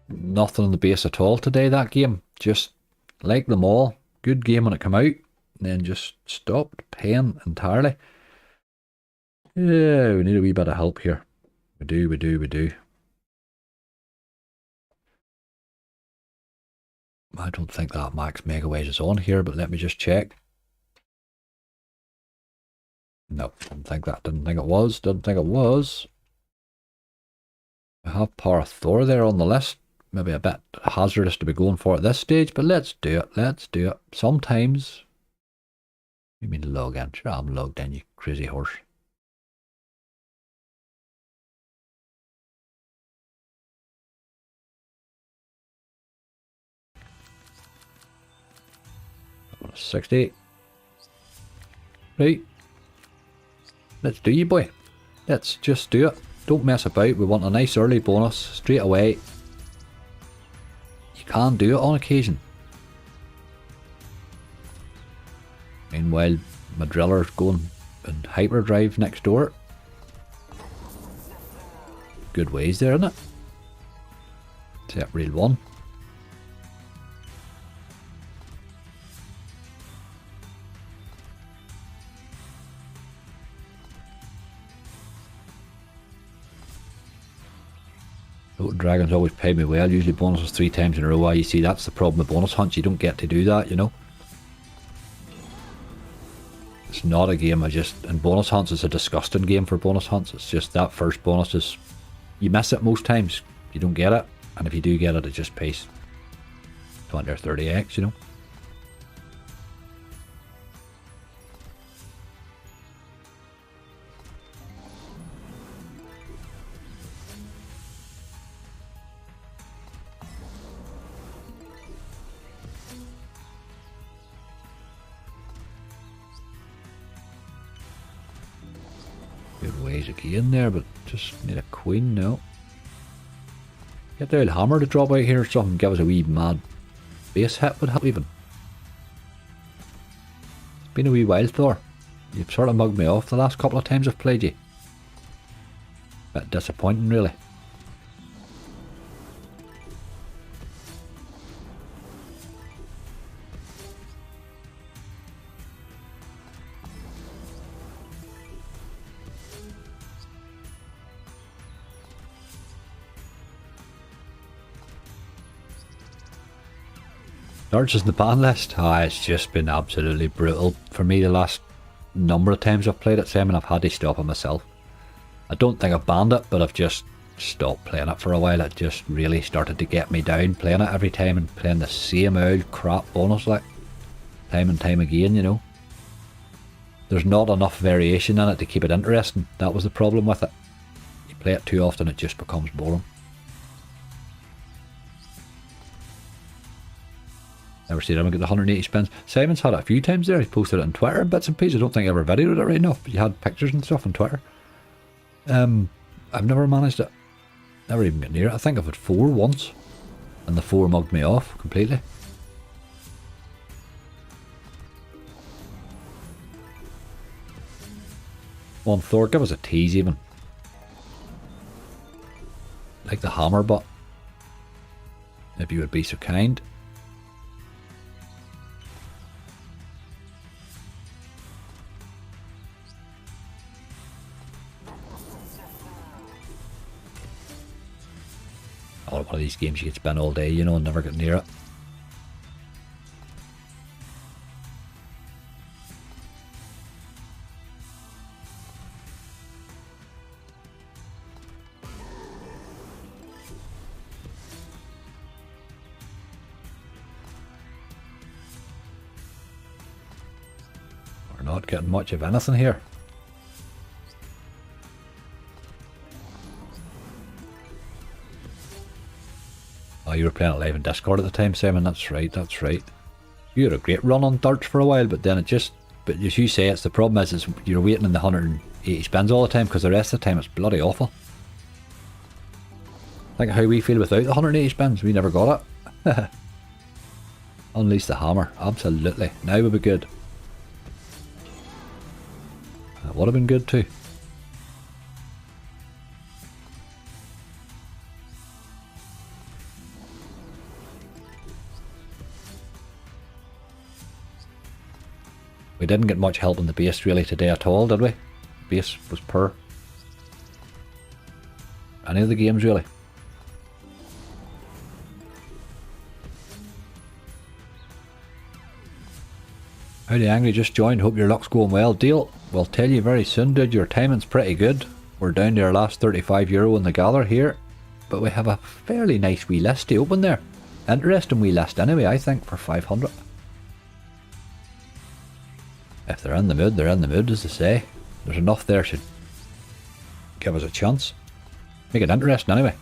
Nothing on the base at all today, that game. Just like them all. Good game when it came out. And then just stopped paying entirely. Yeah, we need a wee bit of help here. We do. I don't think that max megaways is on here, but let me just check. No, didn't think it was. I have Power of Thor there on the list. Maybe a bit hazardous to be going for at this stage, but let's do it. Sometimes. You mean log in? Sure, I'm logged in, you crazy horse. $60. Right. Let's do you, boy. Let's just do it. Don't mess about. We want a nice early bonus straight away. You can do it on occasion. Meanwhile, my driller's going in hyperdrive next door. Good ways there, isn't it? Set reel 1. Total Dragons always pay me well, usually bonuses 3 times in a row. Why, you see, that's the problem with bonus hunts, you don't get to do that, you know. It's not a game and bonus hunts is a disgusting game for bonus hunts. It's just that first bonus is, you miss it most times, you don't get it, and if you do get it, it just pays 20 or 30x, you know. Good ways again there, but just need a queen now. Get the old hammer to drop out here or something, give us a wee mad base hit would help even. It's been a wee while, Thor. You've sort of mugged me off the last couple of times I've played you. Bit disappointing, really. Darts is in the ban list. It's just been absolutely brutal for me the last number of times I've played it, Sam, and I've had to stop it myself. I don't think I've banned it, but I've just stopped playing it for a while. It just really started to get me down playing it every time and playing the same old crap bonus like time and time again, you know. There's not enough variation in it to keep it interesting. That was the problem with it. You play it too often, it just becomes boring. Never seen him get the 180 spins. Simon's had it a few times there. He posted it on Twitter in bits and pieces. I don't think I ever videoed it right enough, but you had pictures and stuff on Twitter. I've never managed it. Never even got near it. I think I've had 4 once, and the 4 mugged me off completely. Come on, Thor, give us a tease even. Like the hammer, but if you would be so kind. Oh, one of these games you could spend all day, you know, and never get near it. We're not getting much of anything here. Oh, you were playing it live in Discord at the time, Simon. That's right, that's right. You had a great run on darts for a while, but then it just... But as you say, it's the problem is you're waiting in the 180 spins all the time, because the rest of the time it's bloody awful. Think of how we feel without the 180 spins. We never got it. Unleash the hammer. Absolutely. Now would be good. That would have been good too. We didn't get much help in the base really today at all, did we? The base was poor. Any of the games really. Howdy Angry, just joined, hope your luck's going well. Deal, we'll tell you very soon dude, your timing's pretty good. We're down to our last €35 in the gather here. But we have a fairly nice wee list to open there. Interesting wee list anyway, I think, for 500. If they're in the mood, they're in the mood, as they say. There's enough there should give us a chance. Make it interesting anyway.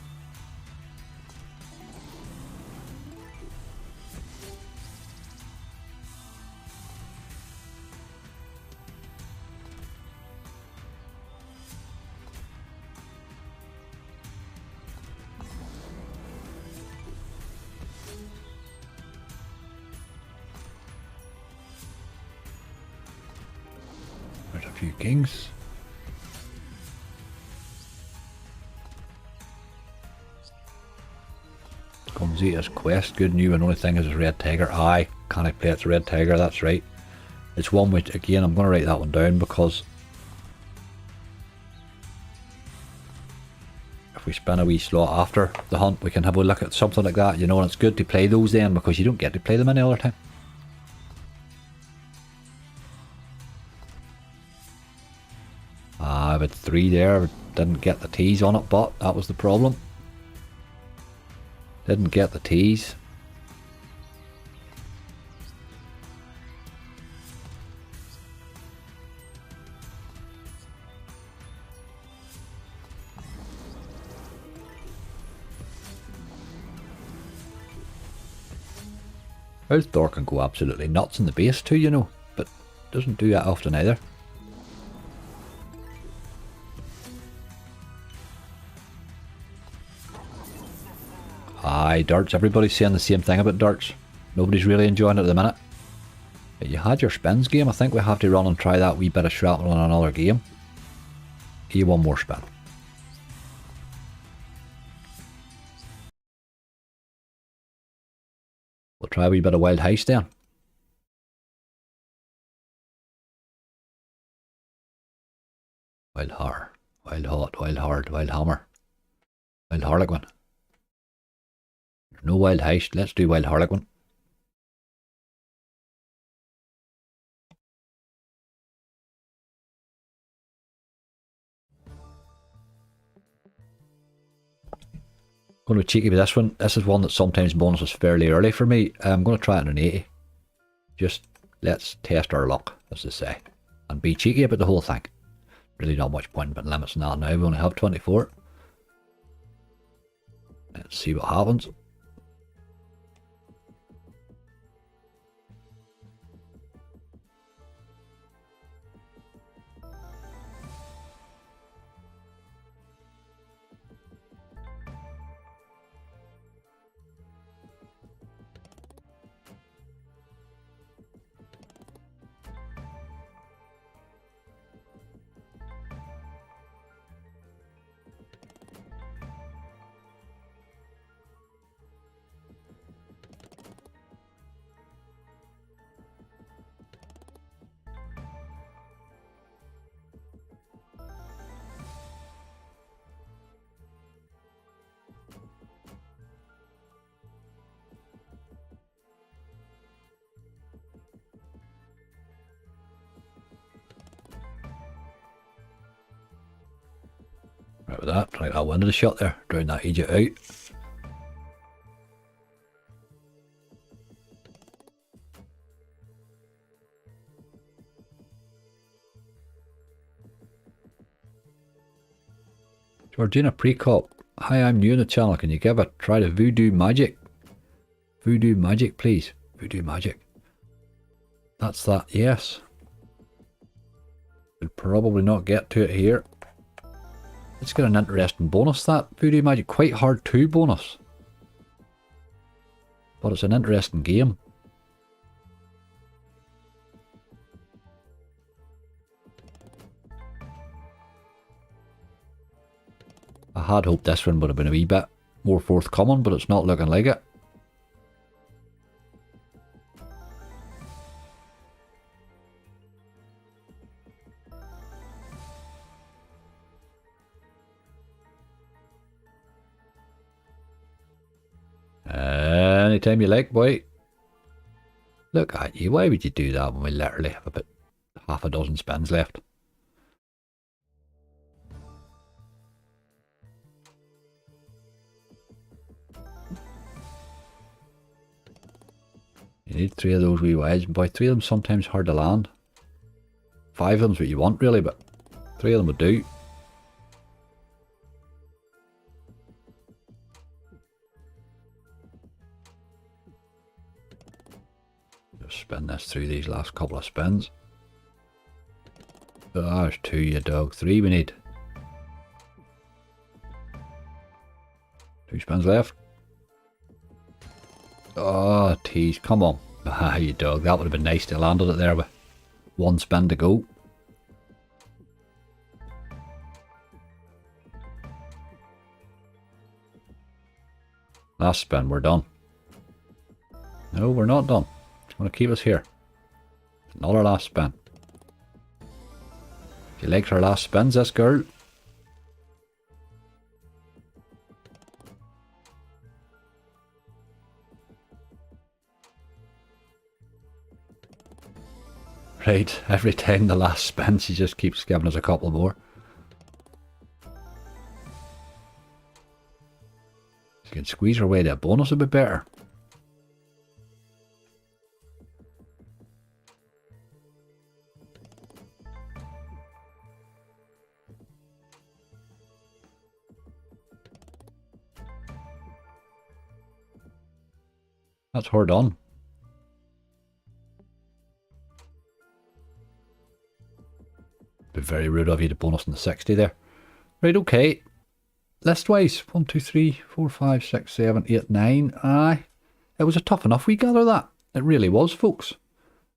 There's a few kings. Zeta's quest, good new, and only thing is red tiger. Aye, can I play it's red tiger, that's right. It's one which, again, I'm going to write that one down because if we spin a wee slot after the hunt, we can have a look at something like that, you know, and it's good to play those then because you don't get to play them any other time. I've had 3 there, didn't get the tease on it, but that was the problem. Didn't get the tease. Thor can go absolutely nuts in the base too, you know, but doesn't do that often either. Aye, darts. Everybody's saying the same thing about darts. Nobody's really enjoying it at the minute. But you had your spins game. I think we have to run and try that wee bit of shrapnel in another game. Give you one more spin. We'll try a wee bit of wild heist then. Wild horror, wild hot, wild hard, wild hammer, wild harlequin. No wild heist, let's do wild harlequin. Going to be cheeky with this one. This is one that sometimes bonuses fairly early for me. I'm going to try it in an 80. Just let's test our luck, as they say. And be cheeky about the whole thing. Really not much point in putting limits now. Now we only have 24. Let's see what happens. Right with that, right that window shut there, drown that agent out. Georgina Precop, hi, I'm new in the channel, can you give a try to voodoo magic? Voodoo magic, please. Voodoo magic. That's that, yes. We'll probably not get to it here. It's got an interesting bonus, that voodoo magic. Quite hard to bonus. But it's an interesting game. I had hoped this one would have been a wee bit more forthcoming, but it's not looking like it. Anytime you like, boy. Look at you. Why would you do that when we literally have about half a dozen spins left? You need 3 of those wee wilds, and boy, 3 of them sometimes hard to land. 5 of them's what you want really, but 3 of them would do. Just spin this through these last couple of spins. Oh, there's 2, you dog. 3 we need. 2 spins left. Oh, tease, come on. Ah, you dog. That would have been nice to landed it there with 1 spin to go. Last spin, we're done. No, we're not done. It's going to keep us here. Another last spin. She likes her last spins, this girl. Right, every time the last spin, she just keeps giving us a couple more. She can squeeze her way to a bonus a bit better. That's her done. Be very rude of you to bonus in the 60 there. Right, okay. List-wise, 1, 2, 3, 4, 5, 6, 7, 8, 9. Aye. It was a tough enough we gather that. It really was, folks.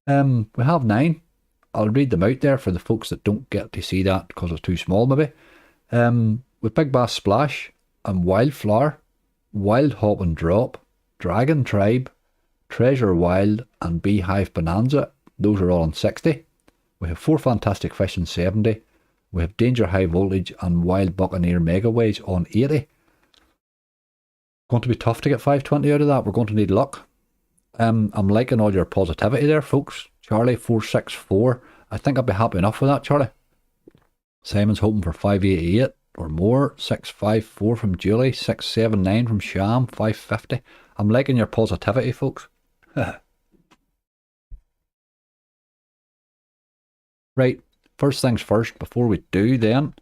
We have 9. I'll read them out there for the folks that don't get to see that because it's too small, maybe. With Big Bass Splash and Wildflower, Wild Hop and Drop, Dragon Tribe, Treasure Wild, and Beehive Bonanza. Those are all on 60. We have 4 Fantastic Fish on 70. We have Danger High Voltage and Wild Buccaneer Mega Waves on 80. Going to be tough to get 520 out of that. We're going to need luck. I'm liking all your positivity there, folks. Charlie 464. I think I'd be happy enough with that, Charlie. Simon's hoping for 588 or more. 654 from Julie. 679 from Sham. 550. I'm liking your positivity, folks. Right, first things first, before we do then,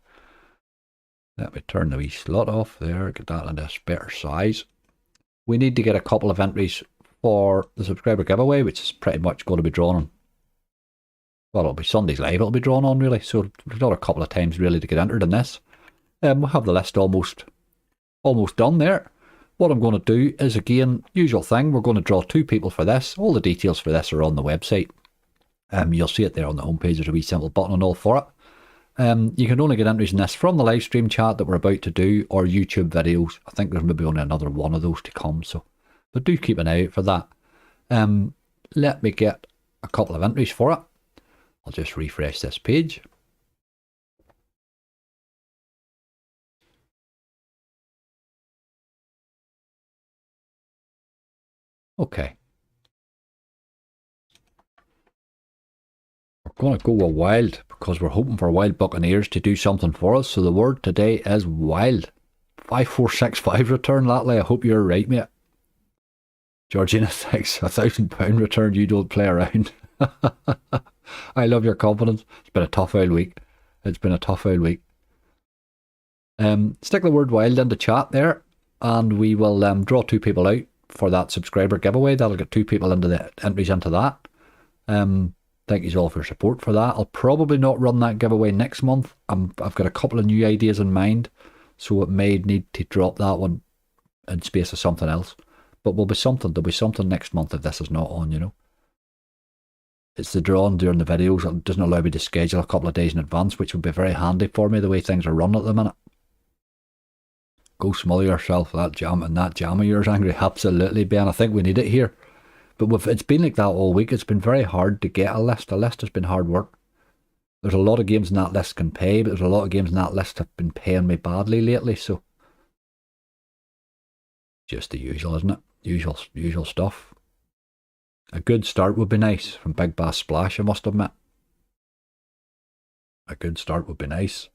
let me turn the wee slot off there, get that in this better size. We need to get a couple of entries for the subscriber giveaway, which is pretty much going to be drawn on, well, it'll be Sunday's live, it'll be drawn on really, so we've got a couple of times really to get entered in this. We'll have the list almost done there. What I'm going to do is, again, usual thing, we're going to draw 2 people for this. All the details for this are on the website. You'll see it there on the homepage. There's a wee simple button and all for it. You can only get entries in this from the live stream chat that we're about to do, or YouTube videos. I think there's maybe only another one of those to come, so but do keep an eye out for that. Let me get a couple of entries for it. I'll just refresh this page. Okay. We're going to go with wild because we're hoping for Wild Buccaneers to do something for us. So the word today is wild. 5465 return, Latley. I hope you're right, mate. Georgina 6, £1,000 return. You don't play around. I love your confidence. It's been a tough old week. It's been a tough old week. Stick the word wild into chat there, and we will draw 2 people out for that subscriber giveaway. That'll get 2 people into the entries into that. Thank you all for your support for that. I'll probably not run that giveaway next month. I've got a couple of new ideas in mind, so it may need to drop that one in space of something else. But there'll be something next month if this is not on, you know. It's the drawing during the videos. It doesn't allow me to schedule a couple of days in advance, which would be very handy for me the way things are run at the minute. Go smother yourself, that jam of yours, Angry. Absolutely, Ben. I think we need it here. But it's been like that all week. It's been very hard to get a list. A list has been hard work. There's a lot of games in that list can pay, but there's a lot of games in that list have been paying me badly lately, so just the usual, isn't it? Usual stuff. A good start would be nice from Big Bass Splash, I must admit. A good start would be nice.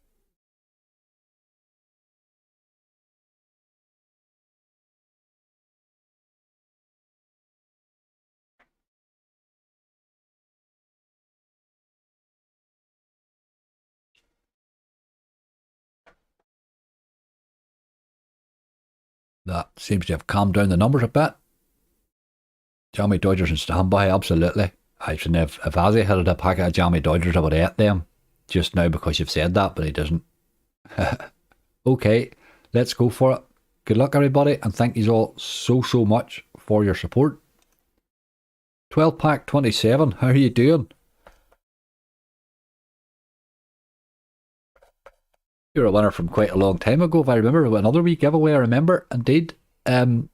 That seems to have calmed down the numbers a bit. Jammy Dodgers in standby, absolutely. I shouldn't have. If Azzy had a packet of Jammy Dodgers, I would have ate them just now because you've said that, but he doesn't. Okay, let's go for it. Good luck, everybody, and thank you all so much for your support. 12 pack 27, how are you doing? You're a winner from quite a long time ago, if I remember. Another wee giveaway, I remember, indeed. Good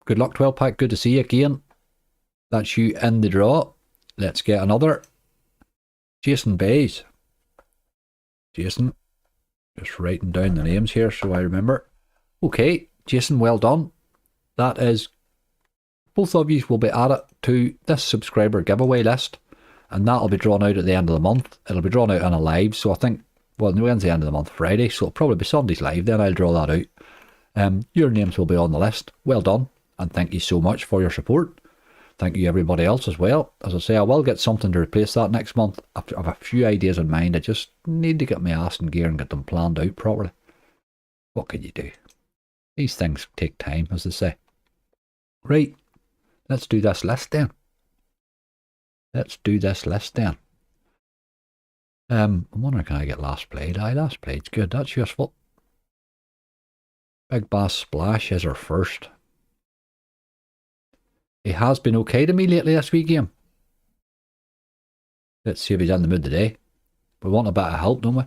luck, 12 pack. Good to see you again. That's you in the draw. Let's get another. Jason Bays. Jason. Just writing down the names here so I remember. Okay, Jason, well done. That is, both of you will be added to this subscriber giveaway list, and that'll be drawn out at the end of the month. It'll be drawn out on a live, so I think, well, when's the end of the month? Friday, so it'll probably be Sunday's live, then I'll draw that out. Your names will be on the list. Well done, and thank you so much for your support. Thank you everybody else as well. As I say, I will get something to replace that next month. I have a few ideas in mind. I just need to get my ass in gear and get them planned out properly. What can you do? These things take time, as they say. Right, let's do this list then. I'm wondering, can I get last played? Aye, last played's good. That's useful. Big Bass Splash is our first. He has been okay to me lately this week game. Let's see if he's in the mood today. We want a bit of help, don't we?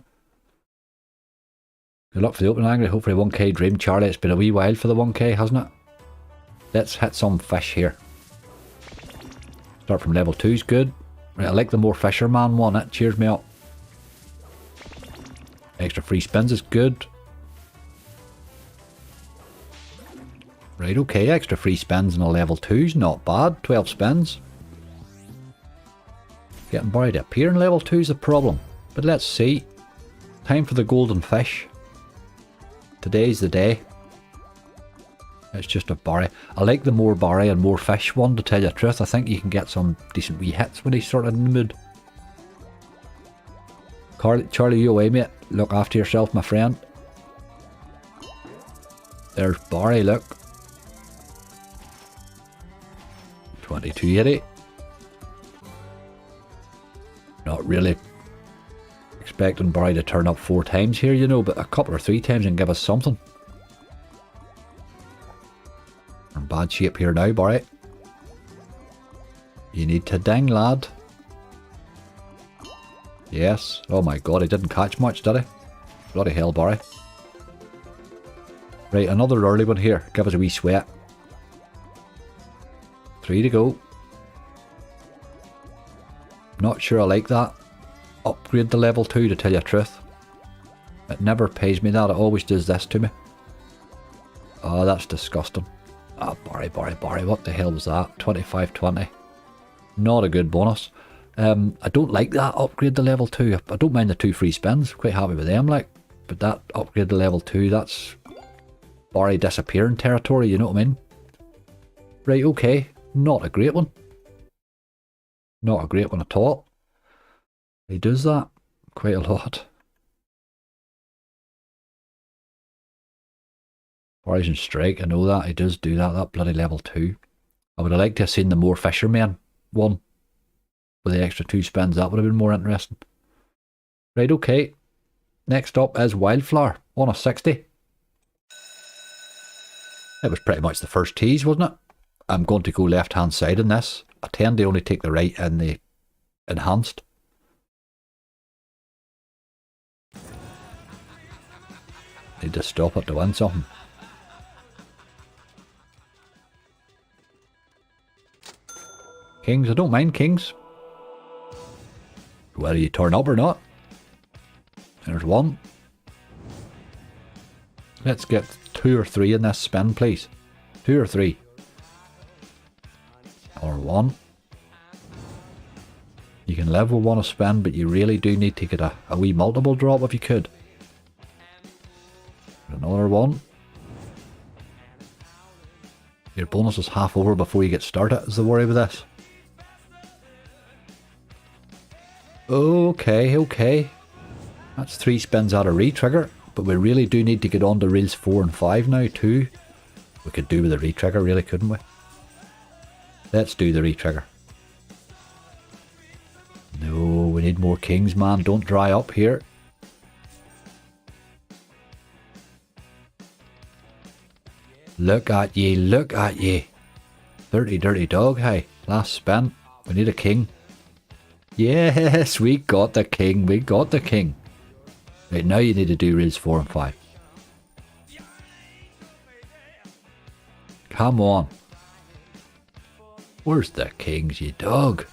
Good luck for the opening, Angry. Hopefully 1k dream. Charlie, it's been a wee while for the 1k, hasn't it? Let's hit some fish here. Start from level 2's good. Right, I like the more fisherman one. It cheers me up. Extra free spins is good. Right, okay, extra free spins in a level 2's not bad. 12 spins. Getting buried up here in level 2's a problem. But let's see. Time for the golden fish. Today's the day. It's just a barry. I like the more barry and more fish one, to tell you the truth. I think you can get some decent wee hits when he's sort of in the mood. Charlie, you away, mate. Look after yourself, my friend. There's barry, look. 2280. Not really expecting Barry to turn up 4 times here, you know, but a couple or 3 times and give us something. We're in bad shape here now, Barry. You need to ding, lad. Yes. Oh my god, he didn't catch much, did he? Bloody hell, Barry. Right, another early one here. Give us a wee sweat. 3 to go. Not sure I like that. Upgrade to level 2, to tell you the truth. It never pays me that. It always does this to me. Oh, that's disgusting. Ah, Barry. What the hell was that? 25-20. Not a good bonus. I don't like that upgrade to level 2. I don't mind the 2 free spins. Quite happy with them, like. But that upgrade to level 2, that's Barry disappearing territory, you know what I mean? Right, okay. Not a great one. Not a great one at all. He does that quite a lot. Horizon Strike, I know that. He does do that. That bloody level 2. I would have liked to have seen the more fishermen one. With the extra 2 spins, that would have been more interesting. Right, okay. Next up is Wildflower on a 60. It was pretty much the first tease, wasn't it? I'm going to go left hand side in this. I tend to only take the right in the enhanced. Need to stop it to win something. Kings, I don't mind kings. Whether you turn up or not. There's one. Let's get 2 or 3 in this spin, please. 2 or 3. Or 1. You can live with 1 a spin, but you really do need to get a wee multiple drop if you could. Another 1. Your bonus is half over before you get started, is the worry with this. Okay, okay. That's 3 spins out of re-trigger, but we really do need to get on to reels 4 and 5 now too. We could do with a re-trigger really, couldn't we? Let's do the re-trigger. No, we need more kings, man. Don't dry up here. Look at ye, look at ye. Dirty, dirty dog, hey. Last spin. We need a king. Yes, we got the king. We got the king. Right, now you need to do reels 4 and 5. Come on. Where's the kings, you dog?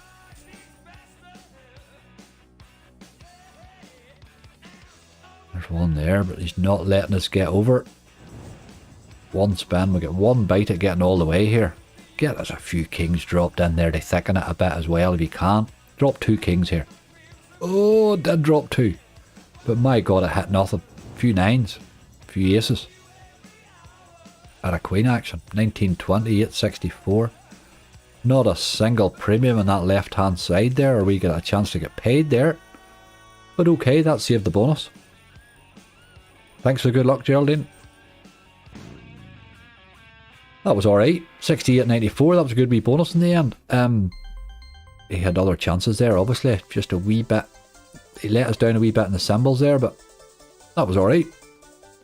There's one there, but he's not letting us get over. 1 spin, we get 1 bite at getting all the way here. Get us a few kings dropped in there to thicken it a bit as well if you can. Drop 2 kings here. Oh, it did drop 2. But my god, it hit nothing. A few 9s. A few aces. At a queen action. 1920, 864. Not a single premium on that left hand side there, or we get a chance to get paid there. But okay, that saved the bonus. Thanks for good luck, Geraldine. That was alright. 68.94, that was a good wee bonus in the end. He had other chances there, obviously. Just a wee bit. He let us down a wee bit in the symbols there, but that was alright.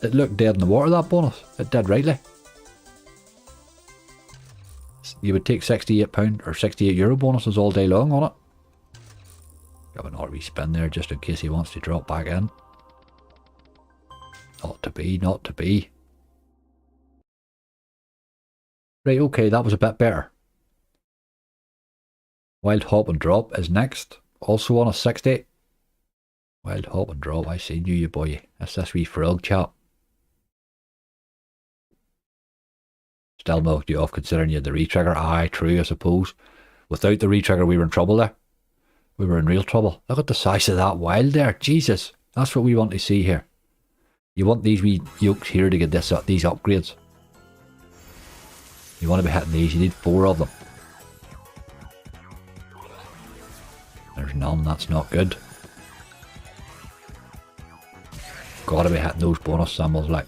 It looked dead in the water, that bonus. It did rightly. You would take £68 or €68 bonuses all day long on it. Got another wee spin there just in case he wants to drop back in. Not to be, not to be. Right, okay, that was a bit better. Wild Hop and Drop is next. Also on a 60. Wild Hop and Drop, I seen you boy. That's this wee frog chap. Still milked you off considering you had the re-trigger. Aye, true, I suppose. Without the re-trigger we were in trouble there. We were in real trouble. Look at the size of that wild there. Jesus, that's what we want to see here. You want these wee yolks here to get these upgrades. You want to be hitting these, you need 4 of them. There's none, that's not good. Gotta be hitting those bonus symbols like.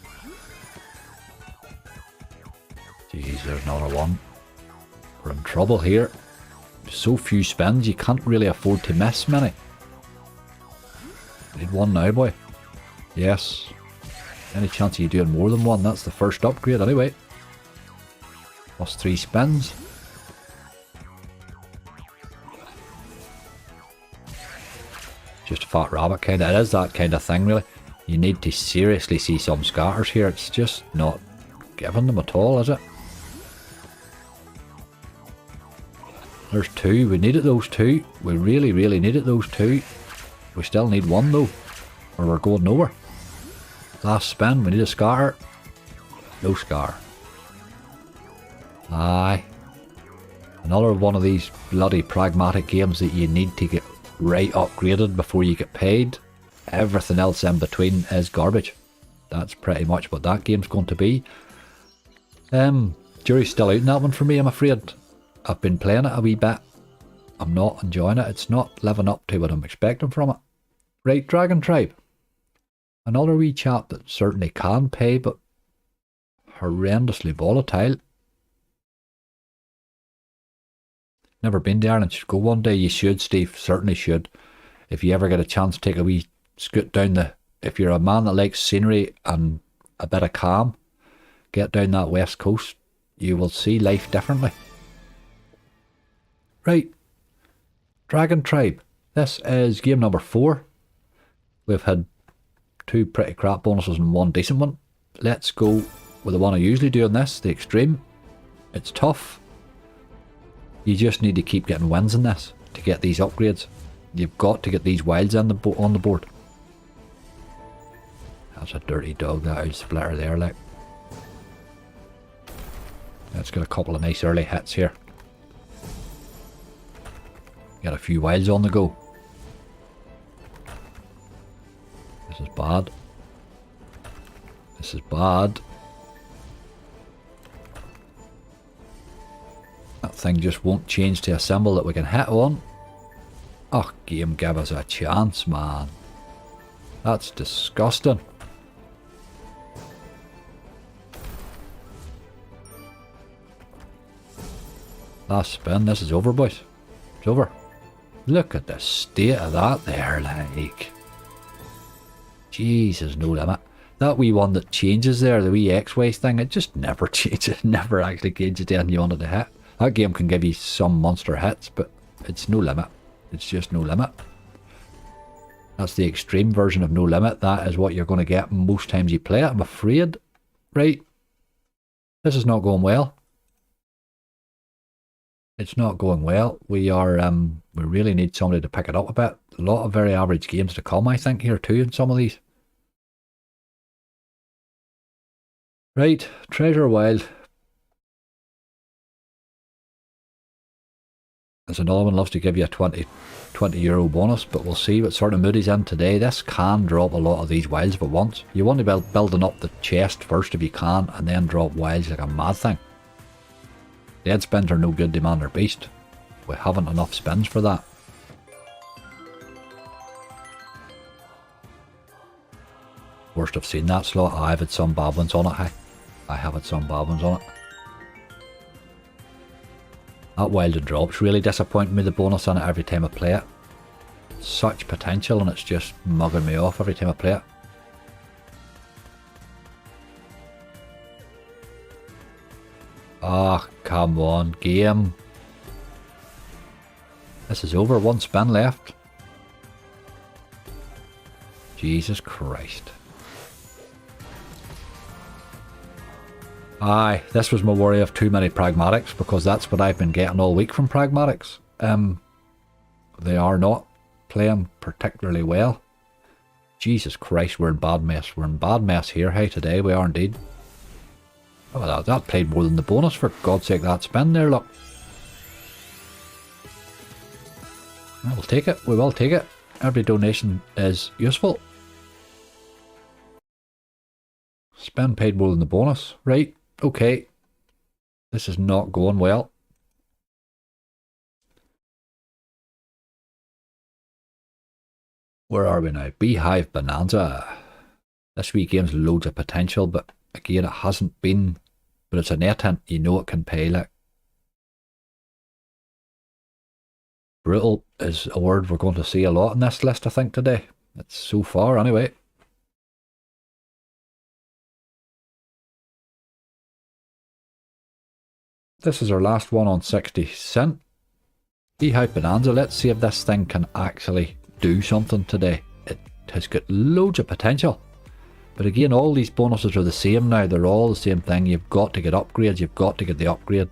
Jeez, there's another one. We're in trouble here. So few spins, you can't really afford to miss many. Need 1 now, boy. Yes. Any chance of you doing more than 1? That's the first upgrade anyway. Plus 3 spins. Just a fat rabbit kind of. It is that kind of thing really. You need to seriously see some scatters here. It's just not giving them at all, is it? There's 2. We needed those 2. We really, really needed those 2. We still need 1 though, or we're going nowhere. Last spin, we need a scatter. No scar. Aye. Another one of these bloody pragmatic games that you need to get right upgraded before you get paid. Everything else in between is garbage. That's pretty much what that game's going to be. Jury's still out in that one for me, I'm afraid. I've been playing it a wee bit. I'm not enjoying it. It's not living up to what I'm expecting from it. Right, Dragon Tribe. Another wee chap that certainly can pay, but horrendously volatile. Never been to Ireland. Should go one day. You should, Steve. Certainly should. If you ever get a chance, take a wee scoot down the... If you're a man that likes scenery and a bit of calm, get down that west coast. You will see life differently. Right. Dragon Tribe. This is game number 4. We've had 2 pretty crap bonuses and 1 decent one. Let's go with the one I usually do on this, the extreme. It's tough. You just need to keep getting wins in this to get these upgrades. You've got to get these wilds on the board. That's a dirty dog, that out splitter there, like. Let's get a couple of nice early hits here. Get a few wilds on the go. This is bad. This is bad. That thing just won't change to a symbol that we can hit on. Oh, game, give us a chance, man. That's disgusting. Last spin. This is over, boys. It's over. Look at the state of that there, like. Jesus, no limit. That wee one that changes there, the wee X-Ways thing, it just never changes. Never actually changes to anything you wanted to hit. That game can give you some monster hits, but it's no limit. It's just no limit. That's the extreme version of no limit. That is what you're going to get most times you play it, I'm afraid. Right. This is not going well. It's not going well. We really need somebody to pick it up a bit. A lot of very average games to come, I think, here too in some of these. Right, Treasure Wild. There's another one loves to give you a 20 euro bonus, but we'll see what sort of mood he's in today. This can drop a lot of these wilds at once. You want to be building up the chest first if you can, and then drop wilds like a mad thing. Dead spins are no good to man or beast. We haven't enough spins for that. Worst I've seen that slot. I've had some bad ones on it, hey. I have had some bad ones on it. That wild and drop's really disappointing me, the bonus on it every time I play it. Such potential and it's just mugging me off every time I play it. Ah, come on, game. This is over, 1 spin left. Jesus Christ. Aye, this was my worry of too many pragmatics, because that's what I've been getting all week from pragmatics. They are not playing particularly well. Jesus Christ, we're in bad mess. We're in bad mess here, hey, today we are indeed. Oh, that played more than the bonus, for God's sake, that spin there, look. We'll take it, we will take it. Every donation is useful. Spin paid more than the bonus. Right, okay. This is not going well. Where are we now? Beehive Bonanza. This wee game's loads of potential, but again, it hasn't been. But it's a net hint, you know it can pay, like. Brutal is a word we're going to see a lot in this list, I think, today. It's so far, anyway. This is our last one on 60 cent. Beehive Bonanza. Let's see if this thing can actually do something today. It has got loads of potential. But again, all these bonuses are the same now. They're all the same thing. You've got to get upgrades. You've got to get the upgrade.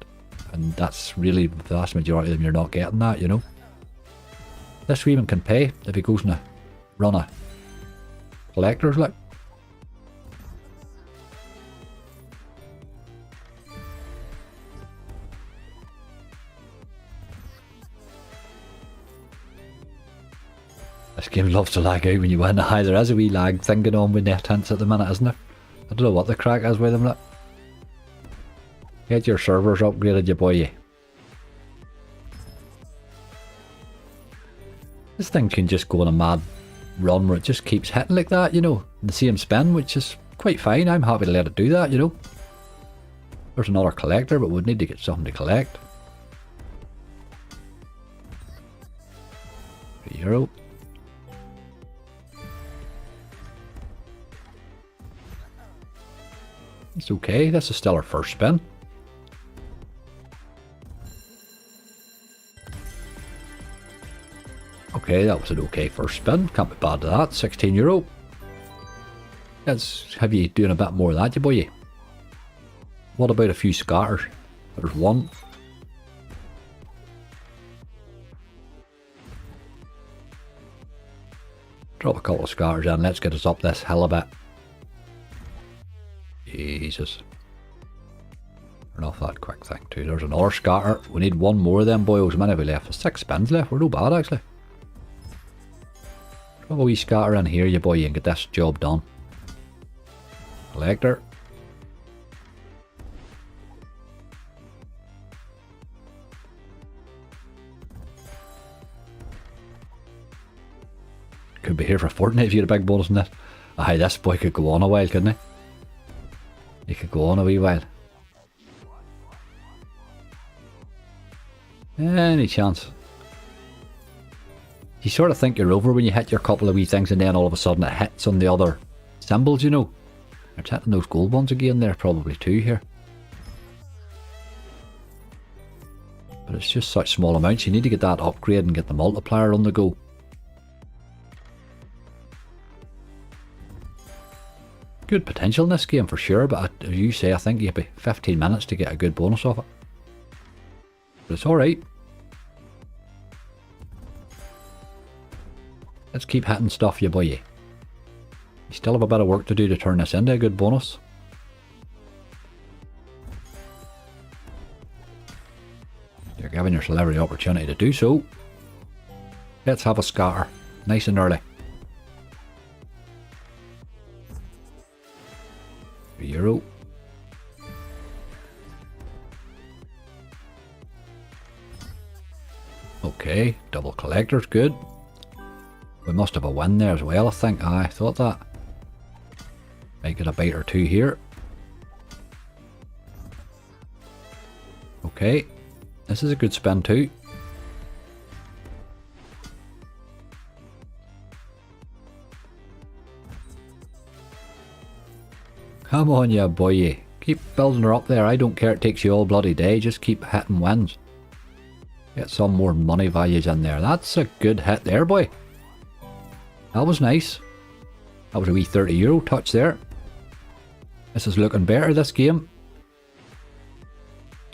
And that's really the vast majority of them. You're not getting that, you know. This even can pay if he goes in a run a collector's, like. This game loves to lag out when you win. Aye, there is a wee lag thing going on with net hints at the minute, isn't there? I don't know what the crack is with them. Look. Get your servers upgraded, you boy. This thing can just go on a mad run where it just keeps hitting like that, you know, the same spin, which is quite fine. I'm happy to let it do that, you know. There's another collector, but we'd need to get something to collect. €1. It's okay, this is still our first spin. Okay, that was an okay first spin. Can't be bad to that. €16. Let's have you doing a bit more of that, you boy. What about a few scatters? There's one. Drop a couple of scatters in. Let's get us up this hill a bit. Jesus. Turn off that quick thing too. There's another scatter. We need one more of them boys. How many have we left? There's 6 spins left. We're no bad actually. Drop a wee scatter in here, you boy, and get this job done. Collector. Could be here for a fortnight if you had a big bonus in it. Aye, this boy could go on a while, couldn't he? He could go on a wee while. Any chance? You sort of think you're over when you hit your couple of wee things and then all of a sudden it hits on the other symbols, you know. It's hitting those gold ones again there, probably too here. But it's just such small amounts, you need to get that upgrade and get the multiplier on the go. Good potential in this game for sure, but as you say, I think you'd be 15 minutes to get a good bonus off it. But it's alright. Let's keep hitting stuff, you boy. You still have a bit of work to do to turn this into a good bonus. You're giving yourself every opportunity to do so. Let's have a scatter, nice and early. €1. Okay, double collector's good. We must have a win there as well, I think. I thought that. Might get a bite or two here. Okay, this is a good spin too. Come on, you boy. Keep building her up there. I don't care, it takes you all bloody day. Just keep hitting wins. Get some more money values in there. That's a good hit there, boy. That was nice. That was a wee €30 touch there. This is looking better, this game.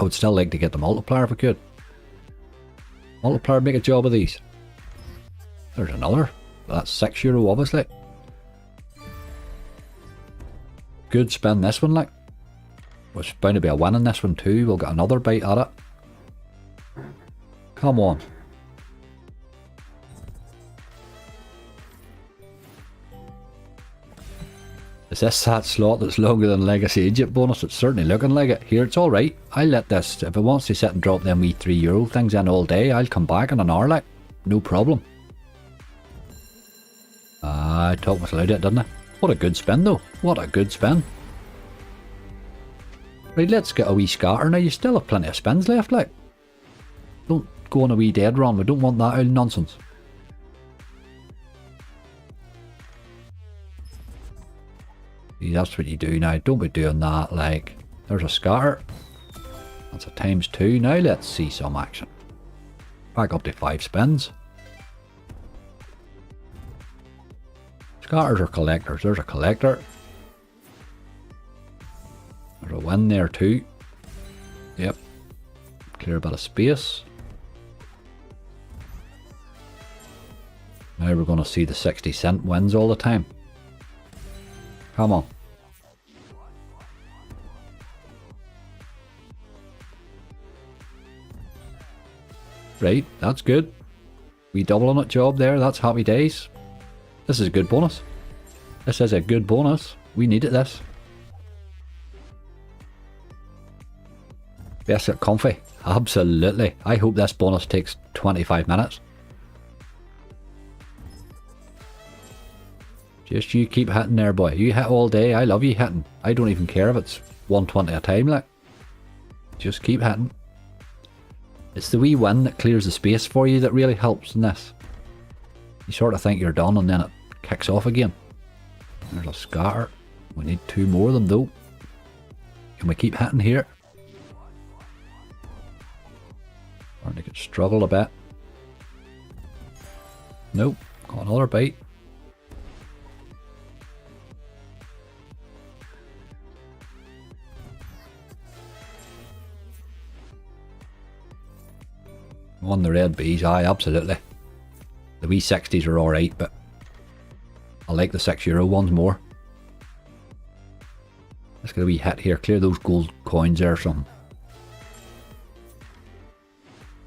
I would still like to get the multiplier if I could. Multiplier, make a job of these. There's another. That's €6 obviously. Good spin this one, like. There's bound to be a win in this one too. We'll get another bite at it. Come on. Is this that slot that's longer than Legacy Egypt bonus? It's certainly looking like it. Here, it's alright. I'll let this, if it wants to sit and drop them wee €3 things in all day, I'll come back in an hour, like. No problem. I talked myself out of it, didn't I? What a good spin though. What a good spin. Right, let's get a wee scatter now. You still have plenty of spins left, like. Don't go on a wee dead run. We don't want that old nonsense. See, that's what you do now. Don't be doing that, like. There's a scatter. That's a ×2. Now let's see some action. Back up to 5 spins. Scatters or collectors? There's a collector. There's a win there too. Yep. Clear a bit of space. Now we're going to see the 60-cent wins all the time. Come on. Right, that's good. We double on it job there, that's happy days. This is a good bonus. This is a good bonus. We needed this. Best get comfy. Absolutely. I hope this bonus takes 25 minutes. Just you keep hitting there, boy. You hit all day. I love you hitting. I don't even care if it's 120 a time, like. Just keep hitting. It's the wee win that clears the space for you that really helps in this. You sort of think you're done and then it kicks off again. There's a scatter. We need 2 more of them though. Can we keep hitting here? Or they could struggle a bit. Nope. Got another bite. On the red bees, aye, absolutely. The wee 60s are alright, but I like the €6 ones more. Let's get a wee hit here. Clear those gold coins there or something.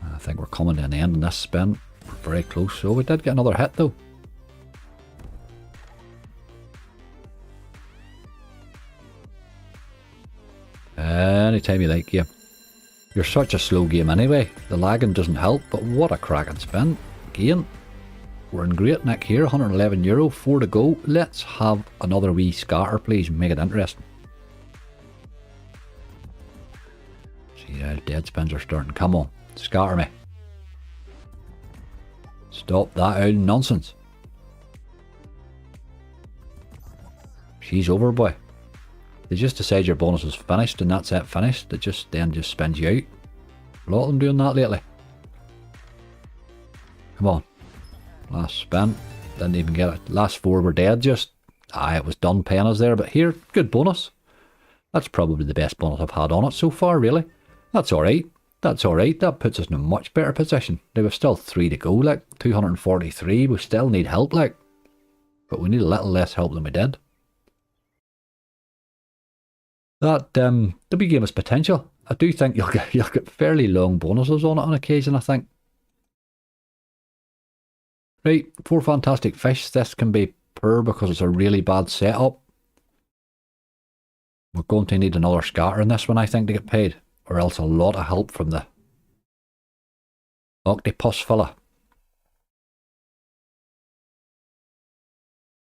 I think we're coming to an end in this spin. We're very close. So we did get another hit though. Anytime you like, yeah. You're such a slow game anyway. The lagging doesn't help, but what a cracking spin. Again, we're in great nick here. €111, 4 to go. Let's have another wee scatter, please. Make it interesting. See, dead spins are starting. Come on, scatter me. Stop that old nonsense. She's over, boy. They just decide your bonus is finished and that's it, finished. It just then just spins you out. A lot of them doing that lately. Come on. Last spin. Didn't even get it. Last 4 were dead just. Aye, it was done paying us there, but here, good bonus. That's probably the best bonus I've had on it so far, really. That's alright. That's alright. That puts us in a much better position. There was still 3 to go, like 243. We still need help, like. But we need a little less help than we did. That the wee game has potential. I do think you'll get fairly long bonuses on it on occasion, I think. Right, 4 fantastic fish. This can be poor because it's a really bad setup. We're going to need another scatter in this one, I think, to get paid. Or else a lot of help from the octopus fella.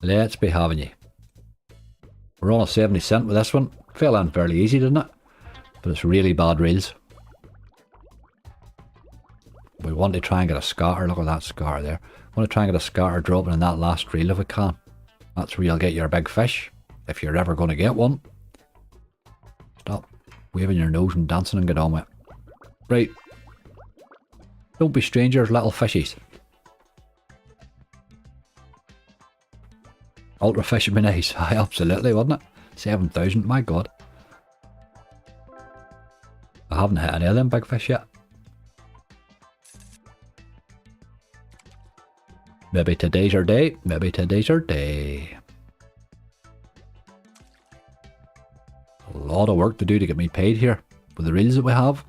Let's be having you. We're on a 70 cent with this one. Fell in fairly easy, didn't it? But it's really bad reels. We want to try and get a scatter. Look at that scatter there. We want to try and get a scatter dropping in that last reel if we can. That's where you'll get your big fish. If you're ever going to get one. Stop waving your nose and dancing and get on with it. Right. Don't be strangers, little fishies. Ultra fish would be nice. Aye, absolutely, wouldn't it? 7,000, my god. I haven't hit any of them big fish yet. Maybe today's our day. Maybe today's our day. A lot of work to do to get me paid here with the reels that we have.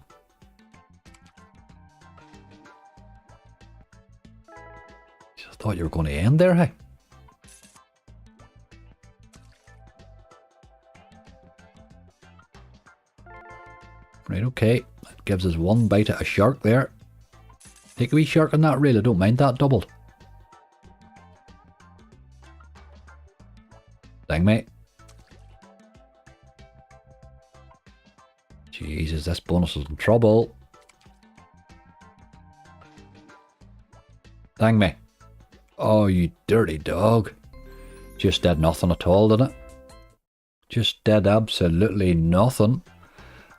Just thought you were going to end there, hey? Right, okay. That gives us 1 bite at a shark there. Take a wee shark on that reel. I don't mind that doubled. Dang, mate. Jesus, this bonus is in trouble. Dang me. Oh, you dirty dog. Just did nothing at all, didn't it? Just did absolutely nothing.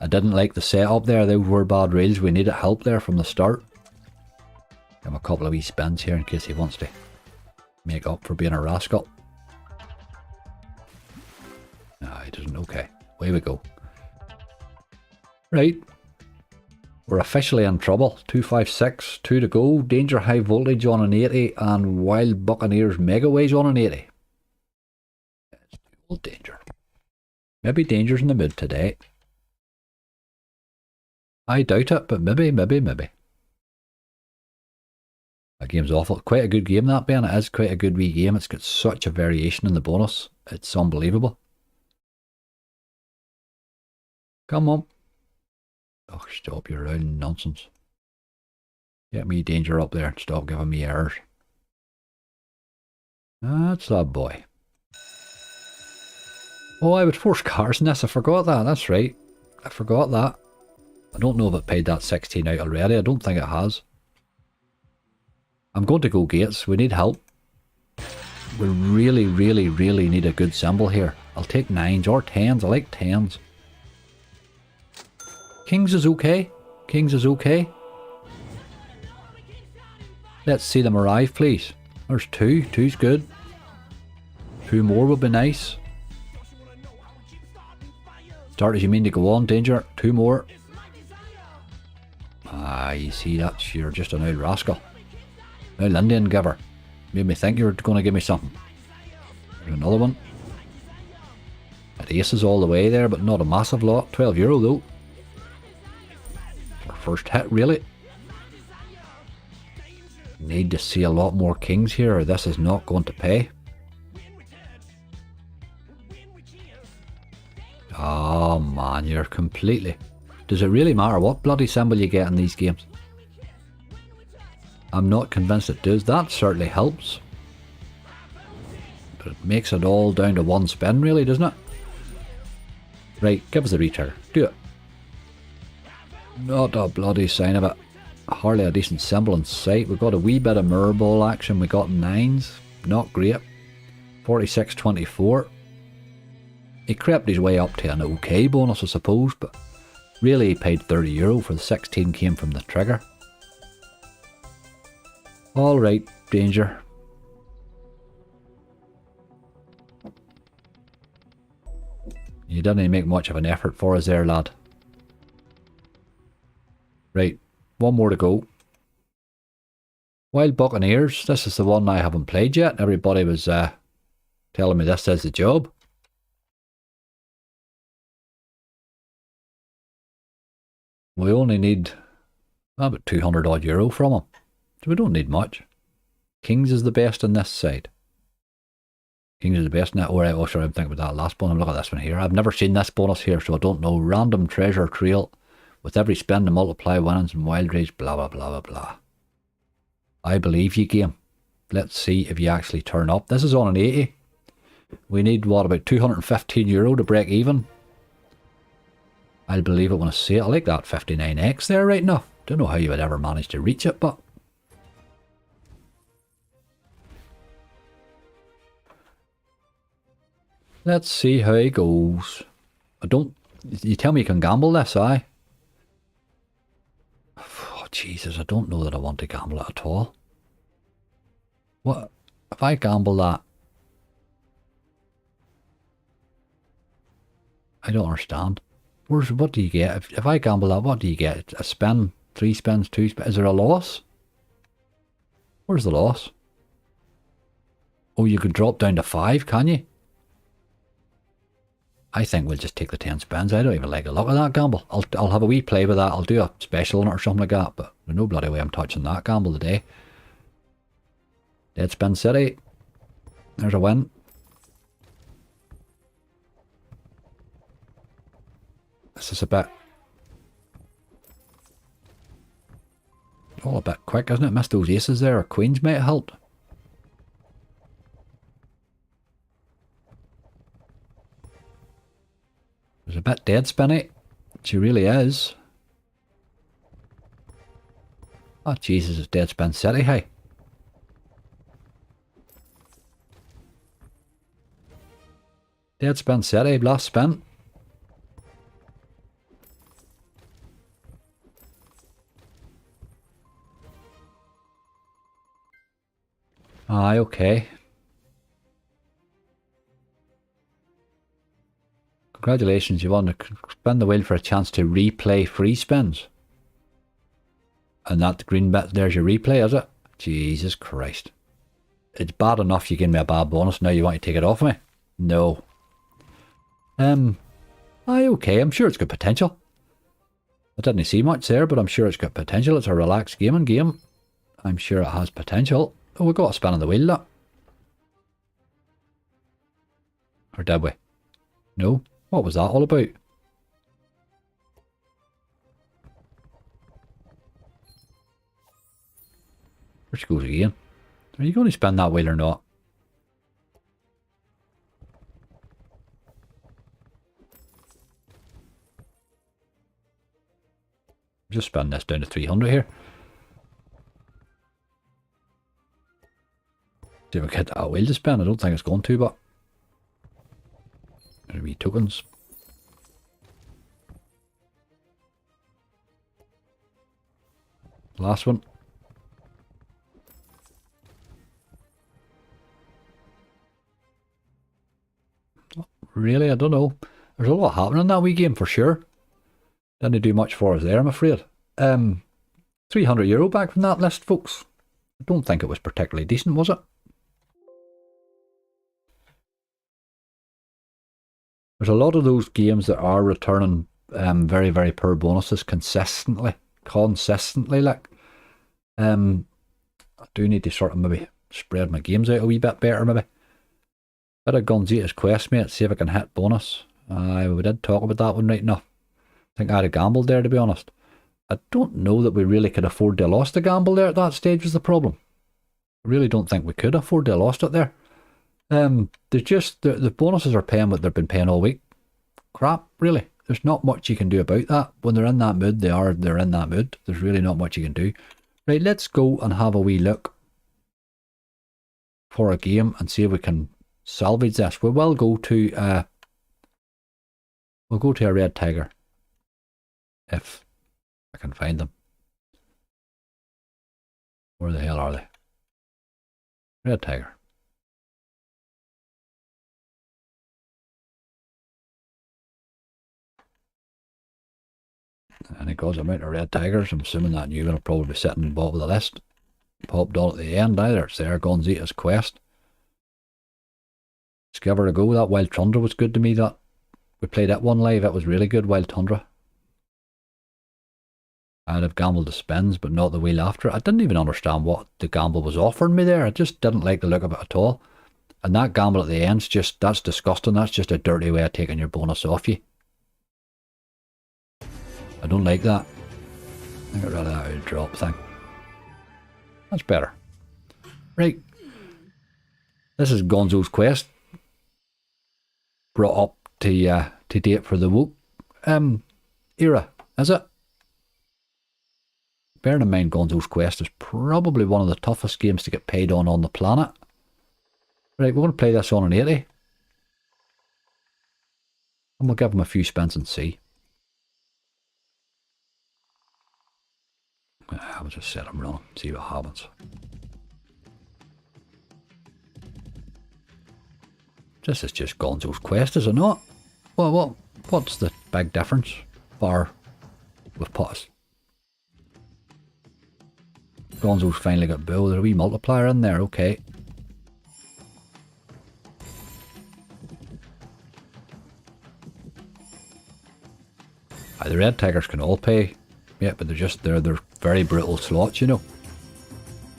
I didn't like the setup there. They were bad reels. We needed help there from the start. Give him a couple of wee spins here in case he wants to make up for being a rascal. No, he doesn't. Okay, away we go. Right. We're officially in trouble. 256, 2 to go. Danger High Voltage on an 80 and Wild Buccaneers Megaways on an 80. It's old Danger. Maybe Danger's in the mood today. I doubt it, but maybe. That game's awful. Quite a good game, that, Ben. It is quite a good wee game. It's got such a variation in the bonus. It's unbelievable. Come on. Oh, stop your round nonsense. Get me danger up there and stop giving me errors. That's that boy. Oh, I would force cars in this. I forgot that. That's right. I forgot that. I don't know if it paid that 16 out already. I don't think it has. I'm going to go gates. We need help. We really, really, really need a good symbol here. I'll take 9s or 10s. I like 10s. Kings is okay. Kings is okay. Let's see them arrive, please. There's 2. 2's good. 2 more would be nice. Start as you mean to go on, danger. 2 more. Ah, you see, that's you're just an old rascal. Now, Indian giver. Made me think you were going to give me something. There's another one. It aces all the way there, but not a massive lot. €12 though. Our first hit, really. Need to see a lot more kings here, or this is not going to pay. Oh man, you're completely... Does it really matter what bloody symbol you get in these games? I'm not convinced it does. That certainly helps. But it makes it all down to one spin really, doesn't it? Right, give us a retrigger. Do it. Not a bloody sign of it. Hardly a decent symbol in sight. We've got a wee bit of mirror ball action. We got 9s. Not great. 46.24. He crept his way up to an okay bonus, I suppose, but really he paid €30 for the 16 came from the trigger. Alright, danger. You didn't make much of an effort for us there, lad. Right, one more to go. Wild Buccaneers, this is the one I haven't played yet. Everybody was telling me this is the job. We only need about 200 odd euro from him. So we don't need much. Kings is the best on this side. Kings is the best in that. Alright, oh sure, I'm thinking about that last bonus. Look at this one here. I've never seen this bonus here, so I don't know. Random treasure trail. With every spin to multiply winnings and wild rage, blah blah blah blah blah. I believe you, game. Let's see if you actually turn up. This is on an 80. We need, what, about €215 to break even. I'll believe it when I see it. I like that 59x there right now. Don't know how you would ever manage to reach it, but... Let's see how it goes. I don't... You tell me you can gamble this, aye? Oh, Jesus, I don't know that I want to gamble it at all. What? If I gamble that... I don't understand. What do you get? If I gamble that, what do you get? A spin? 3 spins? 2 spins? Is there a loss? Where's the loss? Oh, you could drop down to 5, can you? I think we'll just take the 10 spins. I don't even like the look of that gamble. I'll have a wee play with that. I'll do a special on it or something like that, but there's no bloody way I'm touching that gamble today. Dead Spin City. There's a win. This is a bit... all a bit quick, isn't it? Missed those aces there, or queens might have helped. There's a bit dead spinny. She really is. Oh Jesus, it's Dead Spin City, hey. Dead Spin City, last spin. Aye, okay. Congratulations, you won. To spin the wheel for a chance to replay free spins. And that green bit, there's your replay, is it? Jesus Christ. It's bad enough you give me a bad bonus, now you want to take it off me? No. Aye, okay, I'm sure it's got potential. I didn't see much there, but I'm sure it's got potential. It's a relaxed game. I'm sure it has potential. Oh, we got a spin on the wheel, look. Or did we? No? What was that all about? There she goes again. Are you going to spin that wheel or not? Just spin this down to 300 here. See if we get that wheel to spin. I don't think it's going to, but there's wee tokens. Last one. Oh, really? I don't know. There's a lot happening in that wee game for sure. Didn't do much for us there, I'm afraid. €300 back from that list, folks. I don't think it was particularly decent, was it? There's a lot of those games that are returning very, very poor bonuses consistently. Like. I do need to sort of maybe spread my games out a wee bit better, maybe. Bit of Gonzita's Quest, mate. See if I can hit bonus. We did talk about that one right enough. I think I had a gamble there, to be honest. I don't know that we really could afford to lost a gamble there at that stage was the problem. I really don't think we could afford to lost it there. There's just, the bonuses are paying what they've been paying all week. Crap, really. There's not much you can do about that. When they're in that mood, they're in that mood. There's really not much you can do. Right, let's go and have a wee look for a game and see if we can salvage this. We will go to we'll go to a red tiger if I can find them. Where the hell are they? Red tiger. Any cause amount of red tigers. I'm assuming that new one will probably be sitting in the bottom of the list. Popped on at the end either. It's there, Gonzita's Quest. Let's give her a go. That Wild Tundra was good to me. That we played that one live. It was really good, Wild Tundra. I'd have gambled the spins, but not the wheel after it. I didn't even understand what the gamble was offering me there. I just didn't like the look of it at all. And that gamble at the end's just, that's disgusting. That's just a dirty way of taking your bonus off you. I don't like that. I got rid of that out drop thing. That's better. Right. This is Gonzo's Quest. Brought up to date for the woke era, is it? Bearing in mind Gonzo's Quest is probably one of the toughest games to get paid on the planet. Right, we're going to play this on an 80. And we'll give him a few spins and see. I will just set him running, see what happens. This is just Gonzo's Quest, is it not? Well, what's the big difference? Bar with pots. Gonzo's finally got bull. There's a wee multiplier in there, okay. The red tigers can all pay. Yeah, but they're very brutal slots, you know.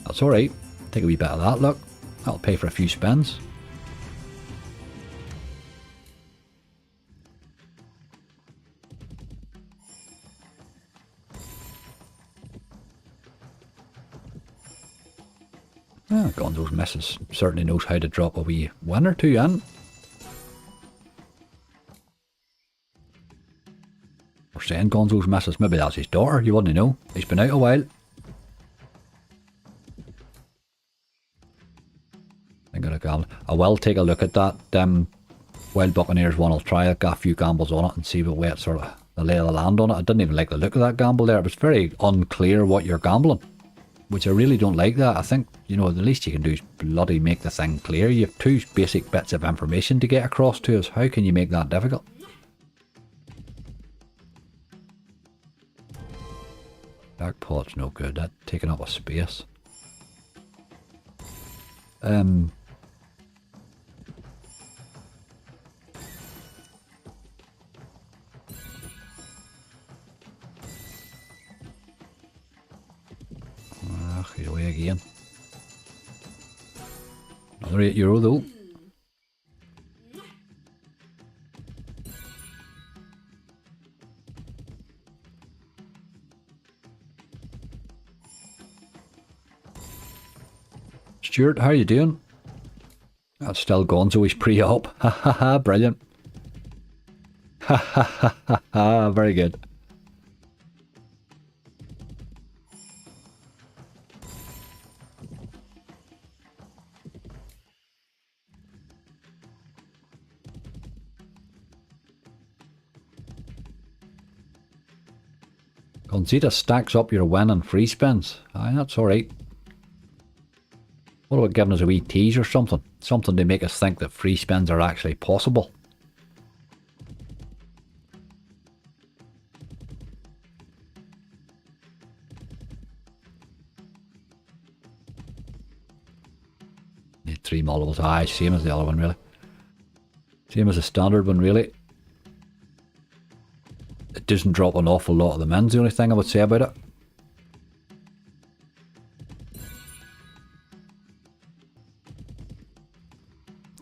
That's alright. Take a wee bit of that, look. That'll pay for a few spins. Gonzo's Missus certainly knows how to drop a wee win or two in. We're saying Gonzo's Missus, maybe that's his daughter, you wouldn't know. He's been out a while. I will take a look at that Wild Buccaneers one. I'll try it, get a few gambles on it and see what way it's sort of the lay of the land on it. I didn't even like the look of that gamble there. It was very unclear what you're gambling, which I really don't like that. I think, you know, the least you can do is bloody make the thing clear. You have two basic bits of information to get across to us. How can you make that difficult? Jackpot's no good. That's taking up a space. He's away again. Another €8 though. Stuart, how are you doing? That's still going, so he's pre-op. Ha ha ha, brilliant. Ha ha ha ha ha, very good. Consider stacks up your win and free spins. Aye, that's alright. What about giving us a wee tease or something? Something to make us think that free spins are actually possible. Need 3 multiples. Aye, same as the other one really. Same as the standard one really. It doesn't drop an awful lot of the mins, the only thing I would say about it.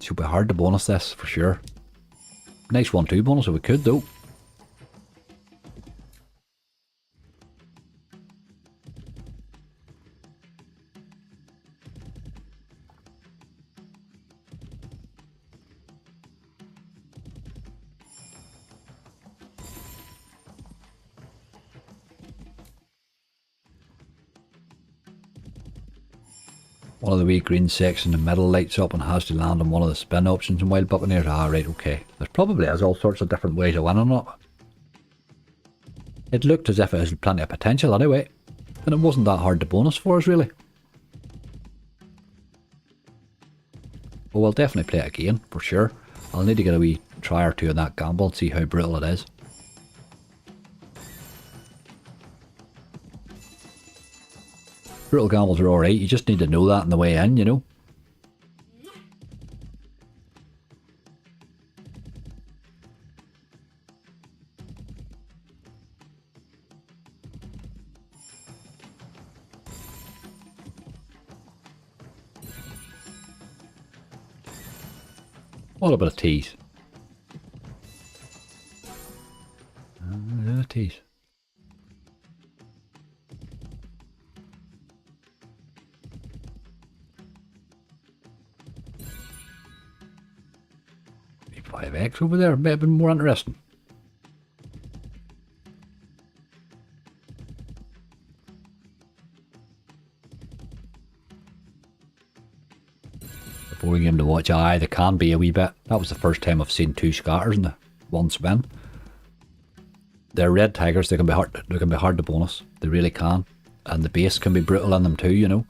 Should be hard to bonus this for sure. Nice 1-2 bonus if we could though. One of the wee green sections in the middle lights up and has to land on one of the spin options in Wild Buccaneers. Ah, right, okay. There's probably all sorts of different ways of winning it. It looked as if it has plenty of potential anyway. And it wasn't that hard to bonus for us really. But we'll definitely play it again, for sure. I'll need to get a wee try or two of that gamble and see how brutal it is. Brutal gambles are alright, you just need to know that on the way in, you know. What about a tease? A tease. Maybe 5x over there, may have been more interesting. Boring game to watch. Aye, there can be a wee bit. That was the first time I've seen 2 scatters in the one spin. They're red tigers, they can be hard to bonus. They really can. And the base can be brutal in them too, you know.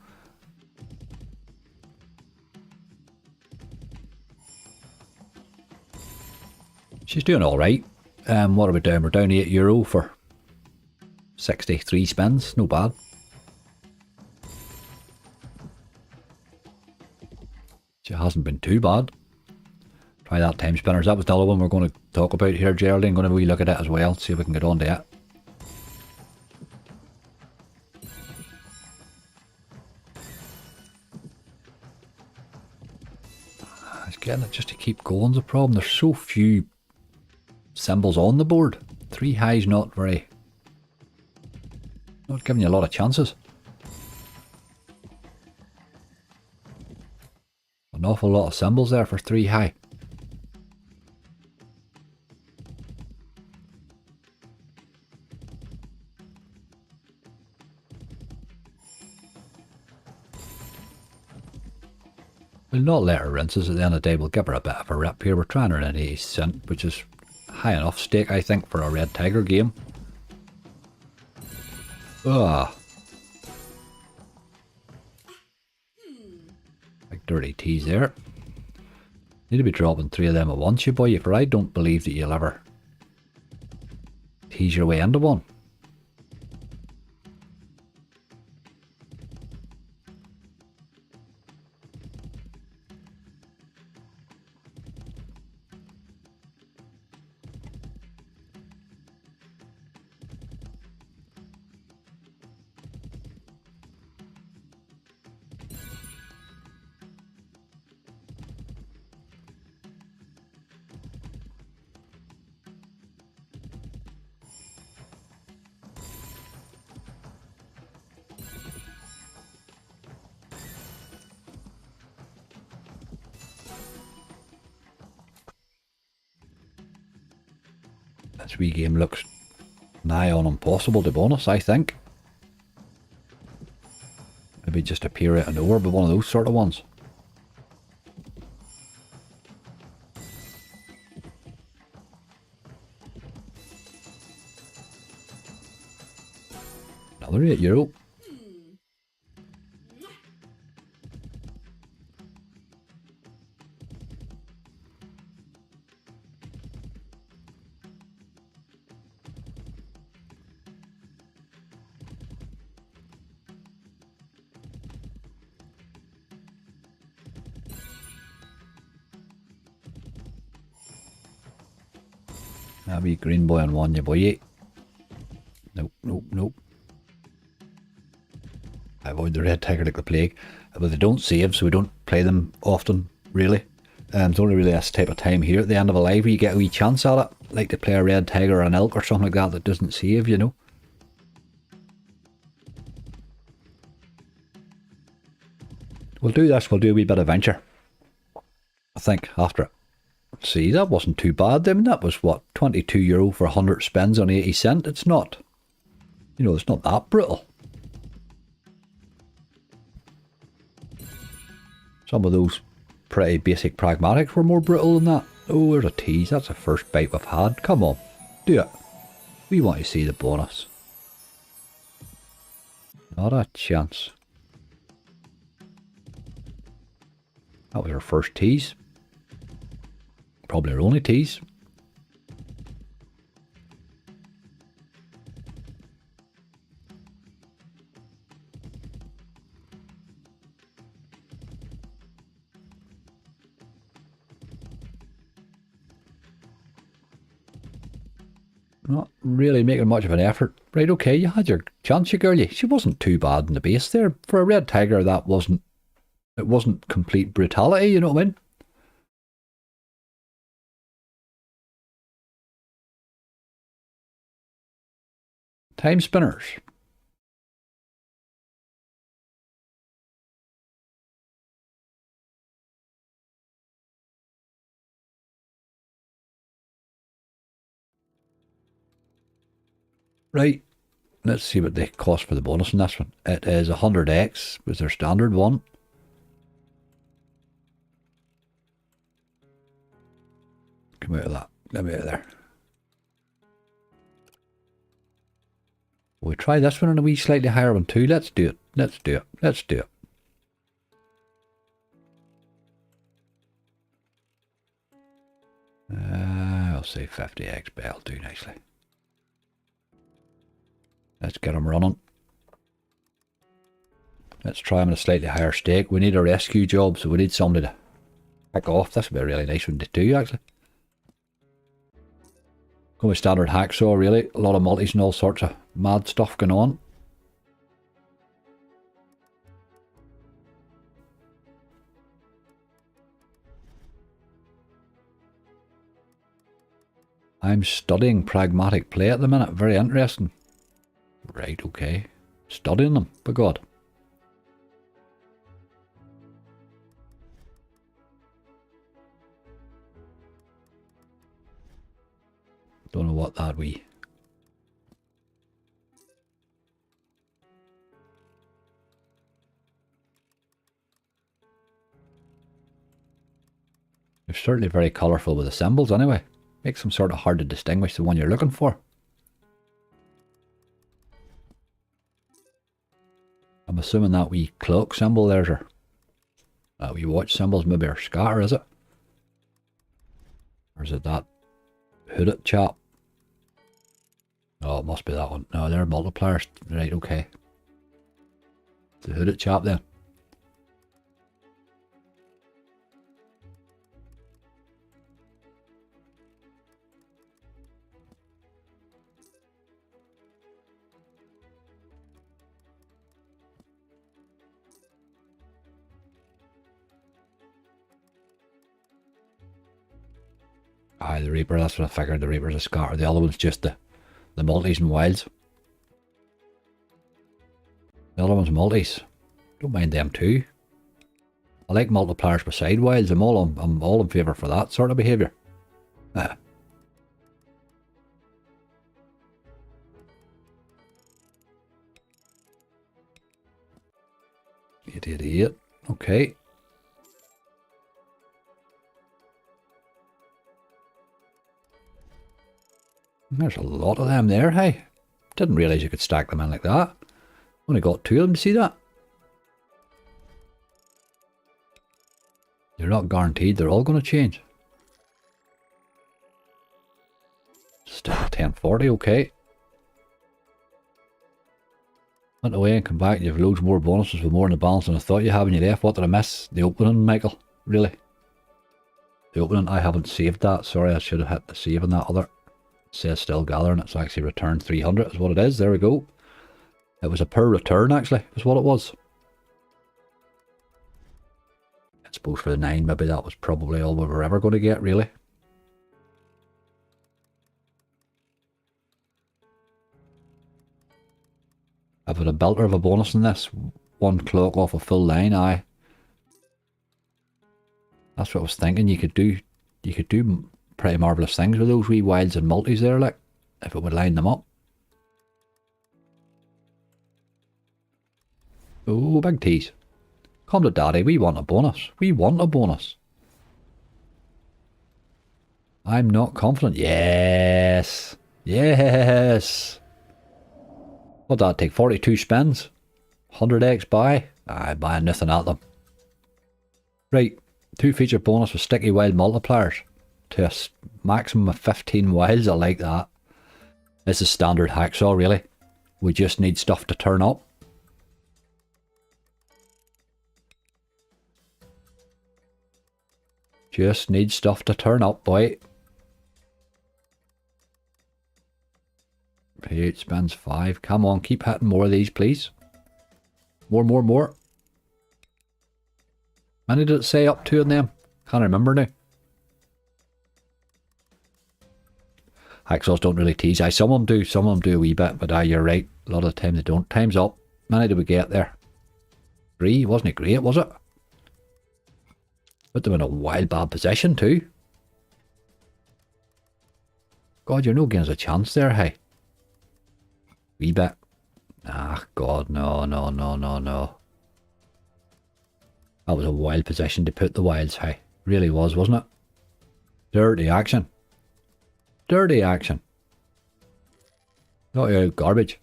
She's doing alright. What are we doing? We're down €8 for 63 spins. No bad. It hasn't been too bad. Try that time spinners. That was the other one we're going to talk about here, Geraldine. Going to wee look at it as well, see if we can get on to it. It's getting it just to keep going's a problem. There's so few symbols on the board. 3 highs not giving you a lot of chances. An awful lot of symbols there for 3 high. We'll not let her rinses at the end of the day. We'll give her a bit of a rip here. We're trying her in an 80 cent, which is high enough stake, I think, for a red tiger game. Ah. Big dirty tease there. Need to be dropping 3 of them at once, you boy, for I don't believe that you'll ever tease your way into one. This wee game looks nigh on impossible to be honest, I think. Maybe just appear out of nowhere, but one of those sort of ones. Another €8. A wee green boy on one, you boy. Nope, nope, nope. I avoid the red tiger like the plague. But they don't save, so we don't play them often, really. It's only really this type of time here at the end of a live where you get a wee chance at it. Like to play a red tiger or an elk or something like that that doesn't save, you know. We'll do this, we'll do a wee bit of venture. I think, after it. See, that wasn't too bad. I mean, that was, what, €22 for 100 spins on 80 cents. It's not, you know, it's not that brutal. Some of those pretty basic pragmatics were more brutal than that. Oh, there's a tease. That's the first bite we've had. Come on, do it. We want to see the bonus. Not a chance. That was our first tease. Probably our only tease. Not really making much of an effort. Right, okay, you had your chance, you girlie. She wasn't too bad in the base there. For a red tiger, that wasn't... It wasn't complete brutality, you know what I mean? Time spinners. Right, let's see what they cost for the bonus in this one. It is 100x, was their standard one. Come out of that. Let me out of there. We'll try this one on a wee slightly higher one too. Let's do it. Let's do it. Let's do it. I'll say 50x, but I'll do nicely. Let's get them running. Let's try them at a slightly higher stake. We need a rescue job, so we need somebody to pick off. This would be a really nice one to do, actually. Going with standard hacksaw, really. A lot of multis and all sorts of mad stuff going on. I'm studying pragmatic play at the minute. Very interesting. Right, okay. Studying them, by God. Don't know what that we. They're certainly very colourful with the symbols anyway. Makes them sort of hard to distinguish the one you're looking for. I'm assuming that wee cloak symbol there's her. That wee watch symbol's maybe her scatter, is it? Or is it that hooded chap? Oh, it must be that one. No, they're multipliers. Right, okay. The hooded chap then. Aye, the Reaper, that's what I figured. The Reaper's a scatter. The other one's just the multis and wilds. The other one's multis. Don't mind them too. I like multipliers beside wilds. I'm all in favour for that sort of behaviour. 888. Okay. There's a lot of them there, hey. Didn't realise you could stack them in like that. Only got 2 of them, see that? You're not guaranteed they're all going to change. Still 1040, okay. Went away and come back and you have loads more bonuses with more in the balance than I thought you had when you left. What did I miss? The opening, Michael? Really? The opening, I haven't saved that. Sorry, I should have hit the save on that other. It says still gathering. It's actually returned 300 is what it is. There we go. It was a per return actually, was what it was. I suppose for the 9, maybe that was probably all we were ever going to get, really. I've had a belter of a bonus in this. 1 clock off a full line, aye. That's what I was thinking. You could do pretty marvellous things with those wee wilds and multis there, like, if it would line them up. Oh, big tease. Come to daddy, we want a bonus. We want a bonus. I'm not confident. Yes. Yes. What'd that take? 42 spins? 100x buy? I buy nothing at them. Right. 2 feature bonus with sticky wild multipliers. To a maximum of 15 wilds. I like that. This is standard hacksaw, really. We just need stuff to turn up. Just need stuff to turn up, boy. P8 spends 5. Come on, keep hitting more of these, please. More, more, more. How many did it say up to in them? Can't remember now. Hacksaws don't really tease. Some of them do a wee bit, but you're right. A lot of the time they don't. Time's up. How many did we get there? 3. Wasn't it great, was it? Put them in a wild bad position too. God, you're no giving us a chance there, hey. Wee bit. Ah, God, no, no, no, no, no. That was a wild position to put the wilds, hey. Really was, wasn't it? Dirty action. Dirty action. Not your garbage.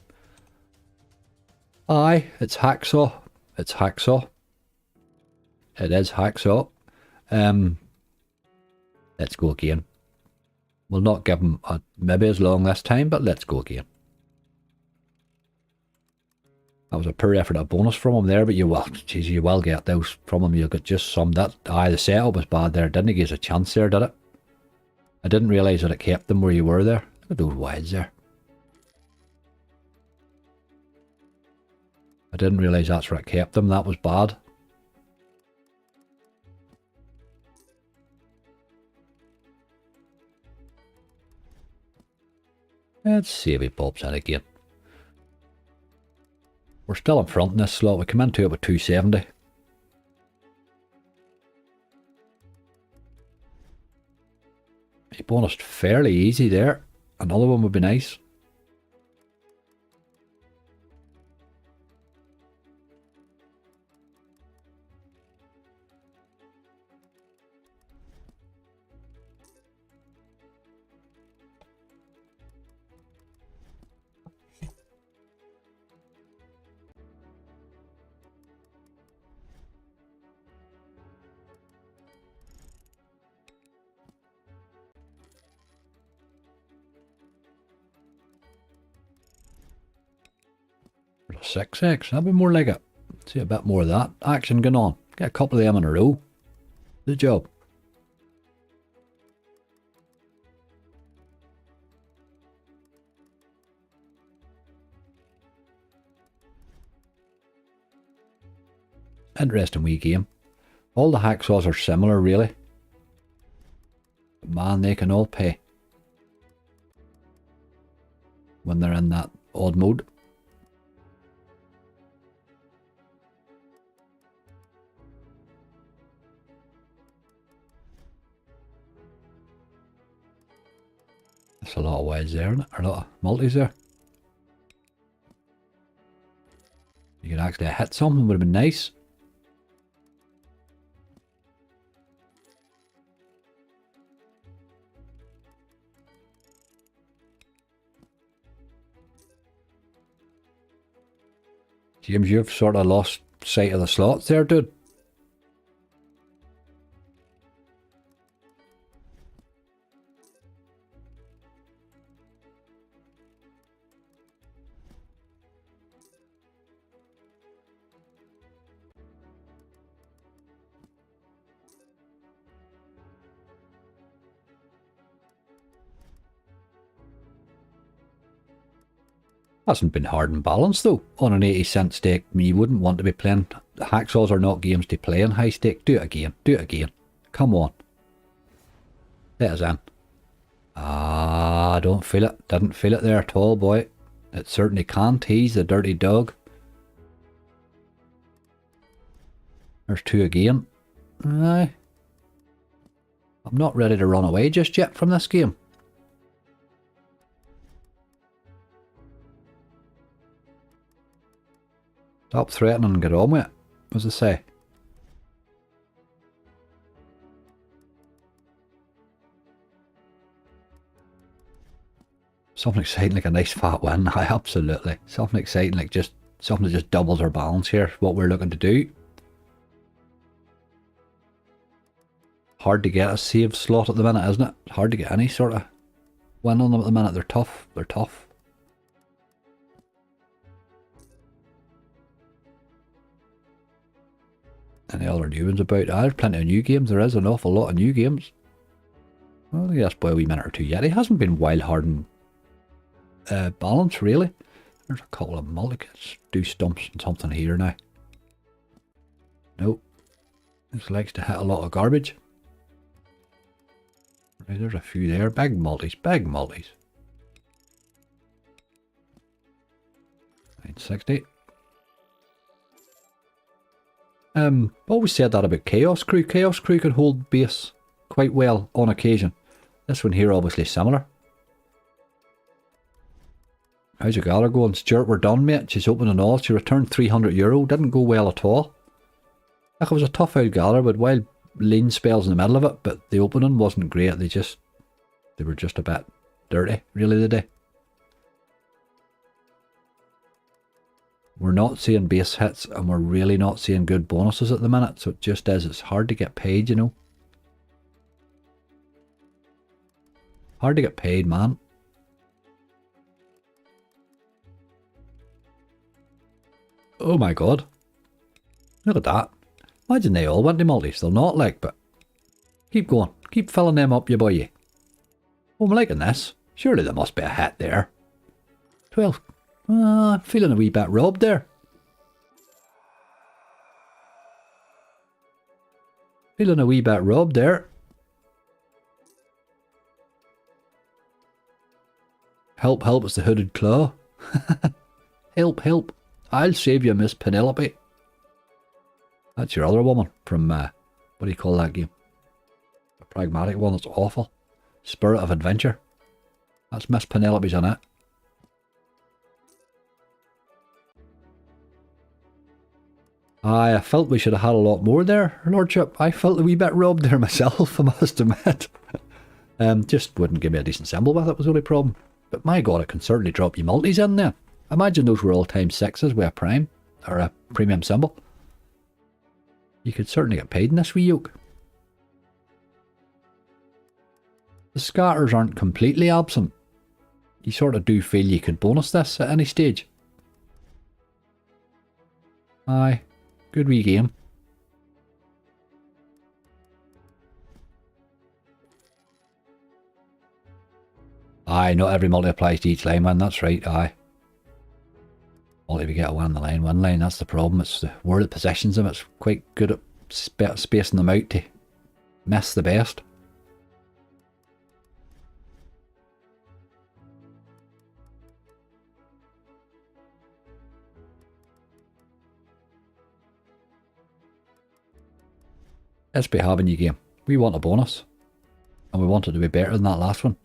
Aye, it's hacksaw. It's hacksaw. It is hacksaw. Let's go again. We'll not give him maybe as long this time, but let's go again. That was a poor effort at bonus from him there, but you will get those from him. You'll get just some. The setup was bad there. Didn't give us a chance there, did it? I didn't realise that it kept them where you were there. Look at those wilds there. I didn't realise that's where it kept them. That was bad. Let's see if he pops in again. We're still in front in this slot. We come into it with 270. He bonused fairly easy there. Another one would be nice. There's a 6x. That'd be more like it. See a bit more of that action going on. Get a couple of them in a row. Good job. Interesting wee game. All the hacksaws are similar, really. But man, they can all pay when they're in that odd mode. That's a lot of wilds there, isn't it? Or a lot of multis there. You could actually hit something, would have been nice. James, you've sort of lost sight of the slots there, dude. Hasn't been hard and balanced though. On an 80-cent stake, I mean, you wouldn't want to be playing. Hacksaws are not games to play in high stake. Do it again. Do it again. Come on. Let us in. Ah, don't feel it. Didn't feel it there at all, boy. It certainly can't. He's the dirty dog. There's two again. Aye. I'm not ready to run away just yet from this game. Stop threatening and get on with it, as I say. Something exciting like a nice fat win. Aye, absolutely. Something exciting like just something that just doubles our balance here. What we're looking to do. Hard to get a save slot at the minute, isn't it? Hard to get any sort of win on them at the minute. They're tough. They're tough. Any other new ones about? There's plenty of new games. There is an awful lot of new games. Well, yes, by a wee minute or two yet. He hasn't been wild hard and balance, really. There's a couple of mulligans. Do stumps and something here now. Nope. This likes to hit a lot of garbage. Right, there's a few there. Big multis, big multis. 960. Always said that about Chaos Crew. Chaos Crew could hold base quite well on occasion. This one here obviously similar. How's your gala going? Stuart, we're done, mate. She's open and all. She returned €300. Didn't go well at all. Like, it was a tough out gala, but wild lean spells in the middle of it, but the opening wasn't great. They were just a bit dirty, really, today. We're not seeing base hits, and we're really not seeing good bonuses at the minute, so it just is. It's hard to get paid, you know. Hard to get paid, man. Oh my god. Look at that. Imagine they all went to multis. They'll not, like, but keep going. Keep filling them up, you boy. Oh, I'm liking this. Surely there must be a hit there. 12. Feeling a wee bit robbed there. Feeling a wee bit robbed there. Help, help, it's the hooded claw. Help, help. I'll save you, Miss Penelope. That's your other woman from, what do you call that game? A pragmatic one that's awful. Spirit of Adventure. That's Miss Penelope's on it. I felt we should have had a lot more there, Lordship. I felt a wee bit robbed there myself, I must admit. Just wouldn't give me a decent symbol with it, was the only problem. But my god, it can certainly drop you multis in there. Imagine those were all times 6s with a prime, or a premium symbol. You could certainly get paid in this wee yoke. The scatters aren't completely absent. You sort of do feel you could bonus this at any stage. Aye, good wee game. Aye, not every multi applies to each line win, that's right, aye. Multi we get a win the line, win line, that's the problem. It's the word that positions them, it's quite good at spacing them out to miss the best. Let's be having you game. We want a bonus. And we want it to be better than that last one.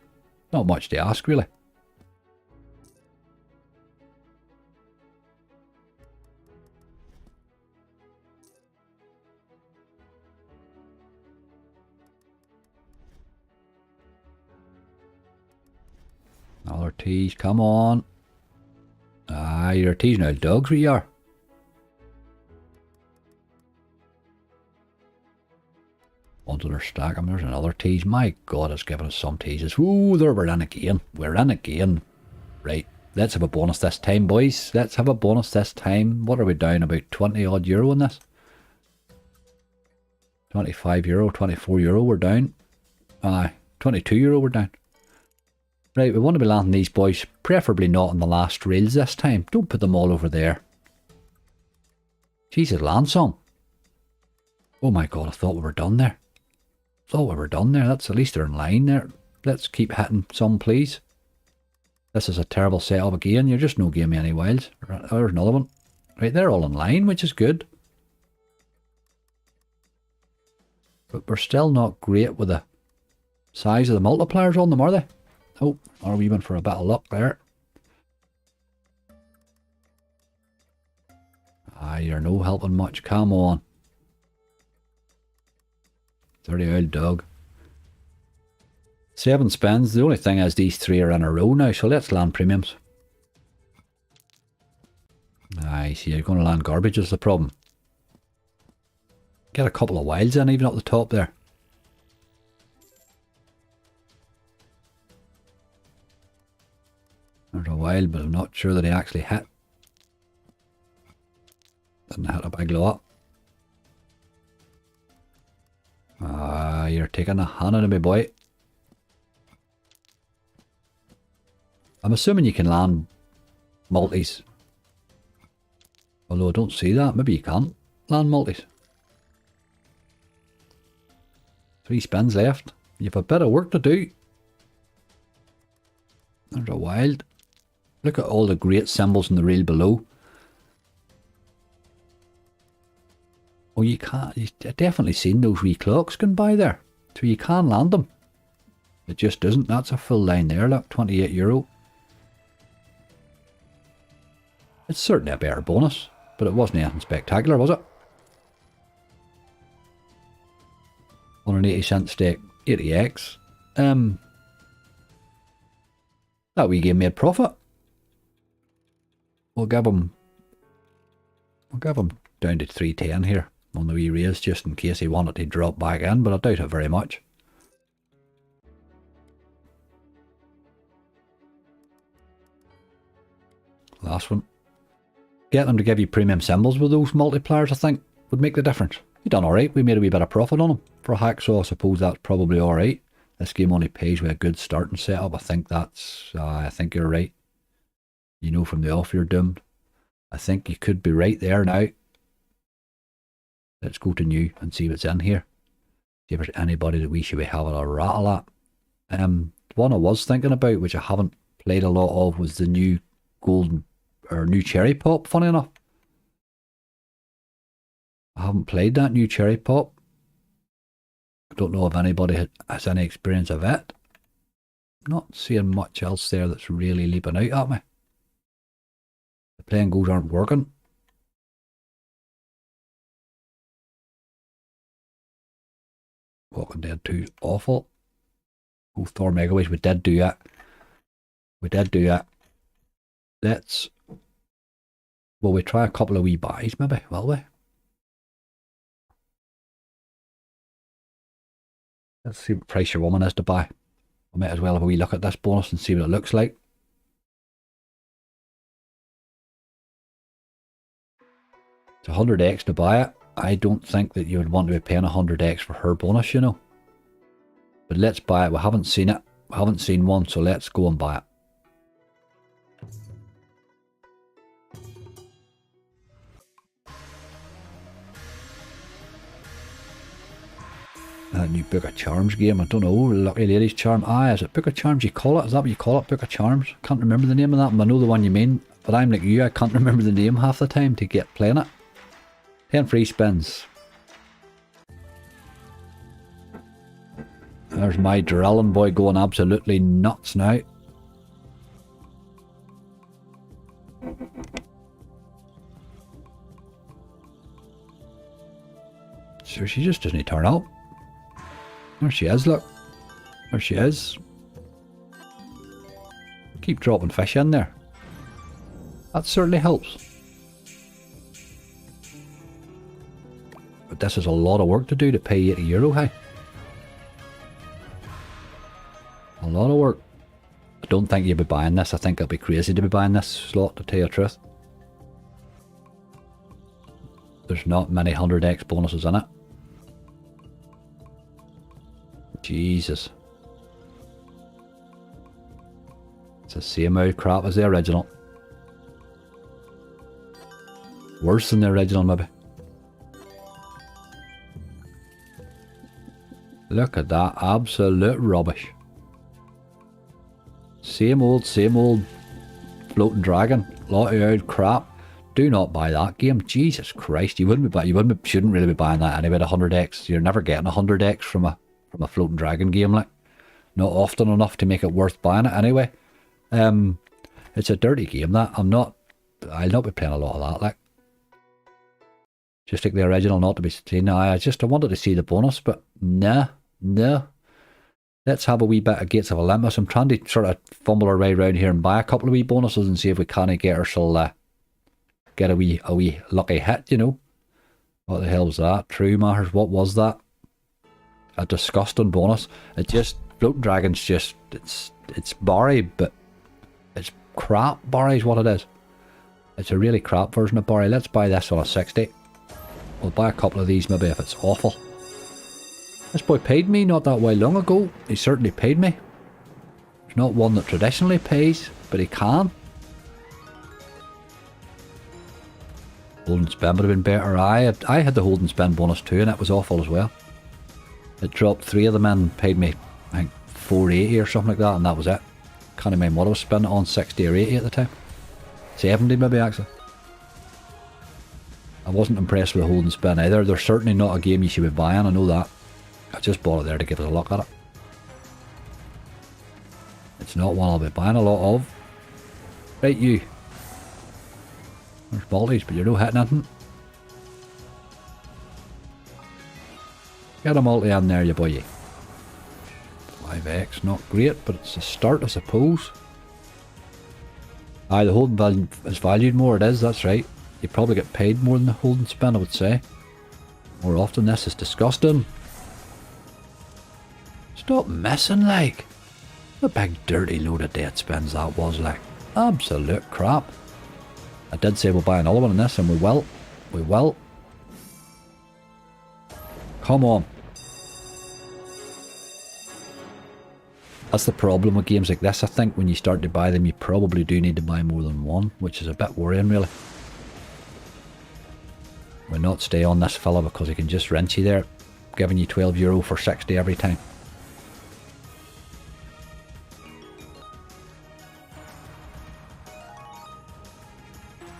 Not much to ask, really. Another tease, come on. Ah, you're teasing out dogs, we are. Onto their stack. And there's another tease. My God, it's giving us some teases. Ooh, there we're in again. We're in again. Right. Let's have a bonus this time, boys. Let's have a bonus this time. What are we down? About 20 odd euro on this? 25 euro, 24 euro we're down. Aye, 22 euro we're down. Right, we want to be landing these boys, preferably not on the last rails this time. Don't put them all over there. Jesus, land some. Oh my God, I thought we were done there. That's at least they're in line there. Let's keep hitting some, please. This is a terrible setup again. You're just no giving me any wilds. There's another one. Right, they're all in line, which is good. But we're still not great with the size of the multipliers on them, are they? Oh, are we even for a bit of luck there? Ah, you're no helping much. Come on. 30 old dog. 7 spins. The only thing is these 3 are in a row now, so let's land premiums. I see, you're going to land garbage is the problem. Get a couple of wilds in even up the top there. There's a wild, but I'm not sure that he actually hit. Didn't hit a big lot. Ah, you're taking a hand out of me, boy. I'm assuming you can land multis. Although I don't see that. Maybe you can't land multis. 3 spins left. You have a bit of work to do. There's a wild. Look at all the great symbols in the reel below. Oh, you can't. I've definitely seen those wee clocks going by there. So you can land them. It just isn't. That's a full line there. Look, 28 euro. It's certainly a better bonus, but it wasn't anything spectacular, was it? 180 cent stake, 80x. That wee game made profit. We'll give him down to 310 here on the wee raise, just in case he wanted to drop back in, but I doubt it very much. Last one. Get them to give you premium symbols with those multipliers, I think, would make the difference. You done alright, we made a wee bit of profit on them. For a hacksaw, I suppose that's probably alright. This game only pays with a good starting setup. I think I think you're right. You know from the off you're doomed. I think you could be right there now. Let's go to new and see what's in here. See if there's anybody that we should be having a rattle at. One I was thinking about, which I haven't played a lot of, was the new golden or new cherry pop, funny enough. I haven't played that new cherry pop. I don't know if anybody has any experience of it. Not seeing much else there that's really leaping out at me. The playing goals aren't working. Walking Dead 2 is awful. Oh, Thor Megaways, we did do that. We did do that. Let's... Will we try a couple of wee buys maybe, will we? Let's see what price your woman is to buy. We might as well have a wee look at this bonus and see what it looks like. It's 100x to buy it. I don't think that you would want to be paying 100x for her bonus, you know. But let's buy it. We haven't seen it. We haven't seen one, so let's go and buy it. That new Book of Charms game, I don't know, Lucky Lady's Charm. Ah, is it Book of Charms you call it? Is that what you call it, Book of Charms? Can't remember the name of that, but I know the one you mean. But I'm like you, I can't remember the name half the time to get playing it. 10 free spins. There's my drilling boy going absolutely nuts now. So she just doesn't turn up. There she is, look. There she is. Keep dropping fish in there. That certainly helps. But this is a lot of work to do to pay €80, hey? don't think you'll be buying this. I think it'll be crazy to be buying this slot, to tell you the truth. There's not many 100x bonuses in it. Jesus. It's the same old crap as the original. Worse than the original, maybe. Look at that. Absolute rubbish. Same old floating dragon. Lot of old crap. Do not buy that game. Jesus Christ, you shouldn't really be buying that anyway. 100x. You're never getting 100x from a floating dragon game, like. Not often enough to make it worth buying it anyway. It's a dirty game, that. I'll not be playing a lot of that, like. Just like the original not to be seen. I wanted to see the bonus, but nah. Let's have a wee bit of Gates of Olympus. I'm trying to sort of fumble our way around here and buy a couple of wee bonuses and see if we can't get ourselves get a wee lucky hit, you know. What the hell was that? True Matters, what was that? A disgusting bonus. It just, floating dragons just, it's Barry, but it's crap. Barry's what it is. It's a really crap version of Barry. Let's buy this on a 60. We'll buy a couple of these maybe if it's awful. This boy paid me not that while long ago. He certainly paid me. He's not one that traditionally pays, but he can. Hold and spend would have been better. I had the hold and spend bonus too, and it was awful as well. It dropped 3 of them in, paid me, I think, 480 or something like that, and that was it. Can't remember what I was spending on, 60 or 80 at the time. 70 maybe, actually. I wasn't impressed with the hold and spend either. They're certainly not a game you should be buying, I know that. I just bought it there to give us a look at it. It's not one I'll be buying a lot of. Right, you. There's multis, but you're no hitting anything. Get a multi in there, you boy. 5x, not great, but it's a start, I suppose. Aye, the holding value is valued more, it is, that's right. You probably get paid more than the hold and spend, I would say. More often. This is disgusting. Stop messing, like. A big dirty load of dead spins that was, like. Absolute crap. I did say we'll buy another one in this, and we will. We will. Come on. That's the problem with games like this. I think when you start to buy them, you probably do need to buy more than one, which is a bit worrying, really. We'll not stay on this fella because he can just rinse you there, giving you €12 for 60 every time.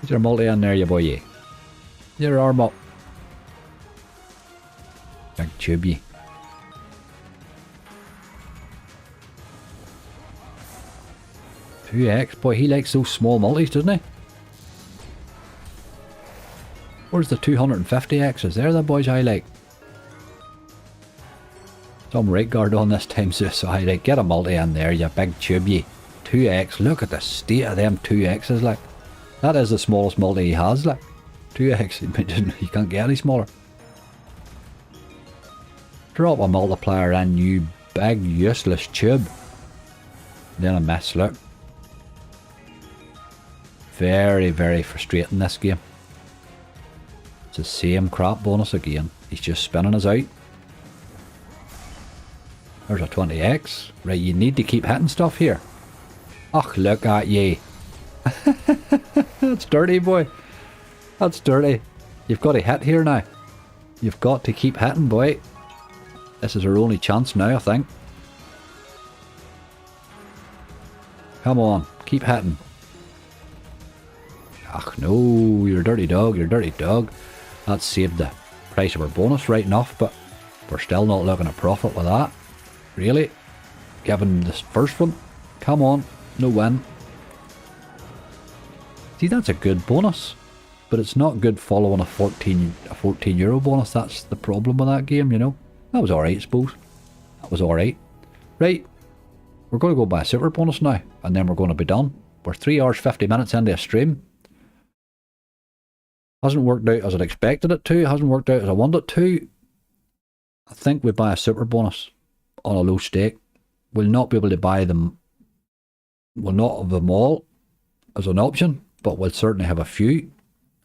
Is there a multi in there, you boy? Your arm up. Big tube, you. $2x, boy, he likes those small multis, doesn't he? Where's the 250x? Is there the boys I like? Some right guard on this time, so I like. Get a multi in there, you big tube, you. 2x, look at the state of them 2x's, like. That is the smallest multi he has, like. 2x, you can't get any smaller. Drop a multiplier in, you big useless tube. Then a miss, look. Very, very frustrating, this game. It's the same crap bonus again. He's just spinning us out. There's a 20x. Right, you need to keep hitting stuff here. Och, look at ye. That's dirty, boy. That's dirty. You've got to hit here now. You've got to keep hitting, boy. This is our only chance now, I think. Come on, keep hitting. Ach no, you're a dirty dog, you're a dirty dog. That saved the price of our bonus right enough, but we're still not looking at profit with that. Really? Given this first one? Come on, no win. See, that's a good bonus, but it's not good following a €14 bonus. That's the problem with that game, you know. That was alright, I suppose. That was alright. Right, we're going to go buy a super bonus now, and then we're going to be done. We're 3 hours 50 minutes into a stream. Hasn't worked out as I'd expected it to. Hasn't worked out as I wanted it to. I think we buy a super bonus on a low stake. We'll not be able to buy them We'll not have them all as an option, but we'll certainly have a few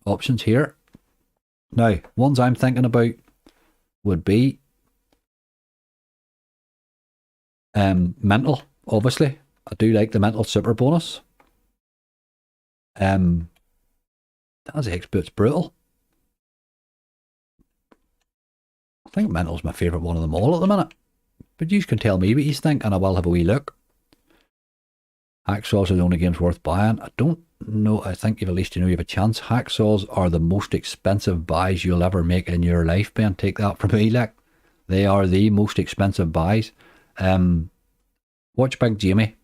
options here. Now, ones I'm thinking about would be mental, obviously. I do like the mental super bonus. That's expert's brutal. I think mental's my favourite one of them all at the minute. But you can tell me what you think, and I will have a wee look. Hacksaws are the only games worth buying. I don't know. I think you've at least you know you have a chance. Hacksaws are the most expensive buys you'll ever make in your life, Ben. Take that from me, like. They are the most expensive buys. Watch Big Jamie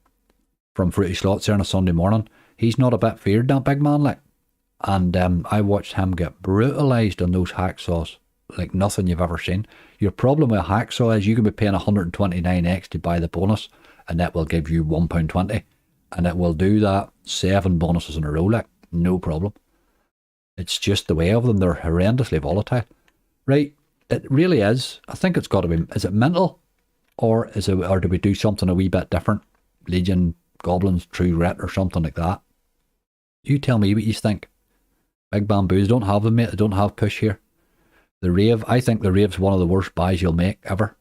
from Fruity Slots there on a Sunday morning. He's not a bit feared, that big man, like. And I watched him get brutalised on those hacksaws like nothing you've ever seen. Your problem with a hacksaw is you can be paying 129x to buy the bonus, and that will give you £1.20. And it will do that 7 bonuses in a row, like, no problem. It's just the way of them. They're horrendously volatile. Right, it really is. I think it's got to be, is it mental? Or do we do something a wee bit different? Legion, Goblins, True Ret, or something like that. You tell me what you think. Big Bamboos don't have them, mate. They don't have push here. The Rave, I think the Rave's one of the worst buys you'll make ever.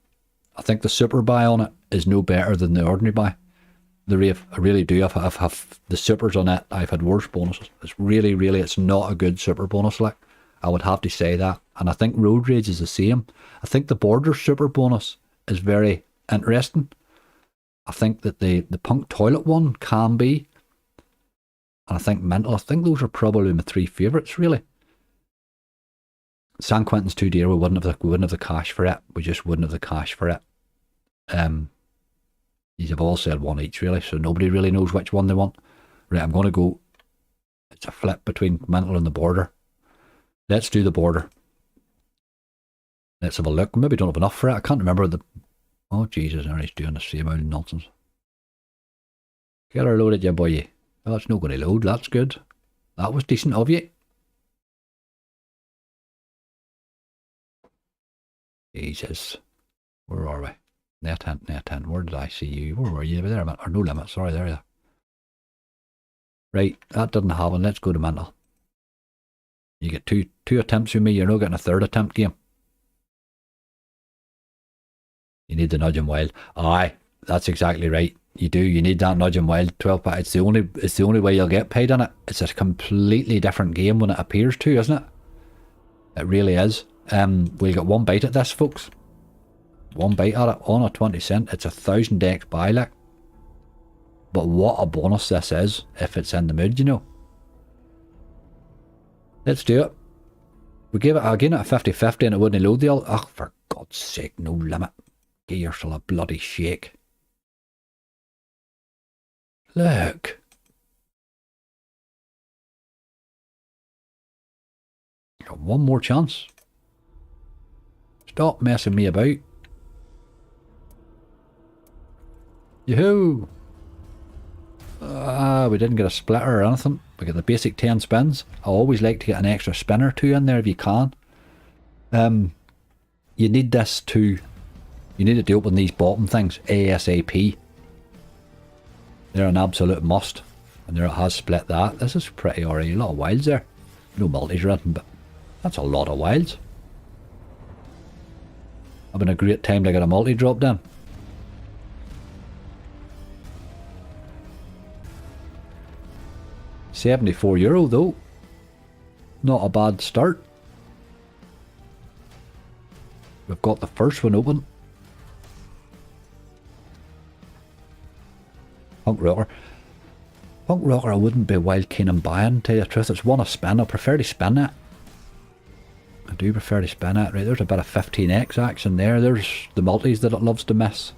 I think the super buy on it is no better than the ordinary buy. The Rave, I really do. I've the supers on it, I've had worse bonuses. It's really, it's not a good super bonus, like. I would have to say that. And I think Road Rage is the same. I think the Border super bonus is very interesting. I think that the Punk Toilet one can be. And I think Mental, I think those are probably my 3 favourites, really. San Quentin's too dear. We wouldn't have the cash for it. We just wouldn't have the cash for it. These have all said one each, really, so nobody really knows which one they want. Right, I'm going to go. It's a flip between Mental and the Border. Let's do the Border. Let's have a look. Maybe don't have enough for it. I can't remember the. Oh Jesus! Now he's doing the same old nonsense. Get her loaded, you boy. Oh, it's not going to load. That's good. That was decent of you. Jesus. Where are we? Net tent. Where did I see you? Where were you? There, or no limit. Sorry, there you are. Right, that didn't happen. Let's go to Mental. You get two attempts with me. You're not getting a third attempt game. You need the Nudging Wild. Aye, that's exactly right. You do. You need that Nudging Wild 12 pack. It's the only way you'll get paid on it. It's a completely different game when it appears to, isn't it? It really is. We'll get one bite at this, folks. One bite at it on a 20 cent. It's 1000x buy, like. But what a bonus this is if it's in the mood, you know. Let's do it. We gave it again at a 50-50 and it wouldn't load the all. Oh, for God's sake, no limit. Give yourself a bloody shake. Look. Got one more chance. Stop messing me about. Yoo-hoo! We didn't get a splitter or anything. We get the basic 10 spins. I always like to get an extra spin or 2 in there if you can. You need this to... You need it to open these bottom things ASAP. They're an absolute must. And there it has split that. This is pretty alright. A lot of wilds there. No multis written, but that's a lot of wilds. Having a great time to get a multi dropped in. €74 though. Not a bad start. We've got the first one open. Punk Rocker. Punk Rocker I wouldn't be wild keen on buying, tell you the truth. It's one a spin. I prefer to spin it. I do prefer to spin it. Right, there's a bit of 15x action there. There's the multis that it loves to miss.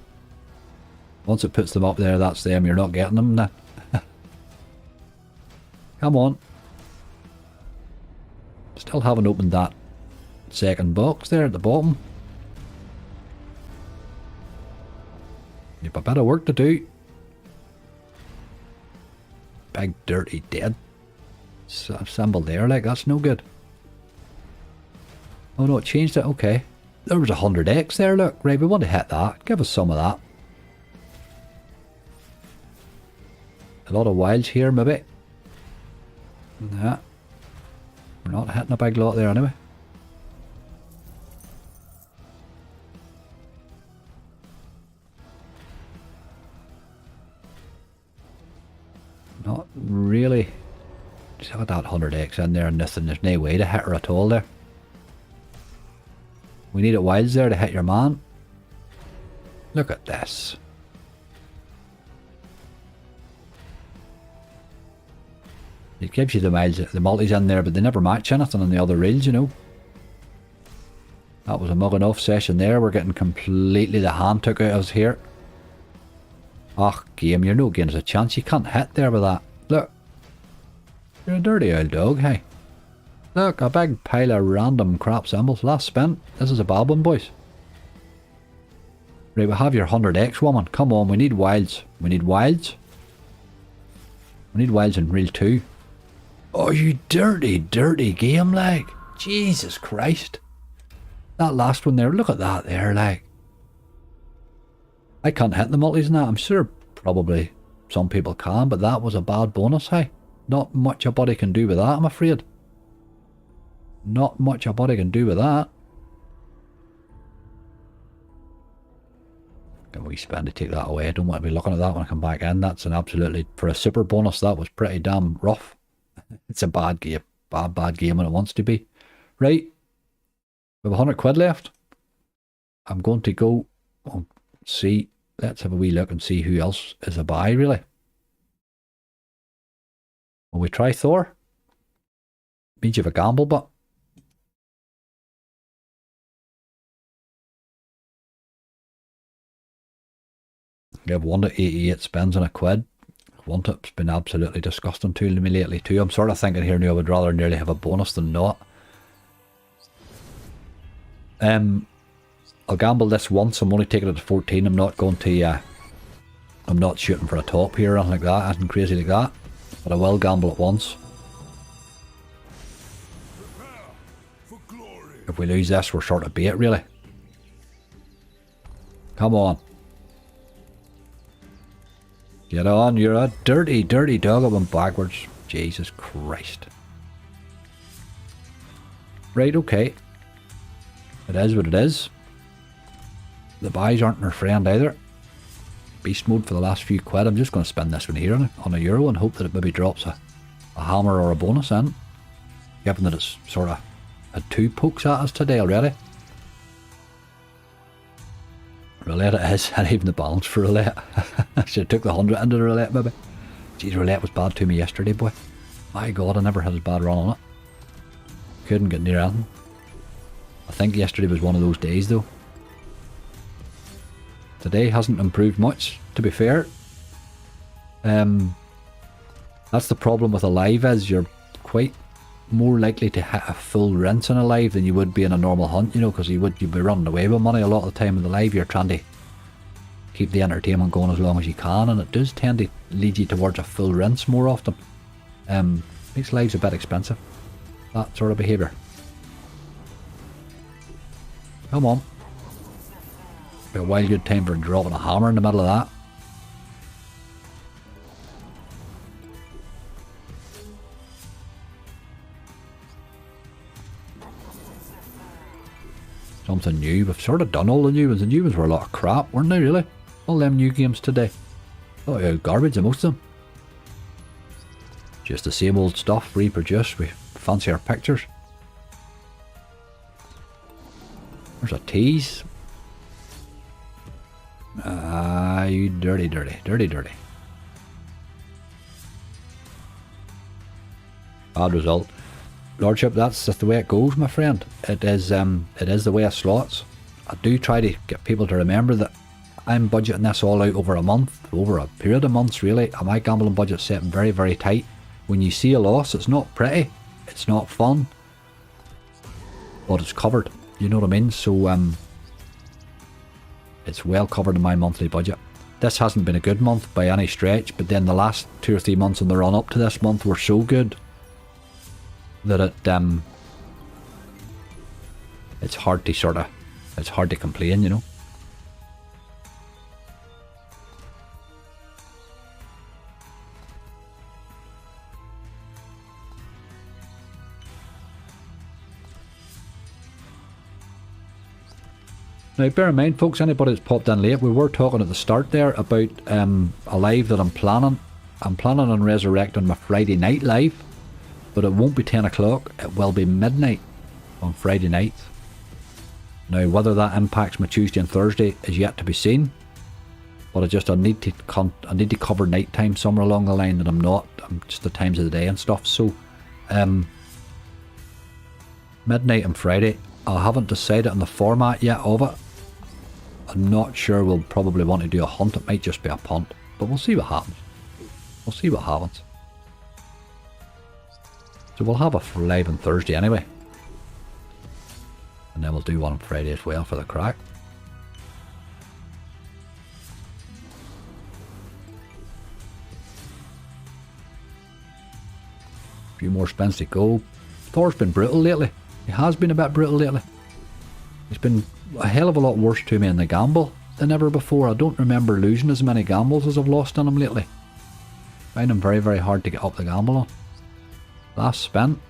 Once it puts them up there, that's them. You're not getting them then. Come on. Still haven't opened that second box there at the bottom. You've a bit of work to do. Big dirty dead symbol there, like, that's no good. Oh no, it changed it, okay. There was 100x there, look. Right, we want to hit that. Give us some of that. A lot of wilds here, maybe. Nah. We're not hitting a big lot there anyway. Not really. Just have that 100x in there and nothing. There's no way to hit her at all there. We need it wilds there to hit your man. Look at this. It gives you the miles, the multis in there, but they never match anything on the other reels, you know. That was a mug enough session there. We're getting completely the hand took out of us here. Oh, game, you're no getting us a chance. You can't hit there with that. Look. You're a dirty old dog, hey. Look, a big pile of random crap symbols. Last spin. This is a bad one, boys. Right, we have your 100x woman. Come on, we need wilds. We need wilds. We need wilds in reel 2. Oh, you dirty, dirty game, like. Jesus Christ. That last one there, look at that there, like. I can't hit the multis in that. I'm sure probably some people can, but that was a bad bonus, hey. Not much a body can do with that, I'm afraid. Not much a body can do with that. Can we spend to take that away? I don't want to be looking at that when I come back in. That's an absolutely, for a super bonus, that was pretty damn rough. It's a bad game. Bad game when it wants to be. Right. We have 100 quid left. I'm going to go and see. Let's have a wee look and see who else is a buy, really. Will we try Thor? Means you have a gamble, but you have 1 to 88 spins on a quid. One tip's been absolutely disgusting to me lately too. I'm sort of thinking here now I would rather nearly have a bonus than not. I'll gamble this once. I'm only taking it to 14. I'm not going to I'm not shooting for a top here or anything like that, anything crazy like that. But I will gamble it once. If we lose this, we're short of bait, really. Come on. Get on, you're a dirty, dirty dog. I went backwards. Jesus Christ. Right, okay. It is what it is. The buys aren't our friend either. Beast mode for the last few quid. I'm just going to spend this one here on a euro and hope that it maybe drops a hammer or a bonus in. Given that it's sort of had 2 pokes at us today already. Roulette it is, and even the balance for roulette. I should have took the 100 into the roulette maybe. Jeez, roulette was bad to me yesterday, boy. My God, I never had a bad run on it. Couldn't get near anything. I think yesterday was one of those days though. Today hasn't improved much, to be fair. That's the problem with a live, is you're quite more likely to hit a full rinse in a live than you would be in a normal hunt, you know, because you'd be running away with money a lot of the time in the live. You're trying to keep the entertainment going as long as you can, and it does tend to lead you towards a full rinse more often. Makes lives a bit expensive, that sort of behaviour. Come on. Be a wild good time for dropping a hammer in the middle of that. Something new. We've sort of done all the new ones. The new ones were a lot of crap, weren't they, really? All them new games today. Oh yeah, garbage, most of them. Just the same old stuff reproduced with fancier pictures. There's a tease. Ah, you dirty, dirty, dirty, dirty. Bad result. Lordship, that's just the way it goes, my friend. It is the way of slots. I do try to get people to remember that I'm budgeting this all out over a month, over a period of months really. My gambling budget's set very, very tight. When you see a loss, it's not pretty, it's not fun, but it's covered. You know what I mean? So it's well covered in my monthly budget. This hasn't been a good month by any stretch, but then the last 2 or 3 months in the run up to this month were so good that it's hard to complain, you know. Now bear in mind folks, anybody that's popped in late, we were talking at the start there about a live that I'm planning. I'm planning on resurrecting my Friday night live, but it won't be 10 o'clock, it will be midnight on Friday night. Now whether that impacts my Tuesday and Thursday is yet to be seen, but I need to cover night time somewhere along the line that I'm not, just the times of the day and stuff. So midnight on Friday. I haven't decided on the format yet of it. I'm not sure. We'll probably want to do a hunt. It might just be a punt, but we'll see what happens. We'll see what happens. So we'll have a live on Thursday anyway, and then we'll do one on Friday as well for the crack. A few more spins to go. Thor's been brutal lately. He has been a bit brutal lately. He's been a hell of a lot worse to me in the gamble than ever before. I don't remember losing as many gambles as I've lost on him lately. I find him very, very hard to get up the gamble on. Last spin.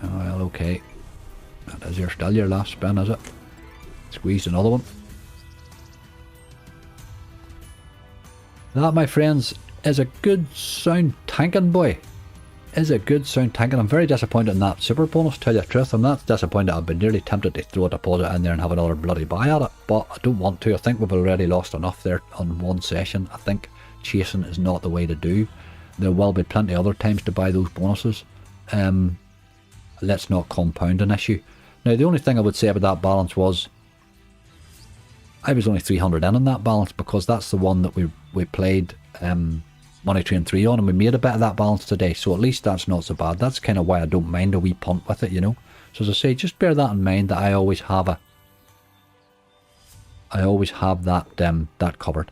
Oh, well, okay. That is still your last spin, is it? Squeezed another one. That, my friends, is a good sound tanking, boy. Is a good sound tanking. I'm very disappointed in that super bonus, to tell you the truth. I'm not disappointed. I've been nearly tempted to throw a deposit in there and have another bloody buy at it, but I don't want to. I think we've already lost enough there on one session. I think chasing is not the way to do. There will be plenty other times to buy those bonuses. Let's not compound an issue. Now the only thing I would say about that balance was I was only 300 in on that balance, because that's the one that we played Money Train 3 on, and we made a bit of that balance today, so at least that's not so bad. That's kind of why I don't mind a wee punt with it, you know. So as I say, just bear that in mind, that I always have that covered.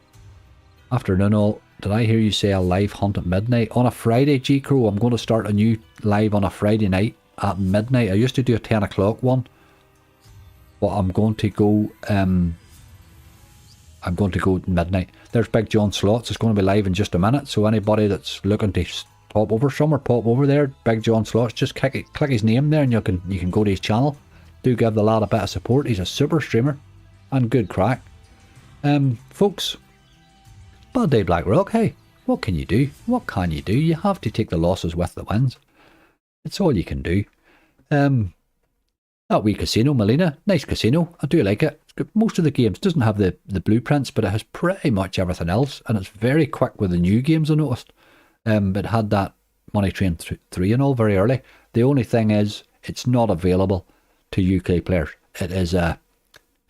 Afternoon all. Did I hear you say a live hunt at midnight on a Friday, G Crow? I'm going to start a new live on a Friday night at midnight. I used to do a 10 o'clock one, but I'm going to go midnight. There's Big John Slots. It's going to be live in just a minute, so anybody that's looking to pop over somewhere, pop over there. Big John Slots, just click his name there and you can go to his channel. Do give the lad a bit of support. He's a super streamer and good crack. Folks, bad day Black Rock. Hey, what can you do? What can you do? You have to take the losses with the wins. It's all you can do. That wee casino, Malina, nice casino. I do like it. It's got most of the games. Doesn't have the blueprints, but it has pretty much everything else, and it's very quick with the new games, I noticed. It had that Money Train 3 and all very early. The only thing is, it's not available to UK players. It is a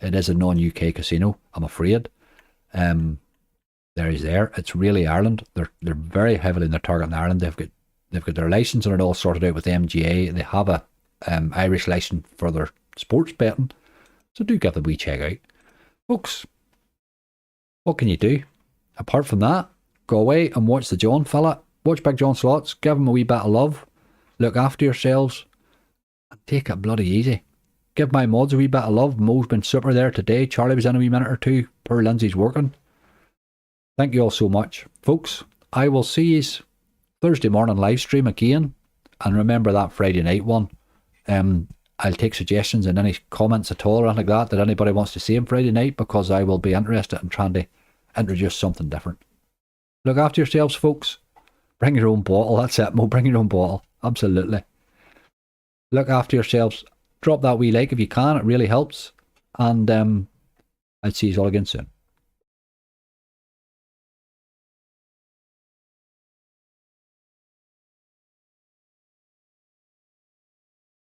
non-UK casino, I'm afraid. There he's there. It's really Ireland. They're very heavily in their target in Ireland. They've got their license and it all sorted out with MGA. They have a Irish license for their sports betting, so do give the wee check out, folks. What can you do apart from that? Go away and watch the John fella. Watch Big John Slots. Give him a wee bit of love. Look after yourselves and take it bloody easy. Give my mods a wee bit of love. Mo's been super there today. Charlie was in a wee minute or two. Poor Lindsay's working. Thank you all so much, folks. I will see you Thursday morning live stream again, and remember that Friday night one. I'll take suggestions and any comments at all or anything like that anybody wants to see on Friday night, because I will be interested in trying to introduce something different. Look after yourselves, folks. Bring your own bottle. That's it, Mo. Bring your own bottle. Absolutely. Look after yourselves. Drop that wee like if you can. It really helps. And I'll see you all again soon.